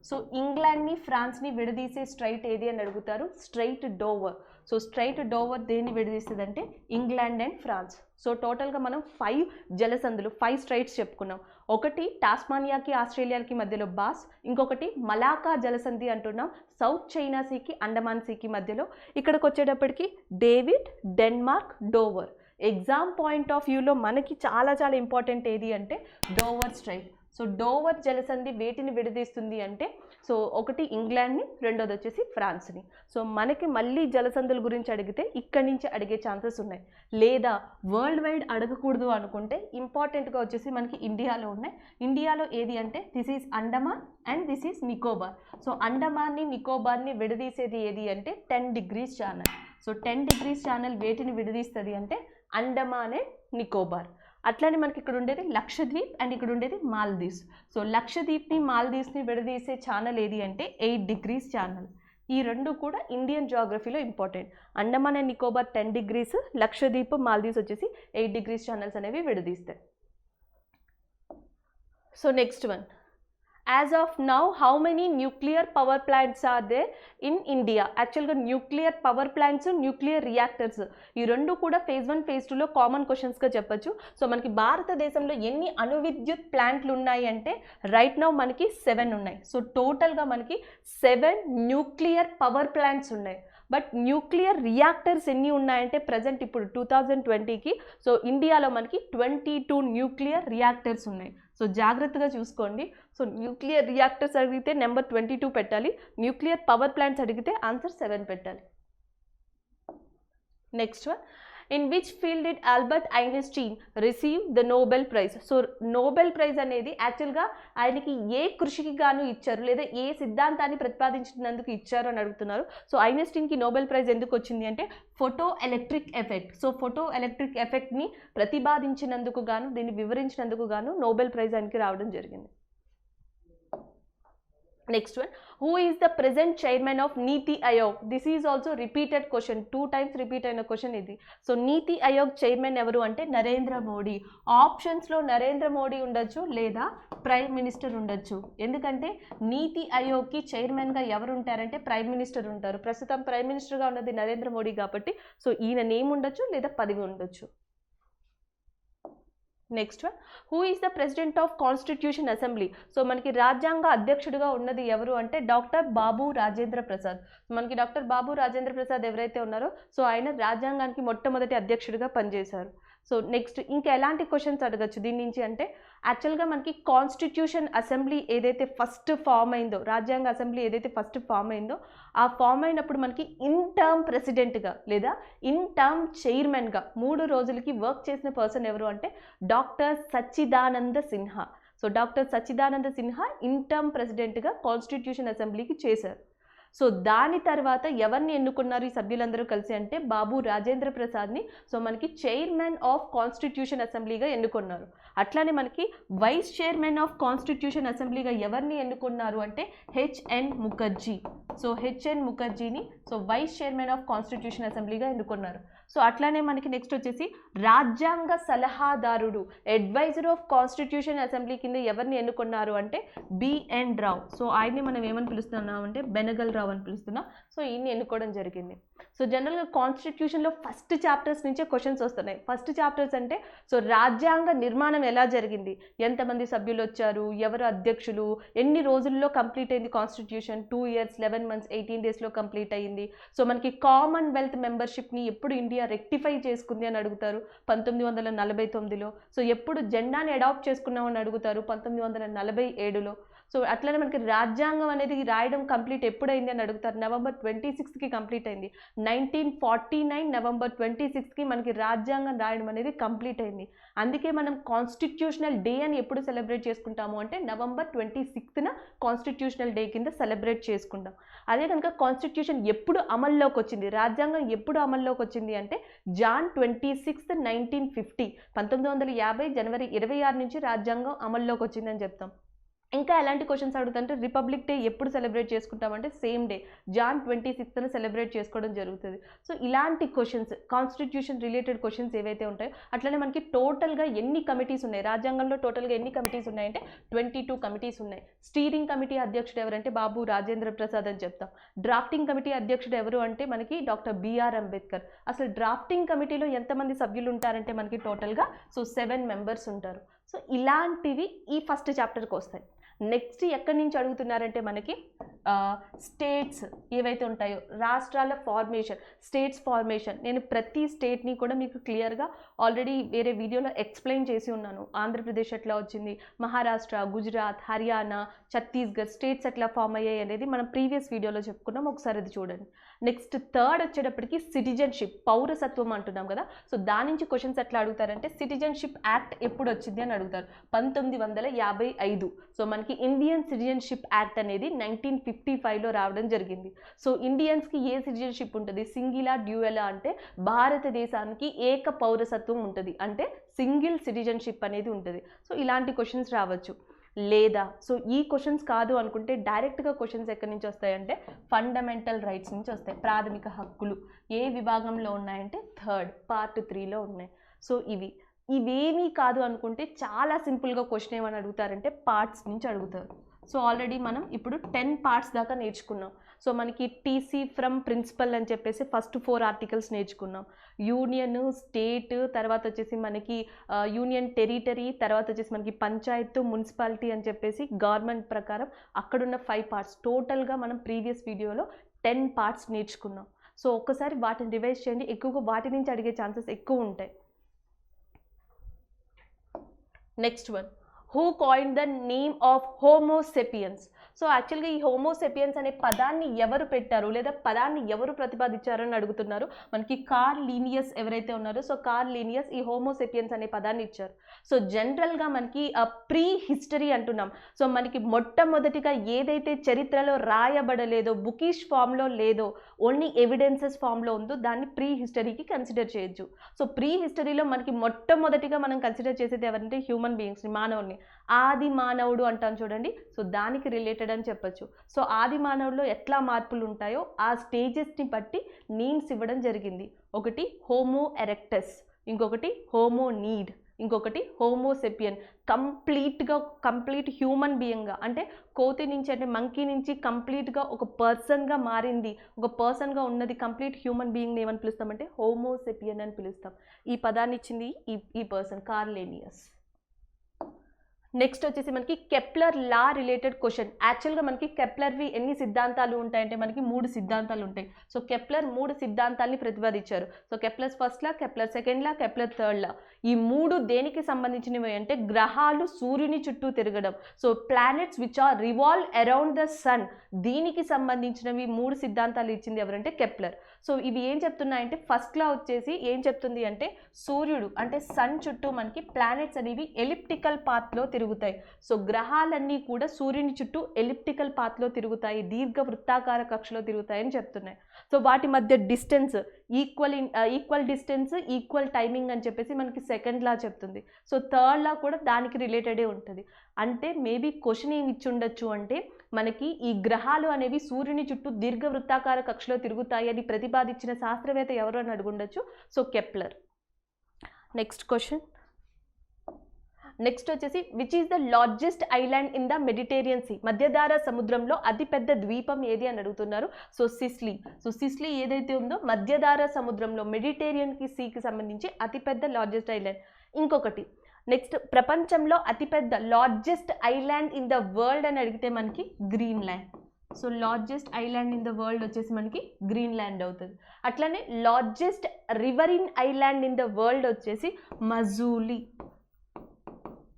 సో ఇంగ్లాండ్ని, ఫ్రాన్స్ని విడదీసే స్ట్రైట్ ఏది అని అడుగుతారు. Straight Dover. So straight Dover దేన్ని విడదీస్తుంది అంటే ఇంగ్లాండ్ అండ్ ఫ్రాన్స్. సో టోటల్గా మనం 5 జలసంధులు, 5 స్ట్రైట్స్ చెప్పుకున్నాం. ఒకటి టాస్మానియాకి, ఆస్ట్రేలియాకి మధ్యలో బాస్, ఇంకొకటి మలాకా జలసంధి అంటున్నాం సౌత్ చైనా సీకి, అండమాన్ సీకి మధ్యలో. ఇక్కడికి వచ్చేటప్పటికి David, Denmark, Dover. Exam point of వ్యూలో మనకి చాలా చాలా ఇంపార్టెంట్ ఏది అంటే డోవర్ స్ట్రైట్. సో డోవర్ జలసంధి వేటిని విడదీస్తుంది అంటే సో ఒకటి ఇంగ్లాండ్ని, రెండోది వచ్చేసి ఫ్రాన్స్ని. సో మనకి మళ్ళీ జలసంధుల గురించి అడిగితే ఇక్కడి నుంచి అడిగే ఛాన్సెస్ ఉన్నాయి. లేదా వరల్డ్ వైడ్ అడగకూడదు అనుకుంటే ఇంపార్టెంట్గా వచ్చేసి మనకి ఇండియాలో ఉన్నాయి. ఇండియాలో ఏది అంటే this is Andaman and this is Nicobar. So అండమాన్ని నికోబార్ని విడదీసేది ఏది అంటే 10 degrees channel. So 10 degrees channel వేటిని విడదీస్తుంది అంటే అండమాన్ అండ్ నికోబార్. అట్లానే మనకి ఇక్కడ ఉండేది లక్షద్వీప్ అండ్ ఇక్కడ ఉండేది మాల్దీవ్స్. సో లక్షద్వీప్ని మాల్దీవ్స్ని విడదీసే ఛానల్ ఏది అంటే 8 degrees ఛానల్. ఈ రెండు కూడా ఇండియన్ జియోగ్రఫీలో important. Andaman and Nicobar 10 degrees, Lakshadweep Maldives వచ్చేసి 8 degrees ఛానల్స్ అనేవి విడదీస్తాయి. So next one, as of now how many nuclear power plants are they in India? యాక్చువల్గా nuclear power plants, nuclear reactors ఈ రెండు కూడా phase 1 phase 2లో కామన్ క్వశ్చన్స్గా చెప్పచ్చు. సో మనకి భారతదేశంలో ఎన్ని అణు విద్యుత్ ప్లాంట్లు ఉన్నాయి అంటే రైట్ నౌ మనకి 7 ఉన్నాయి. సో టోటల్గా మనకి 7 న్యూక్లియర్ పవర్ ప్లాంట్స్ ఉన్నాయి. బట్ న్యూక్లియర్ రియాక్టర్స్ ఎన్ని ఉన్నాయంటే ప్రజెంట్ ఇప్పుడు 2020కి సో ఇండియాలో మనకి 22 న్యూక్లియర్ రియాక్టర్స్ ఉన్నాయి. సో జాగ్రత్తగా చూసుకోండి. సో న్యూక్లియర్ రియాక్టర్స్ అడిగితే నెంబర్ 22 పెట్టాలి, న్యూక్లియర్ పవర్ ప్లాంట్స్ అడిగితే ఆన్సర్ 7 పెట్టాలి. Next one, in which field did Albert Einstein receive the Nobel prize? So Nobel prize అనేది యాక్చువల్గా ఆయనకి ఏ కృషికి గాను ఇచ్చారు లేదా ఏ సిద్ధాంతాన్ని ప్రతిపాదించినందుకు ఇచ్చారు అని అడుగుతున్నారు. సో ఐన్స్టీన్కి నోబెల్ ప్రైజ్ ఎందుకు వచ్చింది అంటే photoelectric effect. So photoelectric ఎఫెక్ట్ని ప్రతిపాదించినందుకు గాను, దీన్ని వివరించినందుకు గాను నోబెల్ ప్రైజ్ ఆయనకి రావడం జరిగింది. Next one, who is the present chairman of NITI Aayog? This is also repeated question, 2 times repeat అయిన క్వశ్చన్ ఇది. సో నీతి ఆయోగ్ చైర్మన్ ఎవరు అంటే నరేంద్ర మోడీ. ఆప్షన్స్లో నరేంద్ర మోడీ ఉండొచ్చు లేదా ప్రైమ్ మినిస్టర్ ఉండొచ్చు. ఎందుకంటే నీతి ఆయోగ్కి చైర్మన్గా ఎవరు ఉంటారంటే ప్రైమ్ మినిస్టర్ ఉంటారు. ప్రస్తుతం ప్రైమ్ మినిస్టర్గా ఉన్నది నరేంద్ర మోడీ కాబట్టి సో ఈయన నేమ్ ఉండొచ్చు లేదా పదవి ఉండొచ్చు. Next one, who is the president of constitution assembly? So మనకి రాజ్యాంగ అధ్యక్షుడిగా ఉన్నది ఎవరు అంటే డాక్టర్ బాబు రాజేంద్ర ప్రసాద్. మనకి డాక్టర్ బాబు రాజేంద్ర ప్రసాద్ ఎవరైతే ఉన్నారో సో ఆయన రాజ్యాంగానికి మొట్టమొదటి అధ్యక్షుడిగా పనిచేశారు. సో నెక్స్ట్ ఇంకా ఎలాంటి క్వశ్చన్స్ అడగచ్చు దీని నుంచి అంటే యాక్చువల్గా మనకి కాన్స్టిట్యూషన్ అసెంబ్లీ ఏదైతే ఫస్ట్ ఫామ్ అయిందో, రాజ్యాంగ అసెంబ్లీ ఏదైతే ఫస్ట్ ఫామ్ అయిందో ఆ ఫామ్ అయినప్పుడు మనకి ఇన్ టర్మ్ ప్రెసిడెంట్గా లేదా ఇన్ టర్మ్ చైర్మన్గా 3 రోజులకి వర్క్ చేసిన పర్సన్ ఎవరు అంటే doctor Sachchidananda Sinha. So doctor Sachchidananda Sinha in term ప్రెసిడెంట్గా కాన్స్టిట్యూషన్ అసెంబ్లీకి చేశారు. సో దాని తర్వాత ఎవరిని ఎన్నుకున్నారు ఈ సభ్యులందరూ కలిసి అంటే బాబు రాజేంద్ర ప్రసాద్ని సో మనకి చైర్మన్ ఆఫ్ కాన్స్టిట్యూషన్ అసెంబ్లీగా ఎన్నుకున్నారు. అట్లానే మనకి వైస్ చైర్మన్ ఆఫ్ కాన్స్టిట్యూషన్ అసెంబ్లీగా ఎవరిని ఎన్నుకున్నారు అంటే హెచ్ఎన్ ముఖర్జీ. సో హెచ్ఎన్ ముఖర్జీని so vice chairman of constitution అసెంబ్లీగా ఎన్నుకున్నారు. సో అట్లానే మనకి నెక్స్ట్ వచ్చేసి రాజ్యాంగ సలహాదారుడు, అడ్వైజర్ ఆఫ్ కాన్స్టిట్యూషన్ అసెంబ్లీ కింద ఎవరిని ఎన్నుకున్నారు అంటే బిఎన్ రావు. సో ఆయన్ని మనం ఏమని పిలుస్తున్నాం అంటే బెనగల్ రావు అని పిలుస్తున్నాం. సో ఈయన్ని ఎన్నుకోవడం జరిగింది. సో జనరల్గా కాన్స్టిట్యూషన్లో ఫస్ట్ చాప్టర్స్ నుంచే క్వశ్చన్స్ వస్తున్నాయి. ఫస్ట్ చాప్టర్స్ అంటే సో రాజ్యాంగ నిర్మాణం ఎలా జరిగింది, ఎంతమంది సభ్యులు వచ్చారు, ఎవరు అధ్యక్షులు, ఎన్ని రోజుల్లో కంప్లీట్ అయింది కాన్స్టిట్యూషన్, 2 years 11 months 18 daysలో కంప్లీట్ అయ్యింది. సో మనకి కామన్వెల్త్ మెంబర్షిప్ని ఎప్పుడు ఇండియా రెక్టిఫై చేసుకుంది అని అడుగుతారు 1949లో. సో ఎప్పుడు జెండాని అడాప్ట్ చేసుకున్నామని అడుగుతారు 1947లో. సో అట్లనే మనకి రాజ్యాంగం అనేది రాయడం కంప్లీట్ ఎప్పుడైంది అని అడుగుతారు November 26కి కంప్లీట్ అయింది. 1949 November 26కి మనకి రాజ్యాంగం రాయడం అనేది కంప్లీట్ అయింది. అందుకే మనం కాన్స్టిట్యూషనల్ డే అని ఎప్పుడు సెలబ్రేట్ చేసుకుంటాము అంటే November 26న కాన్స్టిట్యూషనల్ డే కింద సెలబ్రేట్ చేసుకుంటాం. అదే కనుక కాన్స్టిట్యూషన్ ఎప్పుడు అమల్లోకి వచ్చింది, రాజ్యాంగం ఎప్పుడు అమల్లోకి వచ్చింది అంటే Jan 26, 1950 1950 జనవరి 26 నుంచి రాజ్యాంగం అమల్లోకి వచ్చిందని చెప్తాం. ఇంకా ఎలాంటి క్వశ్చన్స్ అడుగుతుంటే రిపబ్లిక్ డే ఎప్పుడు సెలబ్రేట్ చేసుకుంటామంటే సేమ్ డే Jan 26న సెలబ్రేట్ చేసుకోవడం జరుగుతుంది. సో ఇలాంటి క్వశ్చన్స్ కాన్స్టిట్యూషన్ రిలేటెడ్ క్వశ్చన్స్ ఏవైతే ఉంటాయో అట్లనే మనకి టోటల్గా ఎన్ని కమిటీస్ ఉన్నాయి, రాజ్యాంగంలో టోటల్గా ఎన్ని కమిటీస్ ఉన్నాయంటే 22 కమిటీస్ ఉన్నాయి. స్టీరింగ్ కమిటీ అధ్యక్షుడు ఎవరంటే బాబు రాజేంద్ర ప్రసాద్ అని చెప్తాం. డ్రాఫ్టింగ్ కమిటీ అధ్యక్షుడు ఎవరు అంటే మనకి డాక్టర్ బిఆర్ అంబేద్కర్. అసలు డ్రాఫ్టింగ్ కమిటీలో ఎంతమంది సభ్యులు ఉంటారంటే మనకి టోటల్గా సో 7 members ఉంటారు. సో ఇలాంటివి ఈ ఫస్ట్ చాప్టర్కి వస్తాయి. నెక్స్ట్ ఎక్కడి నుంచి అడుగుతున్నారంటే మనకి స్టేట్స్ ఏవైతే ఉంటాయో రాష్ట్రాల ఫార్మేషన్, స్టేట్స్ ఫార్మేషన్. నేను ప్రతి స్టేట్ని కూడా మీకు క్లియర్గా ఆల్రెడీ వేరే వీడియోలో ఎక్స్ప్లెయిన్ చేసి ఉన్నాను. ఆంధ్రప్రదేశ్ ఎట్లా వచ్చింది, మహారాష్ట్ర, గుజరాత్, హర్యానా, ఛత్తీస్గఢ్ స్టేట్స్ ఎట్లా ఫామ్ అయ్యాయి అనేది మనం ప్రీవియస్ వీడియోలో చెప్పుకున్నాం, ఒకసారి అది చూడండి. నెక్స్ట్ థర్డ్ వచ్చేటప్పటికి సిటిజన్షిప్, పౌరసత్వం అంటున్నాం కదా. సో దాని నుంచి క్వశ్చన్స్ ఎట్లా అడుగుతారంటే సిటిజన్షిప్ యాక్ట్ ఎప్పుడు వచ్చింది అని అడుగుతారు. 1955. సో మనకి ఇండియన్ సిటిజన్షిప్ యాక్ట్ అనేది 1955లో రావడం జరిగింది. సో ఇండియన్స్కి ఏ సిటిజన్షిప్ ఉంటుంది, సింగిలా డ్యూయలా అంటే భారతదేశానికి ఏక పౌరసత్వం ఉంటుంది, అంటే సింగిల్ సిటిజన్షిప్ అనేది ఉంటుంది. సో ఇలాంటి క్వశ్చన్స్ రావచ్చు. లేదా సో ఈ క్వశ్చన్స్ కాదు అనుకుంటే డైరెక్ట్గా క్వశ్చన్స్ ఎక్కడి నుంచి వస్తాయంటే ఫండమెంటల్ రైట్స్ నుంచి వస్తాయి. ప్రాథమిక హక్కులు ఏ విభాగంలో ఉన్నాయంటే థర్డ్ పార్ట్ 3లో ఉన్నాయి. సో ఇవేమీ కాదు అనుకుంటే చాలా సింపుల్గా క్వశ్చన్ ఏమని అడుగుతారంటే పార్ట్స్ నుంచి అడుగుతారు. సో ఆల్రెడీ మనం ఇప్పుడు 10 పార్ట్స్ దాకా నేర్చుకున్నాం. సో మనకి టీసీ ఫ్రమ్ ప్రిన్సిపల్ అని చెప్పేసి ఫస్ట్ 4 ఆర్టికల్స్ నేర్చుకున్నాం. యూనియన్, స్టేట్, తర్వాత వచ్చేసి మనకి యూనియన్ టెరిటరీ, తర్వాత వచ్చేసి మనకి పంచాయత్, మున్సిపాలిటీ అని చెప్పేసి గవర్నమెంట్ ప్రకారం అక్కడున్న 5 పార్ట్స్. టోటల్గా మనం ప్రీవియస్ వీడియోలో 10 పార్ట్స్ నేర్చుకున్నాం. సో ఒక్కసారి వాటిని రివైజ్ చేయండి, ఎక్కువగా వాటి నుంచి అడిగే ఛాన్సెస్ ఎక్కువ ఉంటాయి. Next one, who coined the name of Homo sapiens. So యాక్చువల్గా ఈ హోమోసెపియన్స్ అనే పదాన్ని ఎవరు పెట్టారు లేదా పదాన్ని ఎవరు ప్రతిపాదించారని అడుగుతున్నారు. మనకి కార్ల్ లీనియస్ ఎవరైతే ఉన్నారో, సో కార్ల్ లీనియస్ ఈ హోమోసెపియన్స్ అనే పదాన్ని ఇచ్చారు. సో జనరల్గా మనకి ప్రీ హిస్టరీ అంటున్నాం. సో మనకి మొట్టమొదటిగా ఏదైతే చరిత్రలో రాయబడలేదో, బుకిష్ ఫామ్లో లేదో, ఓన్లీ ఎవిడెన్సెస్ ఫామ్లో ఉందో దాన్ని ప్రీ హిస్టరీకి కన్సిడర్ చేయొచ్చు. సో ప్రీ హిస్టరీలో మనకి మొట్టమొదటిగా మనం కన్సిడర్ చేసేది ఎవరంటే హ్యూమన్ బీయింగ్స్ని, మానవుని. ఆది మానవుడు అంటాం చూడండి, సో దానికి రిలేటెడ్ అని చెప్పొచ్చు. సో ఆది మానవుల్లో ఎట్లా మార్పులు ఉంటాయో ఆ స్టేజెస్ని బట్టి నేమ్స్ ఇవ్వడం జరిగింది. ఒకటి హోమో ఎరెక్టస్, ఇంకొకటి హోమో నీడ్, ఇంకొకటి హోమోసెపియన్. కంప్లీట్ హ్యూమన్ బీయింగ్గా, అంటే కోతి నుంచి అంటే మంకీ నుంచి కంప్లీట్గా ఒక పర్సన్గా మారింది, ఒక పర్సన్గా ఉన్నది కంప్లీట్ హ్యూమన్ బీయింగ్ని ఏమని పిలుస్తామంటే హోమోసెపియన్ అని పిలుస్తాం. ఈ పదాన్ని ఇచ్చింది ఈ పర్సన్ కార్ల్ లీనియస్. నెక్స్ట్ వచ్చేసి మనకి కెప్లర్ లా రిలేటెడ్ క్వశ్చన్. యాక్చువల్గా మనకి కెప్లర్వి ఎన్ని సిద్ధాంతాలు ఉంటాయంటే మనకి 3 సిద్ధాంతాలు ఉంటాయి. సో కెప్లర్ 3 సిద్ధాంతాలని ప్రతిపాదించారు. So Kepler first law, Kepler second law, Kepler third law. ఈ 3 దేనికి సంబంధించినవి అంటే గ్రహాలు సూర్యుని చుట్టూ తిరగడం, so planets which are revolve around the sun, దీనికి సంబంధించినవి 3 సిద్ధాంతాలు ఇచ్చింది ఎవరంటే కెప్లర్. సో ఇవి ఏం చెప్తున్నాయంటే ఫస్ట్ లా వచ్చేసి ఏం చెప్తుంది అంటే సూర్యుడు అంటే సన్ చుట్టూ మనకి ప్లానెట్స్ అనేవి ఎలిప్టికల్ పాత్లో తిరుగుతాయి. సో గ్రహాలన్నీ కూడా సూర్యుని చుట్టూ ఎలిప్టికల్ పాత్లో తిరుగుతాయి, దీర్ఘ వృత్తాకార కక్షలో తిరుగుతాయని చెప్తున్నాయి. సో వాటి మధ్య distance equal distance, equal timing అని చెప్పేసి మనకి సెకండ్ లా చెప్తుంది. సో థర్డ్ లా కూడా దానికి రిలేటెడే ఉంటుంది. అంటే మేబీ క్వశ్చన్ ఏమి ఇచ్చి ఉండొచ్చు అంటే మనకి ఈ గ్రహాలు అనేవి సూర్యుని చుట్టూ దీర్ఘ వృత్తాకార కక్షలో తిరుగుతాయి అని ప్రతిపాదించిన శాస్త్రవేత్త ఎవరు అని అడుగుండొచ్చు. So Kepler. Next question. Next వచ్చేసి which is the largest island in the Mediterranean Sea. మధ్యధరా సముద్రంలో అతిపెద్ద ద్వీపం ఏది అని అడుగుతున్నారు. సో సిస్లీ. సో సిస్లీ ఏదైతే ఉందో మధ్యధరా సముద్రంలో మెడిటేరియన్కి సీకి సంబంధించి అతిపెద్ద లార్జెస్ట్ ఐలాండ్. ఇంకొకటి నెక్స్ట్ ప్రపంచంలో అతిపెద్ద largest island in the world అని అడిగితే మనకి Greenland. So largest island in the world వచ్చేసి మనకి గ్రీన్లాండ్ అవుతుంది. అట్లనే largest riverine island in the world వచ్చేసి మజూలీ.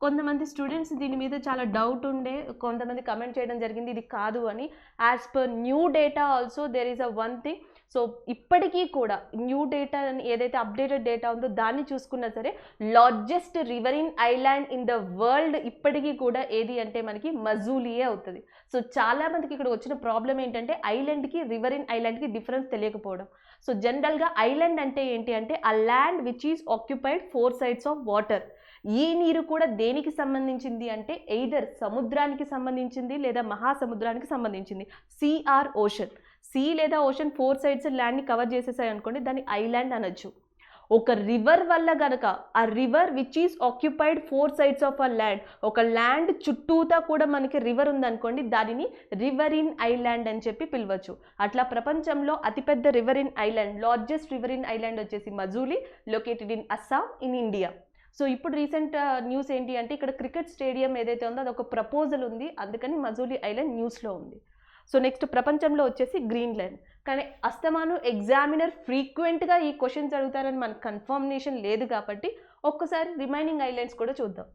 కొంతమంది స్టూడెంట్స్ దీని మీద చాలా డౌట్ ఉండే కొంతమంది కమెంట్ చేయడం జరిగింది ఇది కాదు అని. As per new data also there is a one thing. So ఇప్పటికీ కూడా న్యూ డేటా ఏదైతే అప్డేటెడ్ డేటా ఉందో దాన్ని చూసుకున్నా సరే largest riverine island in the world ఇప్పటికీ కూడా ఏది అంటే మనకి మజూలియే అవుతుంది. సో చాలామందికి ఇక్కడ వచ్చిన ప్రాబ్లం ఏంటంటే ఐలాండ్కి రివరిన్ ఐలాండ్కి డిఫరెన్స్ తెలియకపోవడం. సో జనరల్గా ఐలాండ్ అంటే ఏంటి అంటే ఆ land which is occupied 4 sides of water. ఈ నీరు కూడా దేనికి సంబంధించింది అంటే ఎయిదర్ సముద్రానికి సంబంధించింది లేదా మహాసముద్రానికి సంబంధించింది. Sea or ocean. సీ లేదా ఓషన్ 4 sides ల్యాండ్ని కవర్ చేసేసాయి అనుకోండి, దాన్ని ఐలాండ్ అనొచ్చు. ఒక రివర్ వల్ల గనక ఆ river which is occupied 4 sides of a land, ఒక ల్యాండ్ చుట్టూతా కూడా మనకి రివర్ ఉందనుకోండి దానిని రివరిన్ ఐలాండ్ అని చెప్పి పిలవచ్చు. అట్లా ప్రపంచంలో అతిపెద్ద రివరిన్ ఐలాండ్ లార్జెస్ట్ రివరిన్ ఐలాండ్ వచ్చేసి Majuli, located in Assam in India. So ఇప్పుడు రీసెంట్ న్యూస్ ఏంటి అంటే ఇక్కడ క్రికెట్ స్టేడియం ఏదైతే ఉందో అది ఒక ప్రపోజల్ ఉంది, అందుకని మజూలీ ఐలాండ్ న్యూస్లో ఉంది. సో నెక్స్ట్ ప్రపంచంలో వచ్చేసి గ్రీన్లాండ్. కానీ అస్తమాను ఎగ్జామినర్ ఫ్రీక్వెంట్గా ఈ క్వశ్చన్స్ అడుగుతారని మనకు కన్ఫర్మేషన్ లేదు కాబట్టి ఒక్కసారి రిమైనింగ్ ఐలాండ్స్ కూడా చూద్దాం.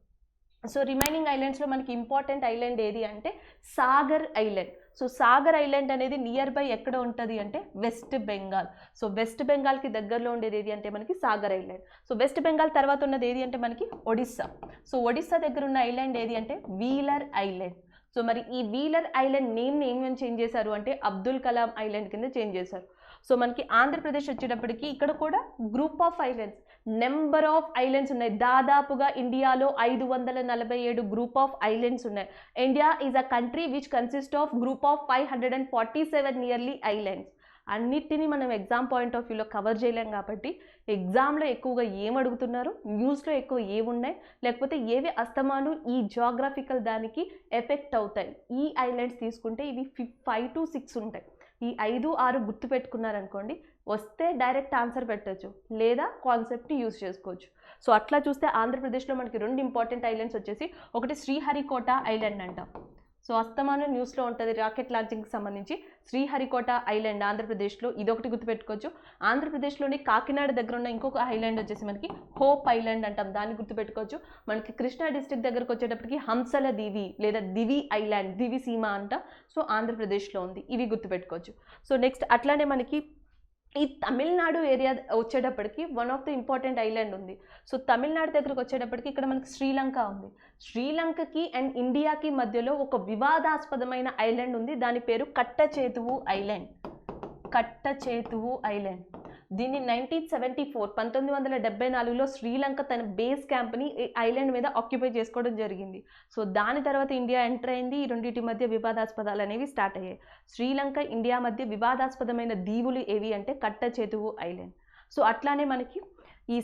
సో రిమైనింగ్ ఐలాండ్స్లో మనకి ఇంపార్టెంట్ ఐలాండ్ ఏది అంటే Sagar island. So Sagar island అనేది నియర్ బై ఎక్కడ ఉంటుంది అంటే వెస్ట్ బెంగాల్. సో వెస్ట్ బెంగాల్కి దగ్గరలో ఉండేది ఏది అంటే మనకి Sagar island. So west Bengal తర్వాత ఉన్నది ఏది అంటే మనకి ఒడిస్సా. సో ఒడిస్సా దగ్గర ఉన్న ఐలాండ్ ఏది అంటే వీలర్ ఐలాండ్. సో మరి ఈ వీలర్ ఐలాండ్ నేమ్ని ఏమని చేంజ్ చేశారు అంటే అబ్దుల్ కలాం ఐలాండ్ కింద చేంజ్ చేశారు. సో మనకి ఆంధ్రప్రదేశ్ వచ్చేటప్పటికి ఇక్కడ కూడా group of islands, number of islands ఉన్నాయి. దాదాపుగా ఇండియాలో 547 గ్రూప్ ఆఫ్ ఐలాండ్స్ ఉన్నాయి. India is a country which consist of group of 547 nearly islands. అన్నిటినీ మనం ఎగ్జామ్ పాయింట్ ఆఫ్ వ్యూలో కవర్ చేయలేం కాబట్టి ఎగ్జామ్లో ఎక్కువగా ఏం అడుగుతున్నారు, న్యూస్లో ఎక్కువ ఏమున్నాయి, లేకపోతే ఏవి అస్తమాను ఈ జాగ్రఫికల్ దానికి ఎఫెక్ట్ అవుతాయి, ఈ ఐలాండ్స్ తీసుకుంటే ఇవి 5 to 6 ఉంటాయి. ఈ 5, 6 గుర్తు పెట్టుకున్నారనుకోండి, వస్తే డైరెక్ట్ ఆన్సర్ పెట్టచ్చు, లేదా కాన్సెప్ట్ని యూజ్ చేసుకోవచ్చు. సో అట్లా చూస్తే ఆంధ్రప్రదేశ్లో మనకి 2 ఇంపార్టెంట్ ఐలాండ్స్ వచ్చేసి, ఒకటి శ్రీహరికోట ఐలాండ్ అంటాం. సో అస్తమానం న్యూస్లో ఉంటుంది రాకెట్ లాంచింగ్కి సంబంధించి. శ్రీహరికోట ఐలాండ్ ఆంధ్రప్రదేశ్లో, ఇదొకటి గుర్తుపెట్టుకోవచ్చు. ఆంధ్రప్రదేశ్లోని కాకినాడ దగ్గర ఉన్న ఇంకొక ఐలాండ్ వచ్చేసి మనకి హోప్ ఐలాండ్ అంటాం, దాన్ని గుర్తుపెట్టుకోవచ్చు. మనకి కృష్ణా డిస్ట్రిక్ట్ దగ్గరకు వచ్చేటప్పటికి హంసల దివి లేదా దివి ఐలాండ్, దివి సీమ అంట. సో ఆంధ్రప్రదేశ్లో ఉంది, ఇవి గుర్తుపెట్టుకోవచ్చు. సో నెక్స్ట్ అట్లానే మనకి ఈ తమిళనాడు ఏరియా వచ్చేటప్పటికి one of the important island ఉంది. సో తమిళనాడు దగ్గరకు వచ్చేటప్పటికి ఇక్కడ మనకి శ్రీలంక ఉంది. శ్రీలంకకి అండ్ ఇండియాకి మధ్యలో ఒక వివాదాస్పదమైన ఐలాండ్ ఉంది, దాని పేరు కట్టచేతువు ఐలాండ్. కట్టచేతువు ఐలాండ్. దీన్ని 1974లో శ్రీలంక తన బేస్ క్యాంప్ని ఐలాండ్ మీద ఆక్యుపై చేసుకోవడం జరిగింది. సో దాని తర్వాత ఇండియా ఎంటర్ అయింది. ఈ రెండింటి మధ్య వివాదాస్పదాలు అనేవి స్టార్ట్ అయ్యాయి. శ్రీలంక, ఇండియా మధ్య వివాదాస్పదమైన దీవులు ఏవి అంటే కట్టచేతువు ఐలాండ్. సో అట్లానే మనకి ఈ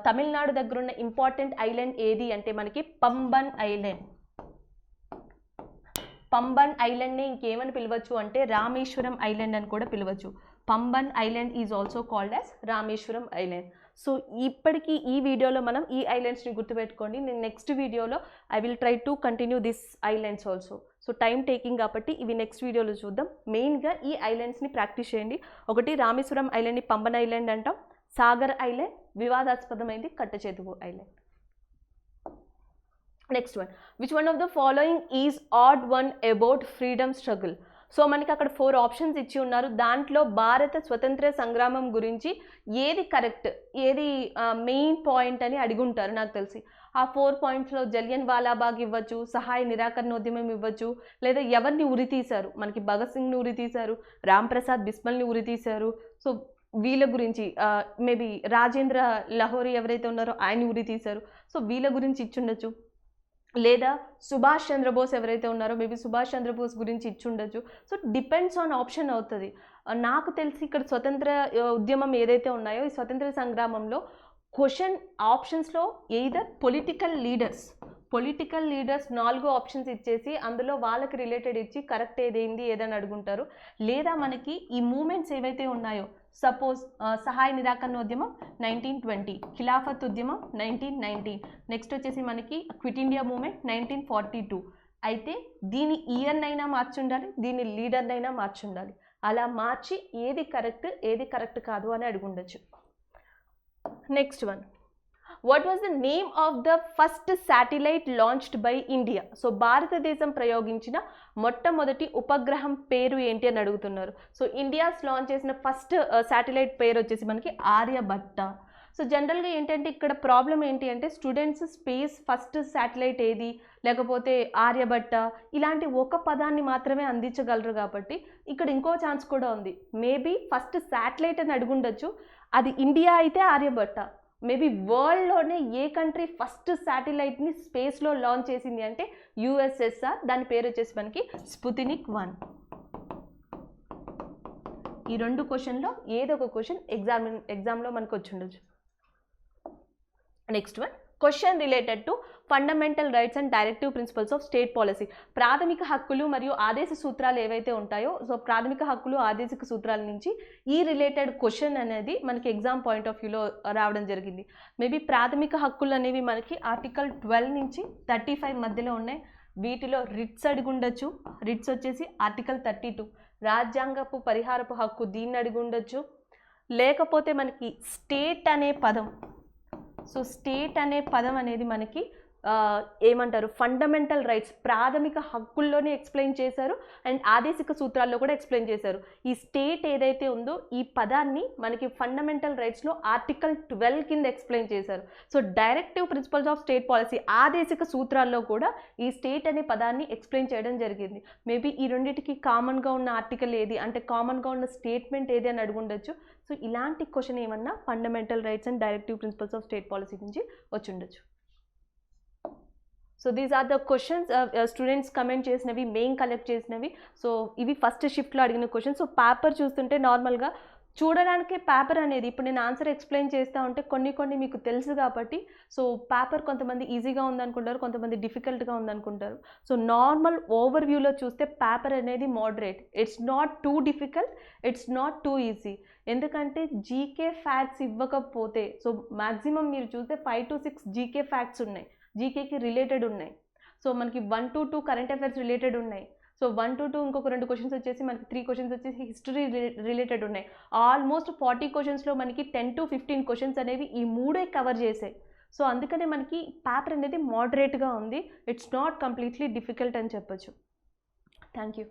తమిళనాడు దగ్గర ఉన్న ఇంపార్టెంట్ ఐలాండ్ ఏది అంటే మనకి పంబన్ ఐలాండ్. పంబన్ ఐలాండ్ని ఇంకేమని పిలవచ్చు అంటే రామేశ్వరం ఐలాండ్ అని కూడా పిలవచ్చు. Pamban island is also called as Rameswaram island. So ఇప్పటికీ ఈ వీడియోలో మనం ఈ ఐలాండ్స్ని గుర్తుపెట్టుకోండి. నేను నెక్స్ట్ వీడియోలో I will try to continue this islands also. So time taking కాబట్టి ఇవి నెక్స్ట్ వీడియోలో చూద్దాం. మెయిన్గా ఈ ఐలాండ్స్ని ప్రాక్టీస్ చేయండి. ఒకటి రామేశ్వరం ఐలాండ్ని పంబన్ ఐలాండ్ అంటాం. సాగర్ ఐలాండ్ వివాదాస్పదమైంది Katchatheevu island. Next one, which one of the following is odd one about freedom struggle. So మనకి అక్కడ 4 ఆప్షన్స్ ఇచ్చి ఉన్నారు. దాంట్లో భారత స్వతంత్ర సంగ్రామం గురించి ఏది కరెక్ట్, ఏది మెయిన్ పాయింట్ అని అడిగుంటారు నాకు తెలిసి. ఆ 4 పాయింట్స్లో జలియన్ వాలాబాగ్ ఇవ్వచ్చు, సహాయ నిరాకరణోద్యమం ఇవ్వచ్చు, లేదా ఎవరిని ఉరితీశారు, మనకి భగత్ సింగ్ని ఉరితీశారు, రామ్ ప్రసాద్ బిస్మల్ని ఉరితీశారు. సో వీళ్ళ గురించి మేబీ రాజేంద్ర లహోరీ ఎవరైతే ఉన్నారో ఆయన్ని ఉరితీశారు. సో వీళ్ళ గురించి ఇచ్చుండొచ్చు. లేదా సుభాష్ చంద్రబోస్ ఎవరైతే ఉన్నారో మేబీ సుభాష్ చంద్రబోస్ గురించి ఇచ్చుండొచ్చు. సో డిపెండ్స్ ఆన్ ఆప్షన్ అవుతుంది. నాకు తెలిసి ఇక్కడ స్వతంత్ర ఉద్యమం ఏదైతే ఉన్నాయో ఈ స్వతంత్ర సంగ్రామంలో క్వశ్చన్ ఆప్షన్స్లో ఎయిదర్ పొలిటికల్ లీడర్స్ 4 ఆప్షన్స్ ఇచ్చేసి అందులో వాళ్ళకి రిలేటెడ్ ఇచ్చి కరెక్ట్ ఏదేంది ఏదని అడుగుంటారు. లేదా మనకి ఈ మూమెంట్స్ ఏవైతే ఉన్నాయో సపోజ్ సహాయ నిరాకరణోద్యమం 1920, ఖిలాఫత్ ఉద్యమం 1919, నెక్స్ట్ వచ్చేసి మనకి క్విట్ ఇండియా మూమెంట్ 1942. అయితే దీని ఇయర్నైనా మార్చుండాలి, దీని లీడర్నైనా మార్చుండాలి. అలా మార్చి ఏది కరెక్ట్ కాదు అని అడుగుండొచ్చు. Next one, what was the name of the first satellite launched by India. So భారతదేశం ప్రయోగించిన మొట్టమొదటి ఉపగ్రహం పేరు ఏంటి అని అడుగుతున్నారు. సో ఇండియాస్ లాంచ్ చేసిన ఫస్ట్ శాటిలైట్ పేరు వచ్చేసి మనకి ఆర్యభట్ట. సో జనరల్గా ఏంటంటే ఇక్కడ ప్రాబ్లం ఏంటి అంటే స్టూడెంట్స్ స్పేస్ ఫస్ట్ శాటిలైట్ ఏది లేకపోతే ఆర్యభట్ట ఇలాంటి ఒక పదాన్ని మాత్రమే అందించగలరు కాబట్టి ఇక్కడ ఇంకో ఛాన్స్ కూడా ఉంది. మేబీ ఫస్ట్ శాటిలైట్ అని అడుగుండొచ్చు, అది ఇండియా అయితే ఆర్యభట్ట. మేబీ వరల్డ్లోనే ఏ కంట్రీ ఫస్ట్ శాటిలైట్ని స్పేస్లో లాంచ్ చేసింది అంటే యుఎస్ఎస్ఆర్. దాని పేరు వచ్చేసి మనకి స్పుత్నిక్ 1. ఈ 2 క్వశ్చన్లో ఏదో ఒక క్వశ్చన్ ఎగ్జామ్లో మనకు వచ్చి ఉండొచ్చు. Next one, question related to fundamental rights and directive principles of state policy. ప్రాథమిక హక్కులు మరియు ఆదేశ సూత్రాలు ఏవైతే ఉంటాయో, సో ప్రాథమిక హక్కులు ఆదేశిక సూత్రాల నుంచి ఈ రిలేటెడ్ క్వశ్చన్ అనేది మనకి ఎగ్జామ్ పాయింట్ ఆఫ్ వ్యూలో రావడం జరిగింది. మేబీ ప్రాథమిక హక్కులు అనేవి మనకి ఆర్టికల్ 12 నుంచి 35 మధ్యలో ఉన్నాయి. వీటిలో రిట్స్ అడిగి ఉండొచ్చు. రిట్స్ వచ్చేసి ఆర్టికల్ 32 రాజ్యాంగపు పరిహారపు హక్కు, దీన్ని అడిగి ఉండొచ్చు. లేకపోతే మనకి స్టేట్ అనే పదం, సో స్టేట్ అనే పదం అనేది మనకి ఏమంటారు, ఫండమెంటల్ రైట్స్ ప్రాథమిక హక్కుల్లోనే ఎక్స్ప్లెయిన్ చేశారు అండ్ ఆదేశిక సూత్రాల్లో కూడా ఎక్స్ప్లెయిన్ చేశారు. ఈ స్టేట్ ఏదైతే ఉందో ఈ పదాన్ని మనకి ఫండమెంటల్ రైట్స్లో ఆర్టికల్ 12 కింద ఎక్స్ప్లెయిన్ చేశారు. So directive principles of state policy ఆదేశిక సూత్రాల్లో కూడా ఈ స్టేట్ అనే పదాన్ని ఎక్స్ప్లెయిన్ చేయడం జరిగింది. మేబీ ఈ రెండింటికి కామన్గా ఉన్న ఆర్టికల్ ఏది, అంటే కామన్గా ఉన్న స్టేట్మెంట్ ఏది అని అడుగుండొచ్చు. సో ఇలాంటి క్వశ్చన్ ఏమన్నా fundamental rights and directive principles of state policy నుంచి వచ్చి ఉండొచ్చు. So these are the questions students comment చేసినవి, మెయిన్ కలెక్ట్ చేసినవి. సో ఇవి ఫస్ట్ షిఫ్ట్లో అడిగిన క్వశ్చన్స్. సో పేపర్ చూస్తుంటే నార్మల్గా చూడడానికి పేపర్ అనేది ఇప్పుడు నేను ఆన్సర్ ఎక్స్ప్లెయిన్ చేస్తూ ఉంటే కొన్ని మీకు తెలుసు కాబట్టి సో పేపర్ కొంతమంది ఈజీగా ఉందనుకుంటారు, కొంతమంది డిఫికల్ట్గా ఉందనుకుంటారు. సో నార్మల్ ఓవర్ వ్యూలో చూస్తే పేపర్ అనేది moderate. It's not too difficult, it's not two easy. ఎందుకంటే జీకే ఫ్యాక్ట్స్ ఇవ్వకపోతే, సో మ్యాక్సిమం మీరు చూస్తే 5 to 6 జీకే ఫ్యాక్ట్స్ ఉన్నాయి, జీకేకి రిలేటెడ్ ఉన్నాయి. సో మనకి 1 to 2 కరెంట్ అఫైర్స్ రిలేటెడ్ ఉన్నాయి. సో 1 to 2 ఇంకొక 2 క్వశ్చన్స్ వచ్చేసి మనకి 3 క్వశ్చన్స్ వచ్చేసి హిస్టరీ రిలేటెడ్ ఉన్నాయి. ఆల్మోస్ట్ 40 క్వశ్చన్స్లో మనకి 10 to 15 క్వశ్చన్స్ అనేవి ఈ మూడే కవర్ చేసాయి. సో అందుకనే మనకి పేపర్ అనేది మోడరేట్గా ఉంది. ఇట్స్ నాట్ కంప్లీట్లీ డిఫికల్ట్ అని చెప్పొచ్చు. Thank you.